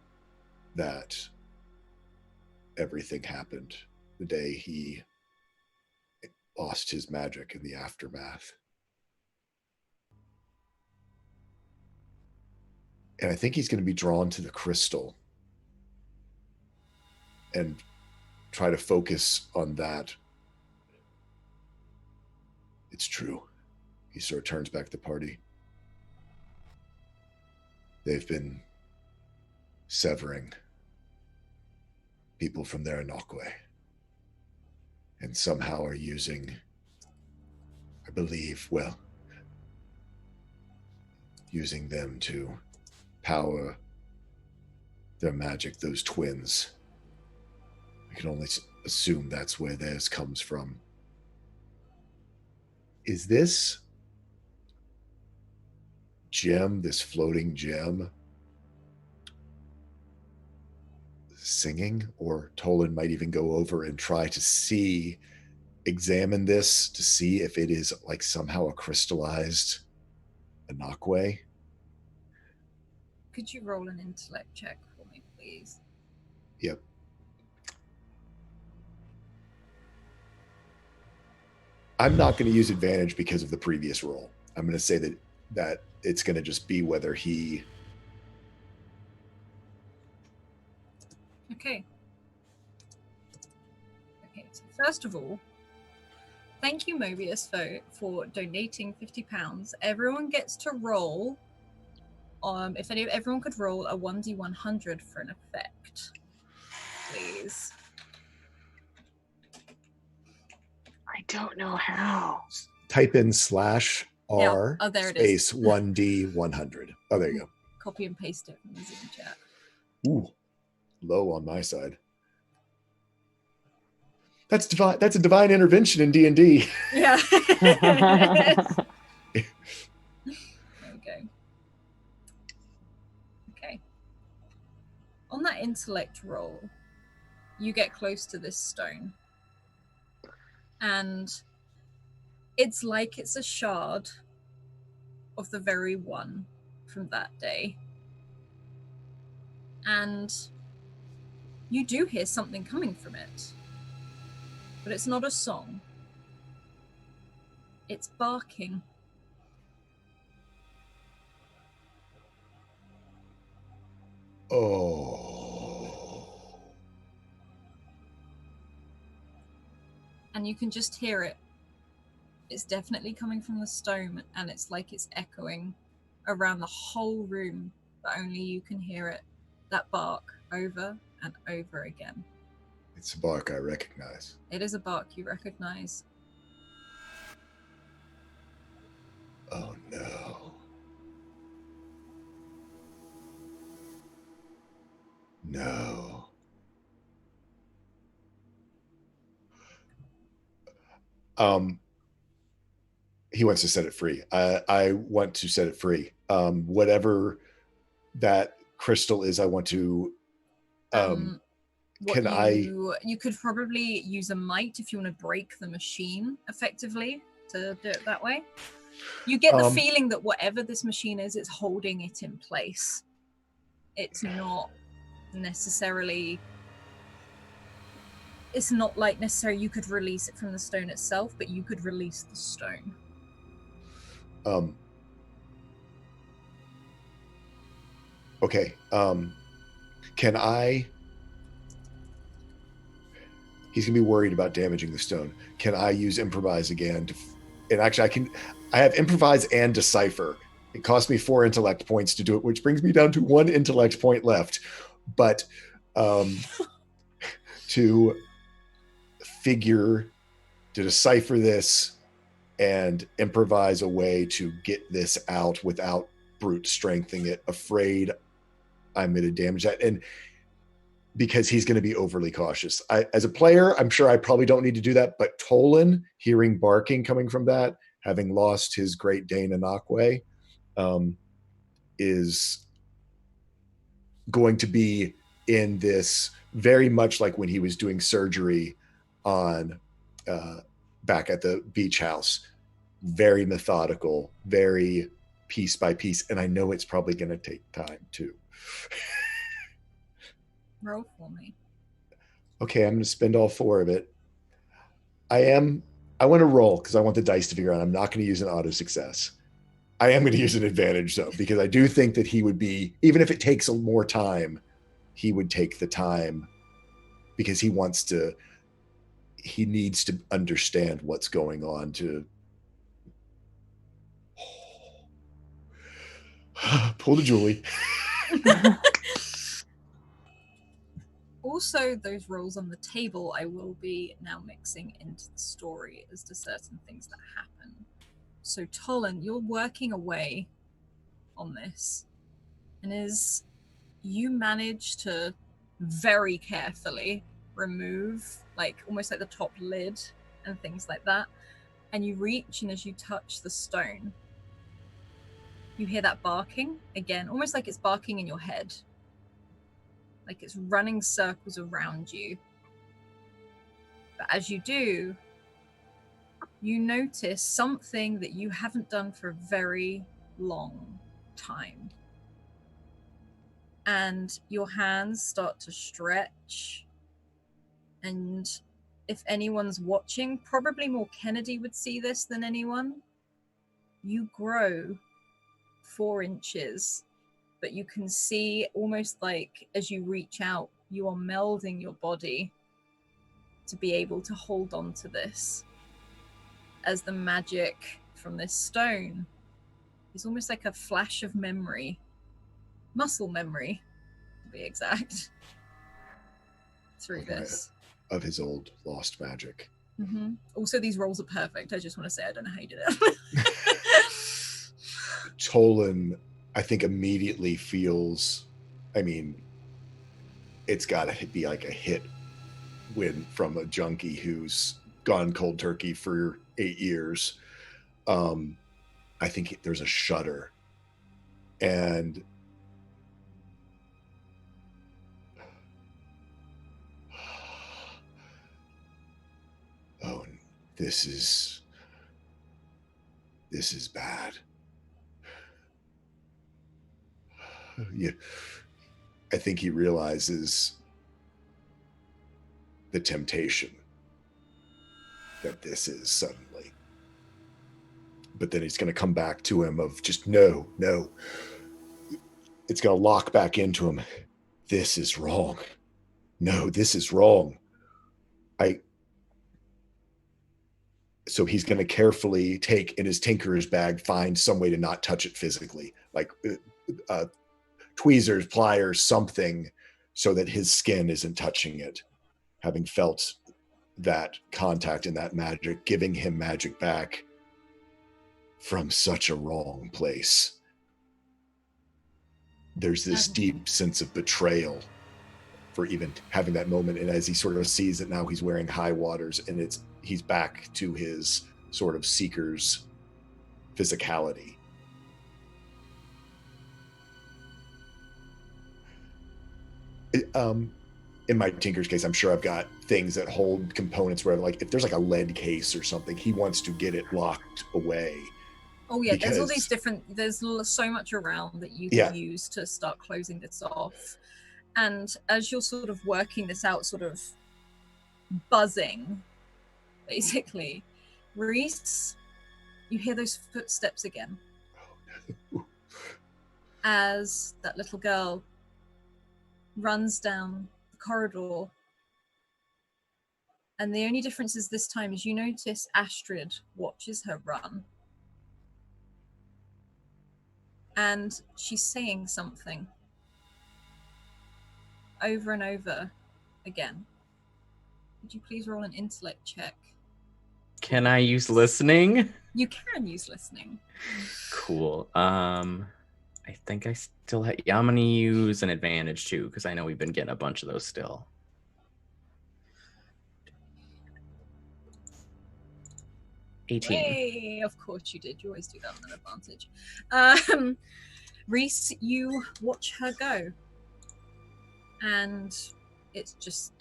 that everything happened, the day he lost his magic in the aftermath. And I think he's going to be drawn to the crystal and try to focus on that. It's true. He sort of turns back to the party. They've been severing people from their Anokwe, and somehow are using, I believe, using them to power their magic, those twins. I can only assume that's where theirs comes from. Is this gem, this floating gem, singing? Or Tolan might even go over and try to examine this to see if it is like somehow a crystallized Anokwe. Could you roll an intellect check for me, please? Yep. I'm not going to use advantage because of the previous roll. I'm going to say that it's going to just be whether he... Okay. Okay, so first of all, thank you, Mobius, for donating £50. Everyone gets to roll. If everyone could roll a 1d100 for an effect, please. I don't know how. Type in /R there it space 1d100. Oh, there you go. Copy and paste it from the Zoom chat. Ooh, low on my side. That's divine. That's a divine intervention in D&D. Yeah. There we go. Okay. On that intellect roll, you get close to this stone. And it's like it's a shard of the very one from that day. And you do hear something coming from it. But it's not a song. It's barking. Oh. And you can just hear it. It's definitely coming from the stone, and it's like it's echoing around the whole room, but only you can hear it. That bark over and over again. It's a bark I recognize. It is a bark you recognize. Oh no. No. He wants to set it free. I want to set it free. Whatever that crystal is, I want to you could probably use a might if you want to break the machine effectively to do it that way. You get the feeling that whatever this machine is, it's holding it in place. It's not necessarily, it's not like necessarily you could release it from the stone itself, but you could release the stone. Okay. Can I... He's going to be worried about damaging the stone. Can I use improvise again? And actually, I have improvise and decipher. It cost me 4 intellect points to do it, which brings me down to 1 intellect point left. But to decipher this and improvise a way to get this out without brute strengthening it, afraid I'm going to damage that. And because he's going to be overly cautious. As a player, I'm sure I probably don't need to do that, but Tolan, hearing barking coming from that, having lost his Great Dane Anakwe, is going to be in this very much like when he was doing surgery on back at the beach house. Very methodical, very piece by piece, and I know it's probably going to take time too. Roll for me. Okay, I'm going to spend all 4 of it. I want to roll because I want the dice to figure out. I'm not going to use an auto success. I am going to use an advantage though, because I do think that he would be, even if it takes more time, he would take the time because he needs to understand what's going on to pull the Julie. Also, those rolls on the table, I will be now mixing into the story as to certain things that happen. So, Tolan, you're working away on this, and as you manage to very carefully remove, like almost like the top lid and things like that, and you reach, and as you touch the stone, you hear that barking again, almost like it's barking in your head. Like it's running circles around you. But as you do, you notice something that you haven't done for a very long time. And your hands start to stretch. And if anyone's watching, probably more Kennedy would see this than anyone. You grow 4 inches. But you can see almost like as you reach out, you are melding your body to be able to hold on to this. As the magic from this stone is almost like a flash of memory, muscle memory, to be exact, through this. Of his old lost magic. Mm-hmm. Also, these rolls are perfect. I just want to say, I don't know how you did it. Tolan, I think, immediately feels, I mean, it's got to be like a hit win from a junkie who's gone cold turkey for 8 years. I think there's a shudder. And oh, this is bad. Yeah, I think he realizes the temptation that this is suddenly. But then he's going to come back to him of just, no. It's going to lock back into him. This is wrong. No, this is wrong. So he's going to carefully take in his tinkerer's bag, find some way to not touch it physically, like tweezers, pliers, something, so that his skin isn't touching it, having felt that contact and that magic, giving him magic back from such a wrong place. There's this deep sense of betrayal for even having that moment. And as he sort of sees that now he's wearing high waters and he's back to his sort of seeker's physicality. In my tinker's case, I'm sure I've got things that hold components where, like, if there's like a lead case or something, he wants to get it locked away. Oh yeah, there's all these different, there's so much around that you can use to start closing this off. And as you're sort of working this out, sort of buzzing, basically, Reese, you hear those footsteps again. Oh, no. As that little girl runs down the corridor. And the only difference is this time is you notice Astrid watches her run. and she's saying something over and over again. Would you please roll an intellect check? Can I use listening? You can use listening. Cool. I think I still have. Yeah, I'm gonna use an advantage too because I know we've been getting a bunch of those still. 18. Yay, of course you did. You always do that with an advantage. Reese, you watch her go. And it's just,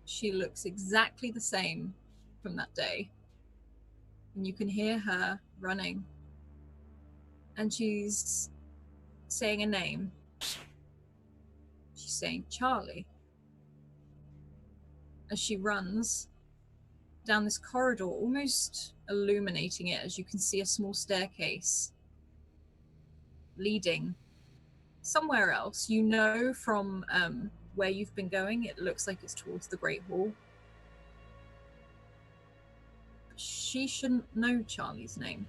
she looks exactly the same from that day. And you can hear her running. And she's saying a name. She's saying Charlie. As she runs down this corridor, almost illuminating it, as you can see a small staircase leading somewhere else. You know from where you've been going, it looks like it's towards the Great Hall. But she shouldn't know Charlie's name.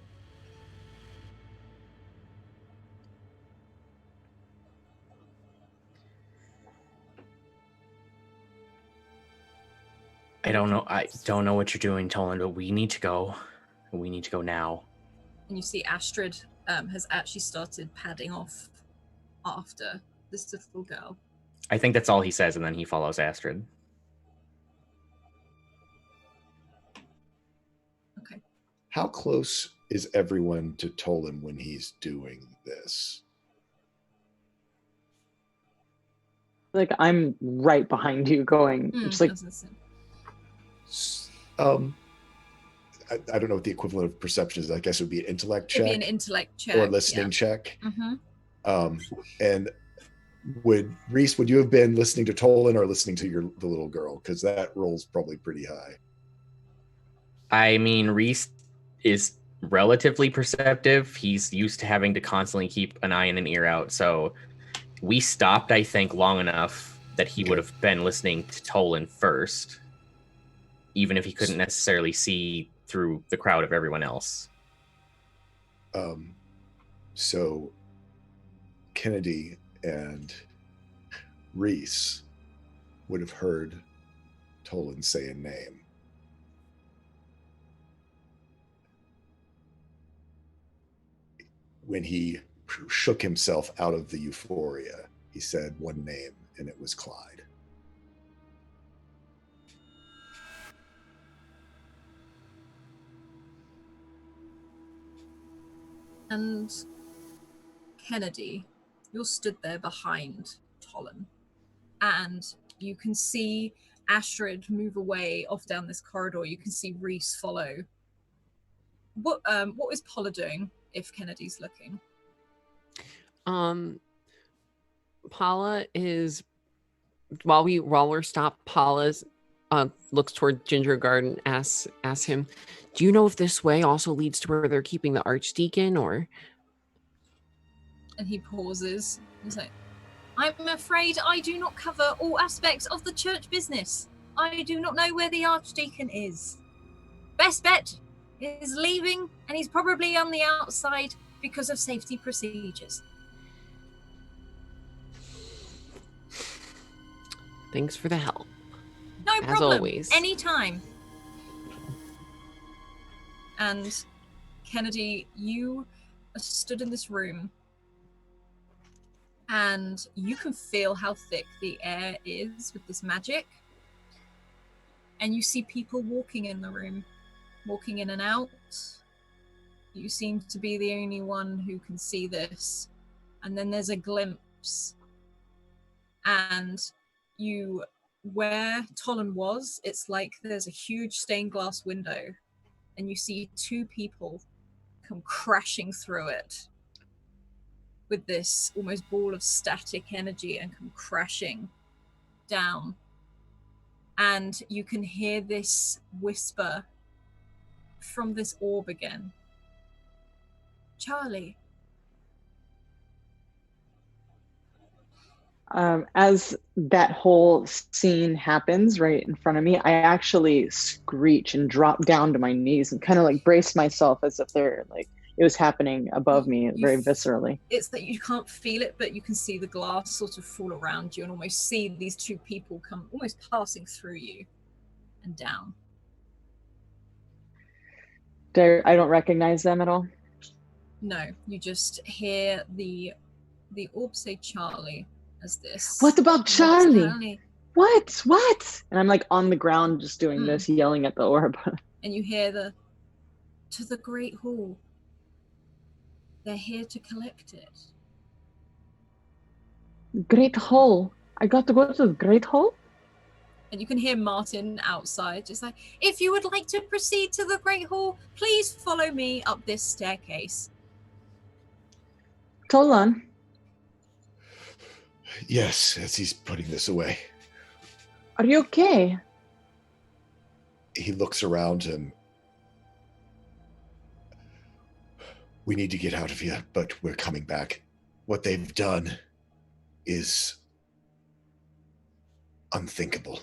I don't know what you're doing, Tolan, but we need to go. We need to go now. And you see Astrid has actually started padding off after this little girl. I think that's all he says, and then he follows Astrid. Okay. How close is everyone to Tolan when he's doing this? Like, I'm right behind you going, just like, I don't know what the equivalent of perception is. I guess it would be an intellect check. It'd be an intellect check. Or listening check. Mm-hmm. And Reese, would you have been listening to Tolan or listening to the little girl? Because that roll's probably pretty high. I mean, Reese is relatively perceptive. He's used to having to constantly keep an eye and an ear out. So we stopped, I think, long enough that he would have been listening to Tolan first, even if he couldn't necessarily see through the crowd of everyone else. So Kennedy and Reese would have heard Tolan say a name. When he shook himself out of the euphoria, he said one name, and it was Clyde. And Kennedy, you're stood there behind Tolan, and you can see Astrid move away off down this corridor. You can see Reese follow. What is Paula doing if Kennedy's looking? Paula is, while we're stopped, Paula's looks toward Ginger Garden, asks him, do you know if this way also leads to where they're keeping the archdeacon, or? And he pauses. He's like, I'm afraid I do not cover all aspects of the church business. I do not know where the archdeacon is. Best bet is leaving, and he's probably on the outside because of safety procedures. Thanks for the help. No problem. As always. Anytime. And Kennedy, you are stood in this room, and you can feel how thick the air is with this magic. And you see people walking in the room, walking in and out. You seem to be the only one who can see this. And then there's a glimpse. And where Tolan was, it's like there's a huge stained glass window. And you see two people come crashing through it with this almost ball of static energy and come crashing down. And you can hear this whisper from this orb again. Charlie. As that whole scene happens right in front of me, I actually screech and drop down to my knees and kind of like brace myself as if they're like it was happening above me very viscerally. It's that you can't feel it, but you can see the glass sort of fall around you and almost see these two people come almost passing through you and down. I don't recognize them at all. No, you just hear the orb say Charlie as this. What about Charlie? What? And I'm like on the ground just doing this, yelling at the orb. And you hear to the Great Hall. They're here to collect it. Great Hall? I got to go to the Great Hall? And you can hear Martin outside, just like, if you would like to proceed to the Great Hall, please follow me up this staircase. Tolan. Yes, as he's putting this away. Are you okay? He looks around him. We need to get out of here, but we're coming back. What they've done is unthinkable.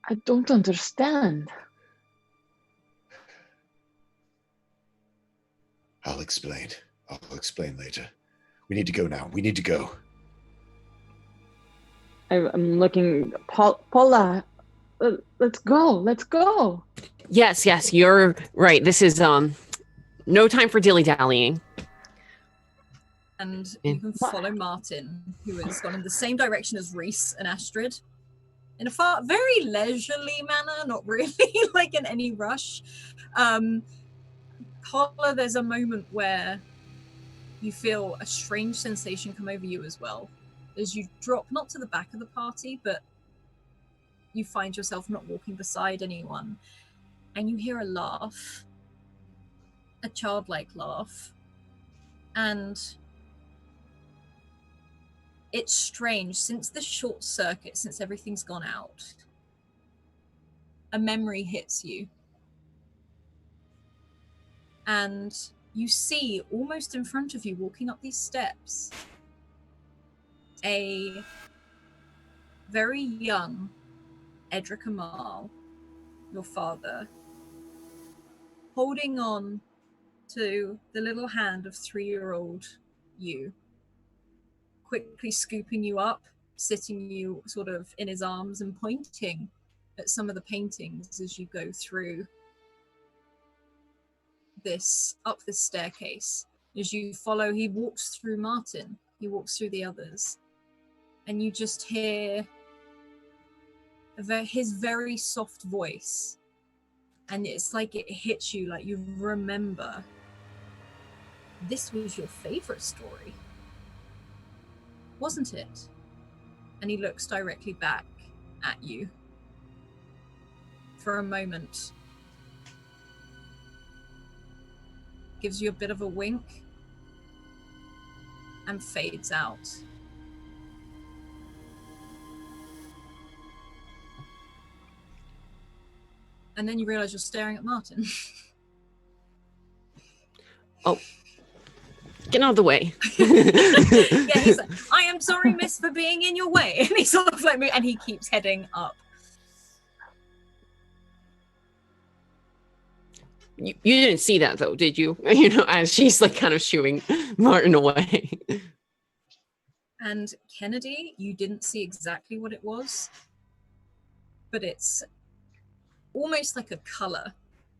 I don't understand. I'll explain. I'll explain later. We need to go now. We need to go. I'm looking. Paula, let's go. Let's go. Yes, you're right. This is no time for dilly-dallying. And you can follow Martin, who has gone in the same direction as Reese and Astrid. In a very leisurely manner, not really like in any rush. Paula, there's a moment where you feel a strange sensation come over you as well. As you drop, not to the back of the party, but you find yourself not walking beside anyone. And you hear a laugh, a childlike laugh. And it's strange, since the short circuit, since everything's gone out, a memory hits you. And you see, almost in front of you, walking up these steps, a very young Edric Amal, your father, holding on to the little hand of 3-year-old you, quickly scooping you up, sitting you sort of in his arms and pointing at some of the paintings as you go through up this staircase. As you follow, he walks through Martin, he walks through the others, and you just hear his very soft voice, and it's like it hits you, like you remember this was your favorite story, wasn't it? And he looks directly back at you for a moment, gives you a bit of a wink, and fades out. And then you realize you're staring at Martin. Oh, get out of the way. Yeah, he's like, I am sorry, miss, for being in your way. And he sort of like, and he keeps heading up. You didn't see that though, did you? You know, as she's like kind of shooing Martin away. And Kennedy, you didn't see exactly what it was, but it's almost like a color,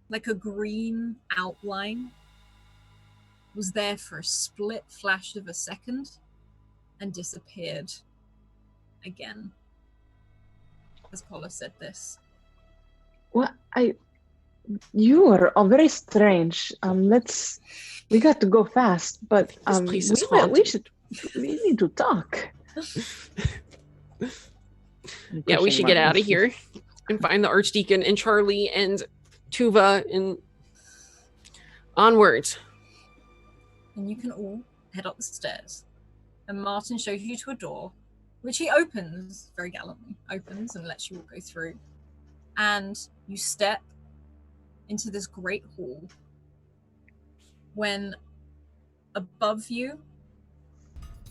like a green outline was there for a split flash of a second and disappeared again. As Paula said this. Well, you are all very strange. We got to go fast, but this place is we need to talk. Yeah, we should get out of here and find the Archdeacon and Charlie and Tuva and onwards. And you can all head up the stairs. And Martin shows you to a door, which he opens very gallantly, and lets you all go through. And you step into this great hall when above you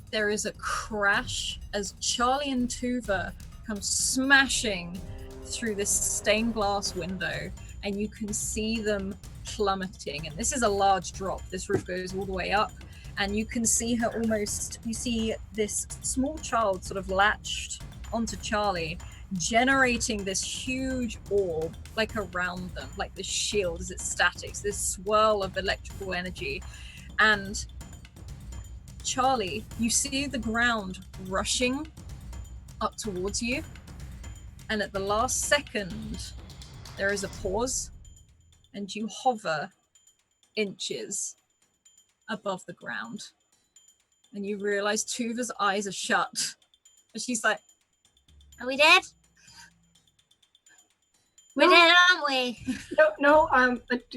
there is a crash as Charlie and Tuva come smashing through this stained glass window and you can see them plummeting. And this is a large drop. This roof goes all the way up, and you can see her almost, you see this small child sort of latched onto Charlie, generating this huge orb like around them, like this shield as it statics, this swirl of electrical energy. And Charlie, you see the ground rushing up towards you, and at the last second there is a pause, and you hover inches above the ground, and you realize Tuva's eyes are shut, and she's like, Are we dead? We're No. dead, aren't we? No.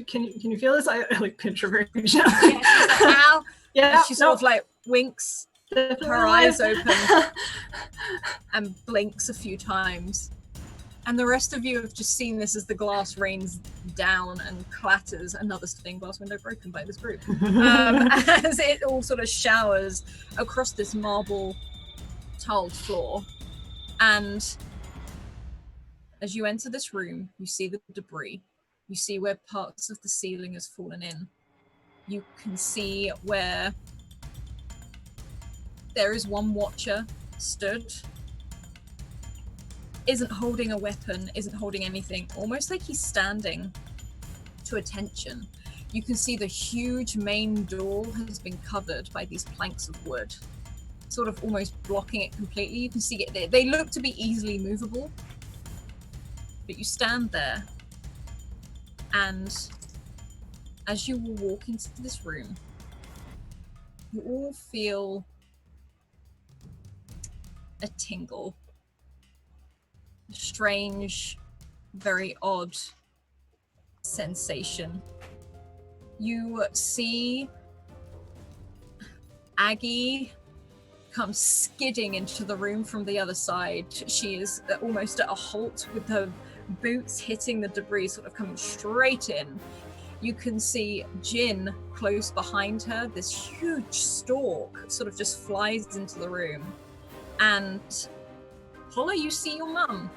Can you feel this? I like pinch her very gently. Yeah, she's like, ow. Yeah. and she sort of like winks her eyes open and blinks a few times. And the rest of you have just seen this as the glass rains down and clatters. Another stained glass window broken by this group. As it all sort of showers across this marble tiled floor. And as you enter this room, you see the debris. You see where parts of the ceiling has fallen in. You can see where there is one watcher stood, isn't holding a weapon, isn't holding anything, almost like he's standing to attention. You can see the huge main door has been covered by these planks of wood, sort of almost blocking it completely. You can see it, they look to be easily movable, but you stand there, and as you walk into this room, you all feel a tingle. A strange, very odd sensation. You see Aggie come skidding into the room from the other side. She is almost at a halt with her boots hitting the debris, sort of coming straight in. You can see Jin close behind her. This huge stalk sort of just flies into the room. And Paula, you see your mum.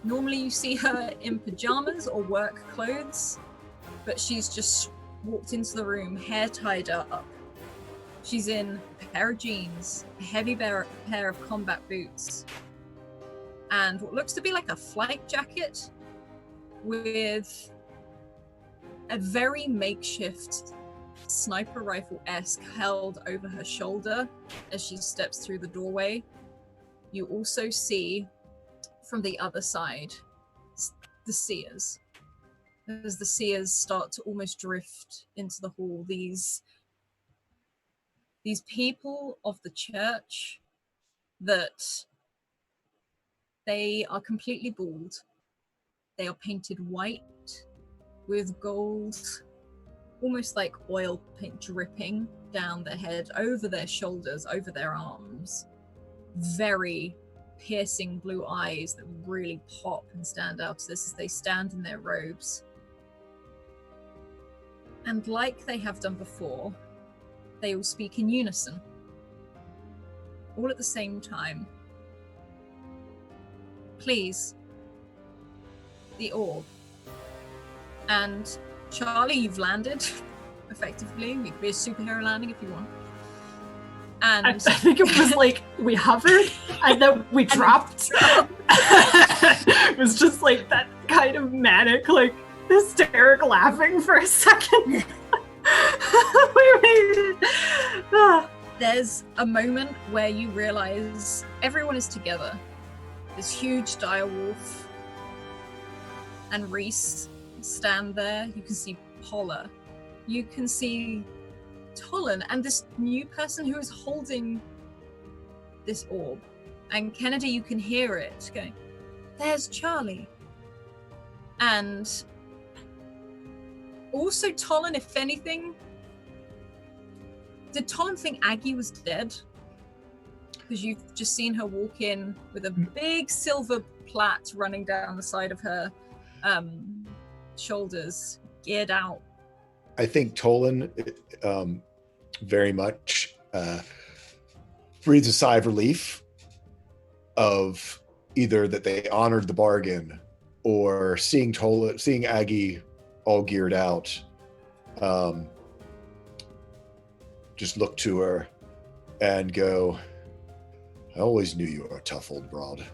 Normally you see her in pajamas or work clothes, but she's just walked into the room, hair tied up. She's in a pair of jeans, a heavy pair of combat boots, and what looks to be like a flight jacket with a very makeshift sniper rifle-esque held over her shoulder as she steps through the doorway. You also see from the other side the seers. As the seers start to almost drift into the hall, these people of the church that they are completely bald. They are painted white with gold, almost like oil paint dripping down their head, over their shoulders, over their arms. Very piercing blue eyes that really pop and stand out to this as they stand in their robes. And like they have done before, they all speak in unison, all at the same time. Please, the orb. And Charlie, you've landed, effectively. You could be a superhero landing if you want. And I think it was like we hovered and then we dropped. It was just like that kind of manic, like hysteric laughing for a second. We made it. there's a moment where you realize everyone is together. This huge direwolf and Reese stand there. You can see Paula. You can see Tolan and this new person who is holding this orb. And Kennedy, you can hear it going, there's Charlie. And also Tolan, if anything, did Tolan think Aggie was dead? Because you've just seen her walk in with a big silver plait running down the side of her shoulders, geared out. I think Tolan very much breathes a sigh of relief of either that they honored the bargain or seeing Aggie all geared out, just look to her and go, I always knew you were a tough old broad.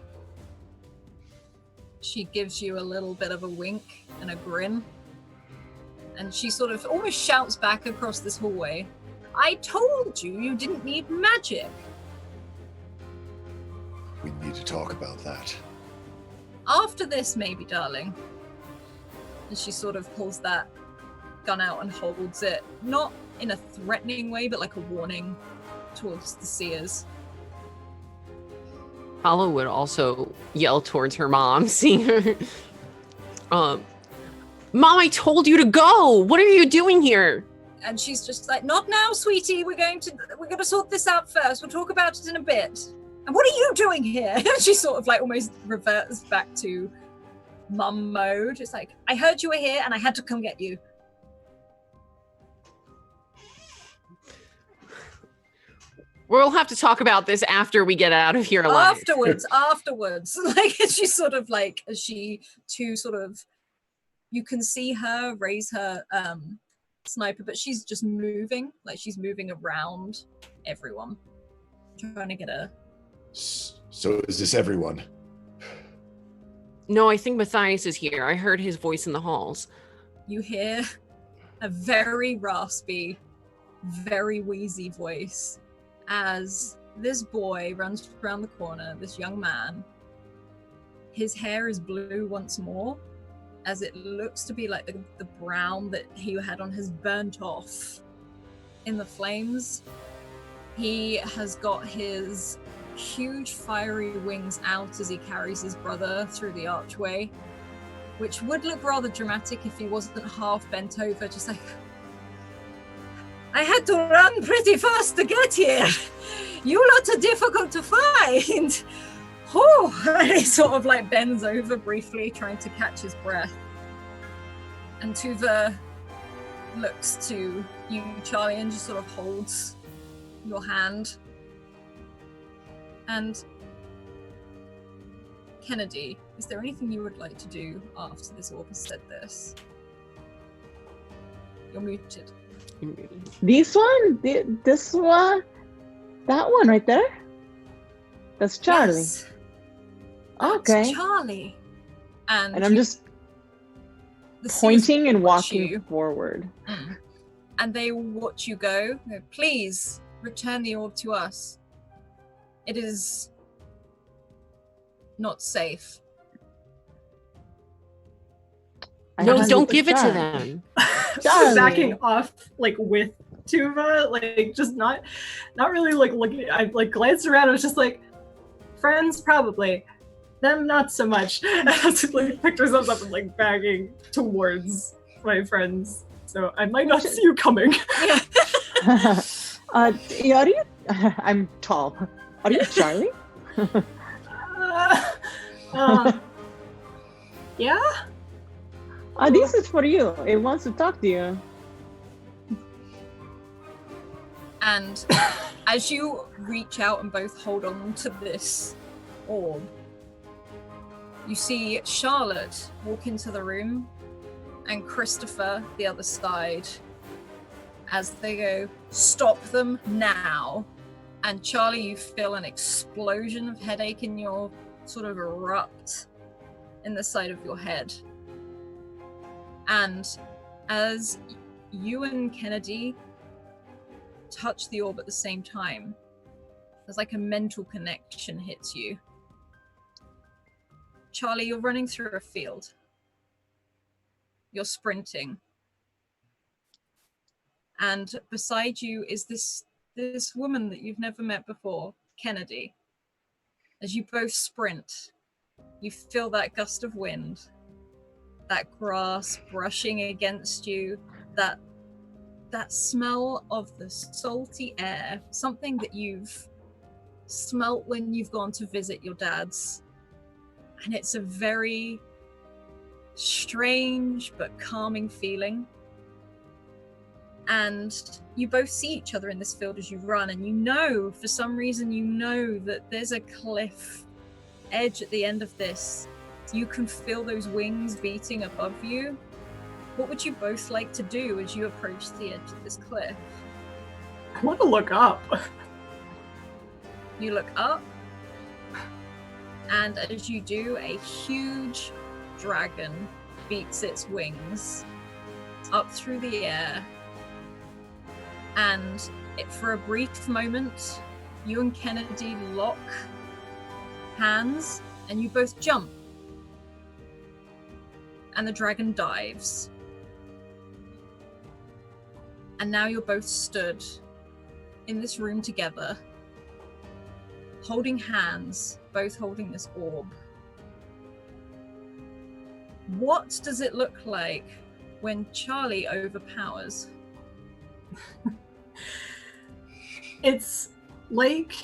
She gives you a little bit of a wink and a grin. And she sort of almost shouts back across this hallway, I told you you didn't need magic. We need to talk about that. After this, maybe, darling. And she sort of pulls that gun out and holds it, not in a threatening way, but like a warning towards the seers. Paula would also yell towards her mom, seeing her. Mom, I told you to go. What are you doing here? And she's just like, not now, sweetie. We're going to sort this out first. We'll talk about it in a bit. And what are you doing here? And she sort of like almost reverts back to mum mode. It's like, I heard you were here and I had to come get you. We'll have to talk about this after we get out of here alive. Afterwards. Like, she's sort of like, as she too sort of, you can see her raise her sniper, but she's just moving, like she's moving around everyone, trying to get a... So is this everyone? No, I think Matthias is here. I heard his voice in the halls. You hear a very raspy, very wheezy voice as this boy runs around the corner, this young man. His hair is blue once more, as it looks to be like the brown that he had on has burnt off in the flames. He has got his huge fiery wings out as he carries his brother through the archway, which would look rather dramatic if he wasn't half bent over, just like, I had to run pretty fast to get here. You lot are difficult to find. Oh, and he sort of like bends over briefly, trying to catch his breath. And Tuva looks to you, Charlie, and just sort of holds your hand. And Kennedy, is there anything you would like to do after this orc has said this? You're muted. This one? This one? That one right there? That's Charlie. Yes, Okay. that's Charlie. And I'm just the seers pointing and watch walking you. forward. And they watch you go. They go, please return the orb to us. It is not safe. No, don't give it to 100%. them. She's backing off, like, with Tuva, like, just not really, like, looking. I, like, glanced around and was just like, friends, probably. Them, not so much. And I just, like, picked herself up and, like, bagging towards my friends. So I might not see you coming. Yeah. Are you? I'm tall. Are you Charlie? Yeah? This is for you. It wants to talk to you. And as you reach out and both hold on to this orb, you see Charlotte walk into the room and Christopher the other side as they go, stop them now. And Charlie, you feel an explosion of headache in your sort of erupt in the side of your head. And as you and Kennedy touch the orb at the same time, there's like a mental connection hits you. Charlie, you're running through a field. You're sprinting. And beside you is this woman that you've never met before, Kennedy. As you both sprint, you feel that gust of wind, that grass brushing against you, that smell of the salty air, something that you've smelt when you've gone to visit your dad's. And it's a very strange but calming feeling. And you both see each other in this field as you run, and you know, for some reason, you know that there's a cliff edge at the end of this, You can feel those wings beating above you. What would you both like to do as you approach the edge of this cliff? I want to look up. You look up, and as you do, a huge dragon beats its wings up through the air, and for a brief moment, you and Kennedy lock hands, and you both jump, and the dragon dives. And now you're both stood in this room together, holding hands, both holding this orb. What does it look like when Charlie overpowers? It's like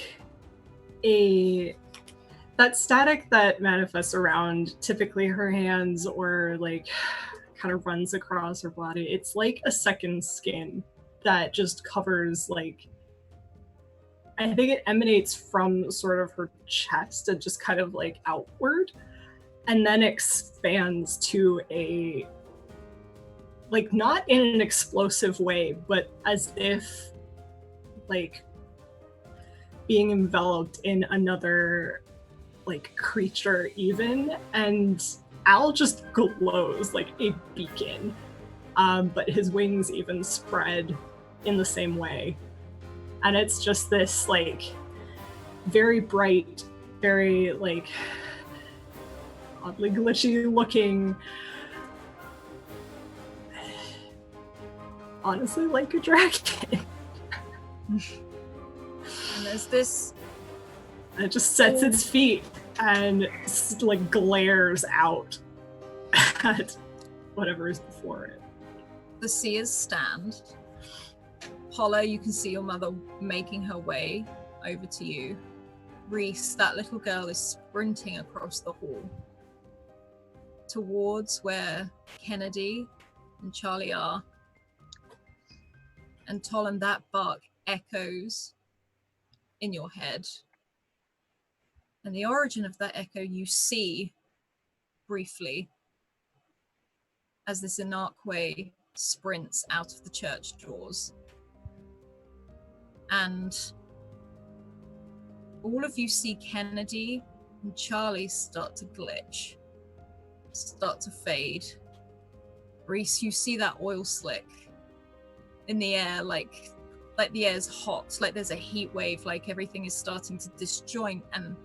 that static that manifests around typically her hands or like kind of runs across her body. It's like a second skin that just covers, like, I think it emanates from sort of her chest and just kind of like outward, and then expands to a, like, not in an explosive way, but as if like being enveloped in another like creature even, and Al just glows like a beacon, but his wings even spread in the same way, and it's just this like very bright, very like oddly glitchy looking, honestly like a dragon. And there's this, and it just sets its feet and like glares out at whatever is before it. the seers stand. Paula, you can see your mother making her way over to you. Reese, that little girl, is sprinting across the hall towards where Kennedy and Charlie are. And Tolan, that bark echoes in your head. And the origin of that echo you see briefly as this Inarque sprints out of the church doors. And all of you see Kennedy and Charlie start to glitch, start to fade. Reese, you see that oil slick in the air, like the air's hot, like there's a heat wave, like everything is starting to disjoint and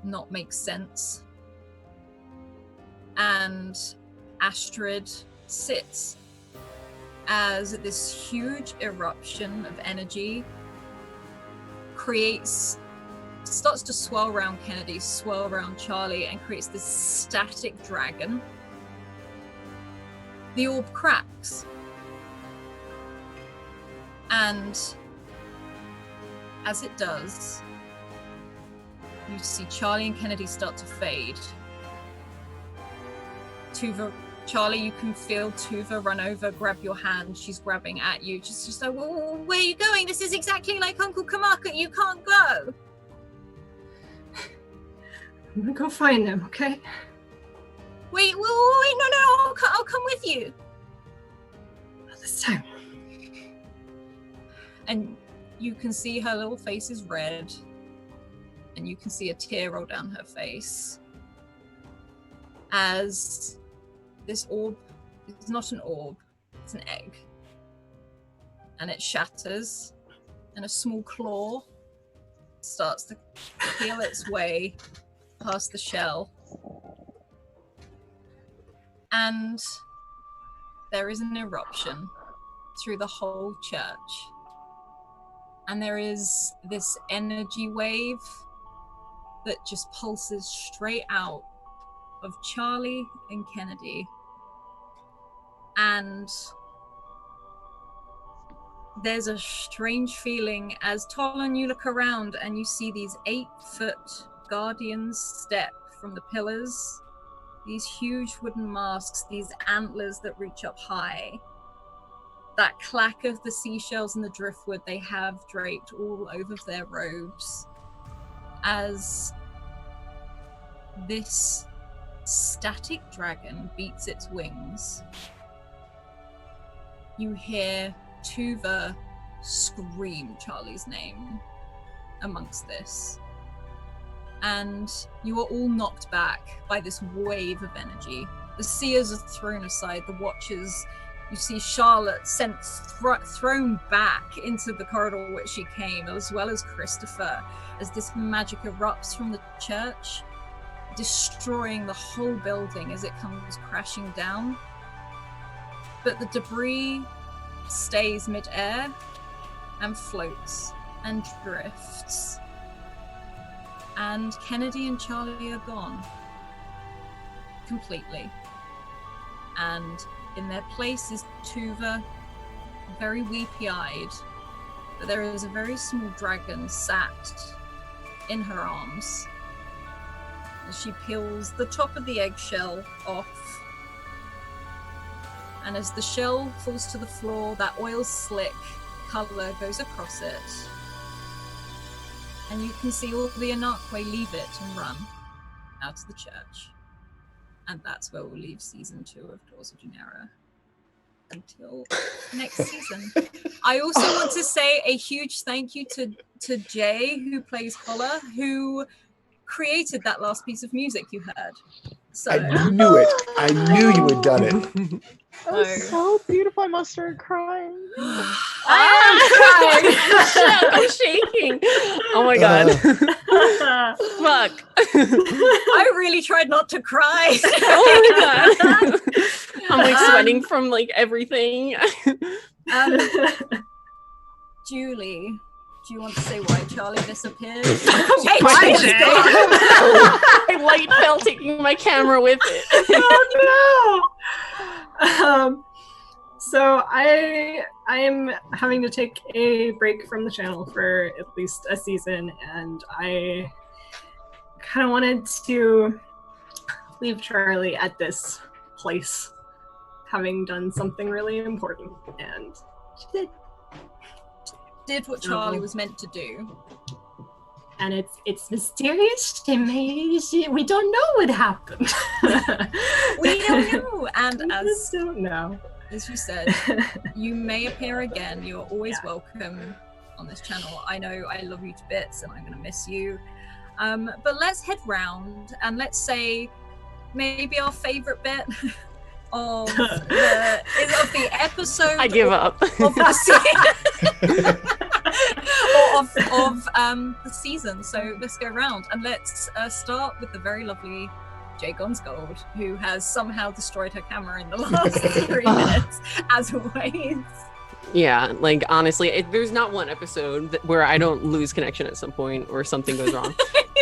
not make sense. And Astrid sits as this huge eruption of energy starts to swirl around Kennedy, swirl around Charlie, and creates this static dragon. The orb cracks. And as it does, you see Charlie and Kennedy start to fade. Tuva, Charlie, you can feel Tuva run over, grab your hand. She's grabbing at you. Just like, well, where are you going? This is exactly like Uncle Kamaka. You can't go. I'm gonna go find them, okay? Wait, no, I'll come with you. Not this time. And you can see her little face is red, and you can see a tear roll down her face as this orb is not an orb, it's an egg. And it shatters, and a small claw starts to peel its way past the shell. And there is an eruption through the whole church. And there is this energy wave that just pulses straight out of Charlie and Kennedy. And there's a strange feeling as Tolan, you look around and you see these 8-foot guardians step from the pillars. These huge wooden masks, these antlers that reach up high. That clack of the seashells and the driftwood they have draped all over their robes as this static dragon beats its wings, you hear Tuva scream Charlie's name amongst this. And you are all knocked back by this wave of energy. The seers are thrown aside, the watchers, you see Charlotte sent thrown back into the corridor which she came, as well as Christopher, as this magic erupts from the church, destroying the whole building as it comes crashing down. But the debris stays mid-air and floats and drifts. And Kennedy and Charlie are gone. Completely. And in their place is Tuva, very weepy-eyed. But there is a very small dragon sat in her arms. As she peels the top of the eggshell off. And as the shell falls to the floor, that oil slick colour goes across it. And you can see all the Anarque leave it and run out of the church. And that's where we'll leave season 2 of Doors of Dunera until next season. I also want to say a huge thank you to Jay, who plays Holler, who created that last piece of music you heard. So I knew it. I knew you had done it. That was so beautiful. I must start crying. I am crying. I'm shaking. Oh my god. Fuck. I really tried not to cry. Oh my god. I'm like sweating from like everything. Julie, do you want to say why Charlie disappeared? I light fell taking my camera with it. Oh no! So I am having to take a break from the channel for at least a season, and I kind of wanted to leave Charlie at this place, having done something really important, and she did what Charlie was meant to do. And it's mysterious. We don't know what happened. We don't know. And we just don't know. As you said, you may appear again. You're always welcome on this channel. I know I love you to bits and I'm going to miss you. But let's head round and let's say maybe our favorite bit of the episode. I give up. Of the of the season. So let's go around and let's start with the very lovely Jagon's Gold, who has somehow destroyed her camera in the last 3 minutes, as always. Yeah, like honestly, there's not one episode where I don't lose connection at some point or something goes wrong.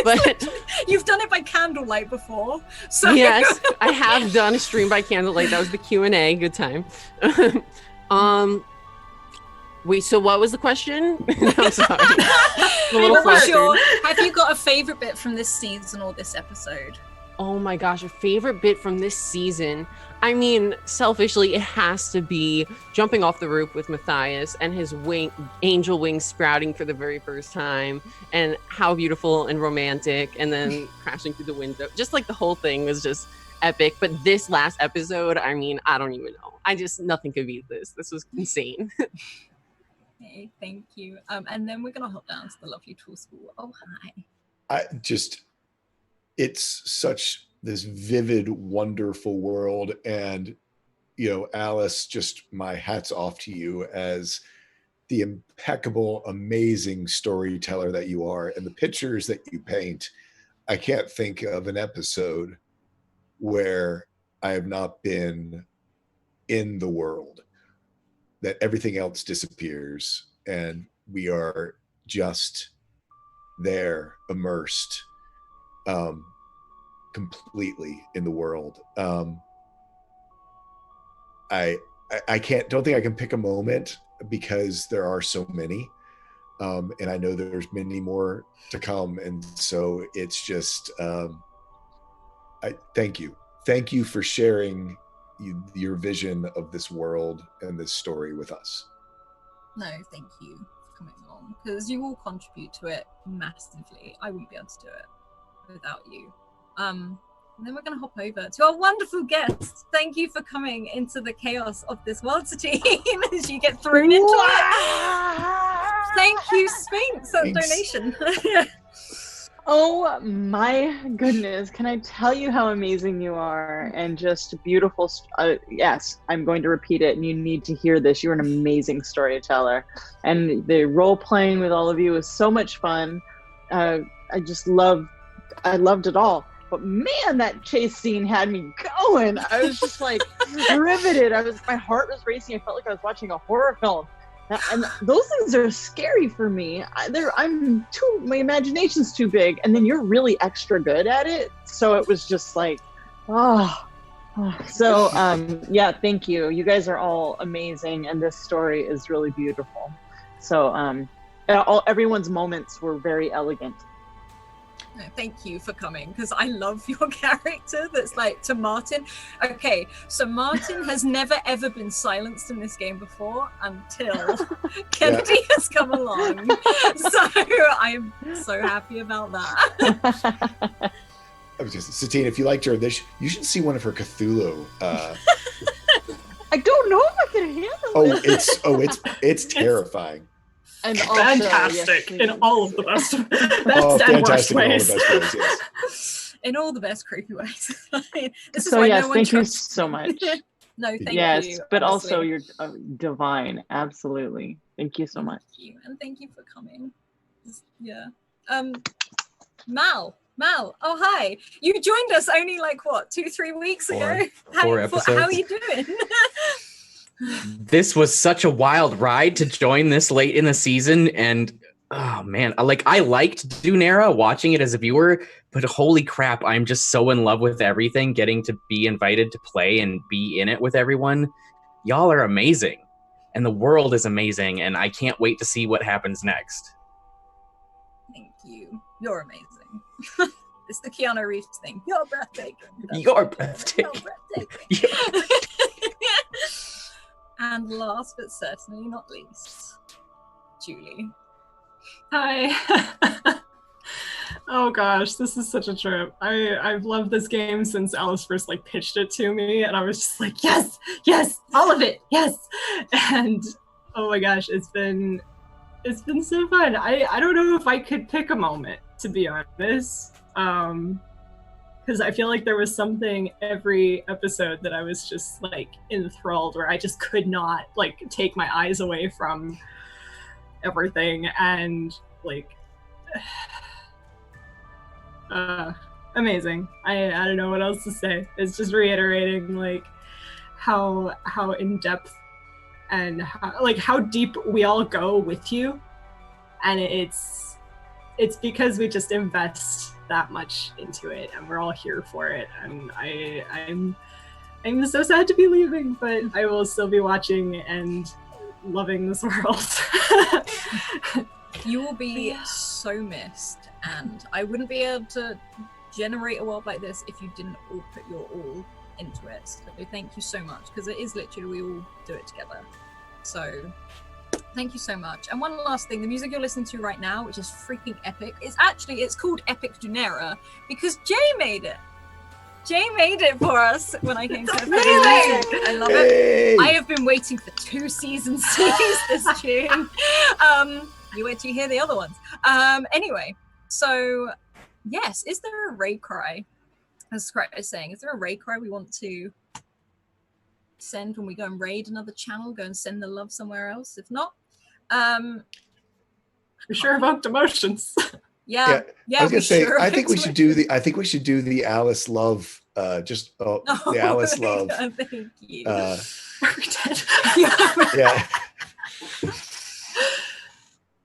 But you've done it by candlelight before, so yes, I have done a stream by candlelight. That was the Q&A. Good time. Wait, so what was the question? I'm sorry. I'm a little flustered. Sure. Have you got a favorite bit from this season or this episode? Oh my gosh, a favorite bit from this season. I mean, selfishly, it has to be jumping off the roof with Matthias and his angel wings sprouting for the very first time, and how beautiful and romantic, and then crashing through the window. Just like the whole thing was just epic. But this last episode, I mean, I don't even know. Nothing could beat this. This was insane. Okay, thank you. And then we're gonna hop down to the lovely Tool School. Oh, hi. It's such this vivid, wonderful world. And, Alice, just my hat's off to you as the impeccable, amazing storyteller that you are. And the pictures that you paint, I can't think of an episode where I have not been in the world, that everything else disappears and we are just there, immersed completely in the world. I don't think I can pick a moment because there are so many, and I know there's many more to come, and so it's just I thank you for sharing your vision of this world and this story with us. No, thank you for coming along, because you all contribute to it massively. I wouldn't be able to do it without you. And then we're going to hop over to our wonderful guest. Thank you for coming into the chaos of this world, Satine, as you get thrown into it. Thank you, Sphinx, for donation. Oh my goodness. Can I tell you how amazing you are and just beautiful. Yes, I'm going to repeat it and you need to hear this. You're an amazing storyteller. And the role playing with all of you was so much fun. I loved it all. But man, that chase scene had me going. I was just like riveted. My heart was racing. I felt like I was watching a horror film. And those things are scary for me. My imagination's too big. And then you're really extra good at it. So it was just like, So yeah, thank you. You guys are all amazing. And this story is really beautiful. So everyone's moments were very elegant. No, thank you for coming, because I love your character that's like to Martin. Okay, so Martin has never ever been silenced in this game before until Kennedy has come along. So I'm so happy about that. I was just Satine, if you liked her, you should see one of her Cthulhu. I don't know if I can handle it. It's terrifying. And also, fantastic in all of the best and worst ways. Yes. In all the best creepy ways. This is so why yes, no one thank trusts. You so much. No, thank you. Yes, but honestly. also you're divine. Absolutely. Thank you so much. Thank you. And thank you for coming. Yeah. Mal, oh hi. You joined us only like what, 2-3 weeks ago? Four episodes. How are you doing? This was such a wild ride to join this late in the season, and oh man, I liked Dunera watching it as a viewer, but holy crap, I'm just so in love with everything, getting to be invited to play and be in it with everyone. Y'all are amazing, and the world is amazing, and I can't wait to see what happens next. Thank you. You're amazing. It's the Keanu Reeves thing. You're breathtaking. You're breathtaking. You're breathtaking. And last but certainly not least, Julie. Hi. Oh gosh, this is such a trip. I've loved this game since Alice first pitched it to me, and I was just like, yes, all of it, yes. And oh my gosh, it's been so fun. I don't know if I could pick a moment, to be honest. Because I feel like there was something every episode that I was just enthralled, where I just could not take my eyes away from everything, and amazing. I don't know what else to say. It's just reiterating how in depth and how deep we all go with you, and it's because we just invest that much into it, and we're all here for it. And I'm so sad to be leaving, but I will still be watching and loving this world. You will be so missed, and I wouldn't be able to generate a world like this if you didn't all put your all into it. So thank you so much, because it is literally we all do it together. So thank you so much. And one last thing, the music you're listening to right now, which is freaking epic, it's called Epic Dunera because Jay made it. Jay made it for us when I came to Epic Dunera. I love it. I have been waiting for 2 seasons to use this tune. You wait till you hear the other ones. Anyway, so yes, is there a raid cry? As Scratticus is saying, is there a raid cry we want to send when we go and raid another channel, go and send the love somewhere else? If not, we sure evoked emotions. Yeah. I was gonna say, I think we should do the Alice love. The Alice love. God, thank you. Yeah.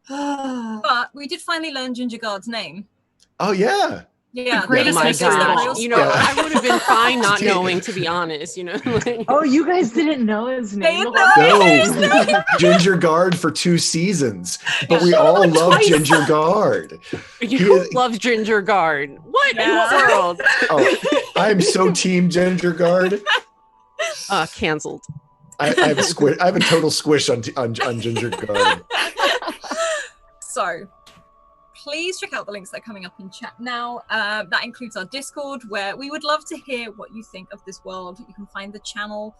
But we did finally learn Ginger Guard's name. Oh yeah. Yeah, the greatest my mystery of the gosh. world. You know, I would have been fine not knowing, to be honest. You know. Oh, you guys didn't know his name? No, Ginger Guard for 2 seasons, but we all love Ginger Guard. You love Ginger Guard. What in the world? Oh, I'm so team Ginger Guard. Cancelled. I have a squish. I have a total squish on Ginger Guard. So, please check out the links that are coming up in chat now. That includes our Discord, where we would love to hear what you think of this world. You can find the channel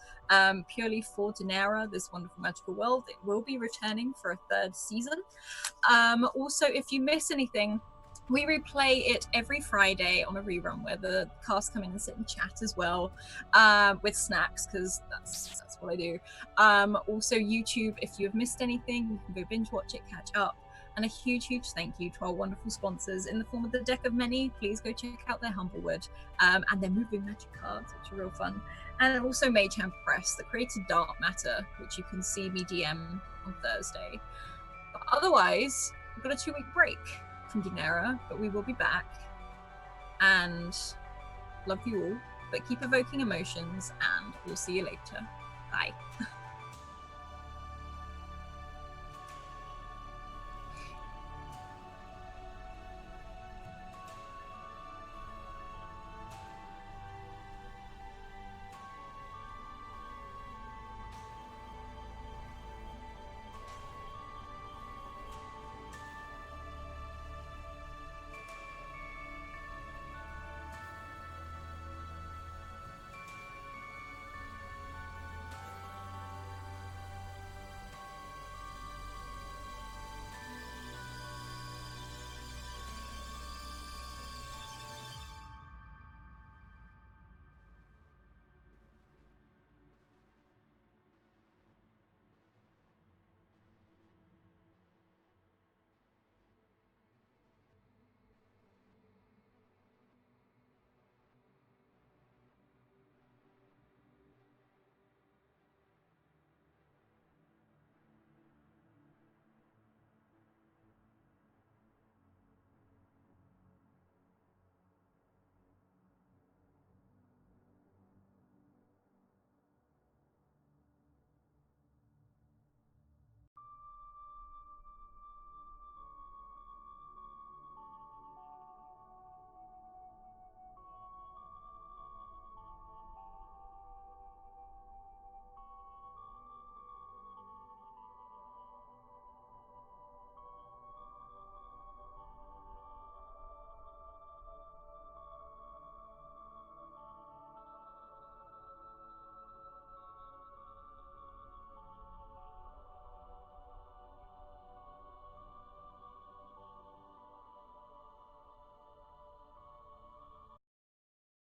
purely for Dunera, this wonderful magical world. It will be returning for a 3rd season. Also, if you miss anything, we replay it every Friday on a rerun where the cast come in and sit and chat as well, with snacks, because that's what I do. Also YouTube, if you have missed anything, you can go binge watch it, catch up. And a huge thank you to our wonderful sponsors in the form of the Deck of Many. Please go check out their Humblewood and their moving magic cards, which are real fun. And also Mage Hand Press, that created Dark Matter, which you can see me DM on Thursday. But otherwise, we've got a 2-week break from Dunera, but we will be back. And love you all, but keep evoking emotions, and we'll see you later. Bye.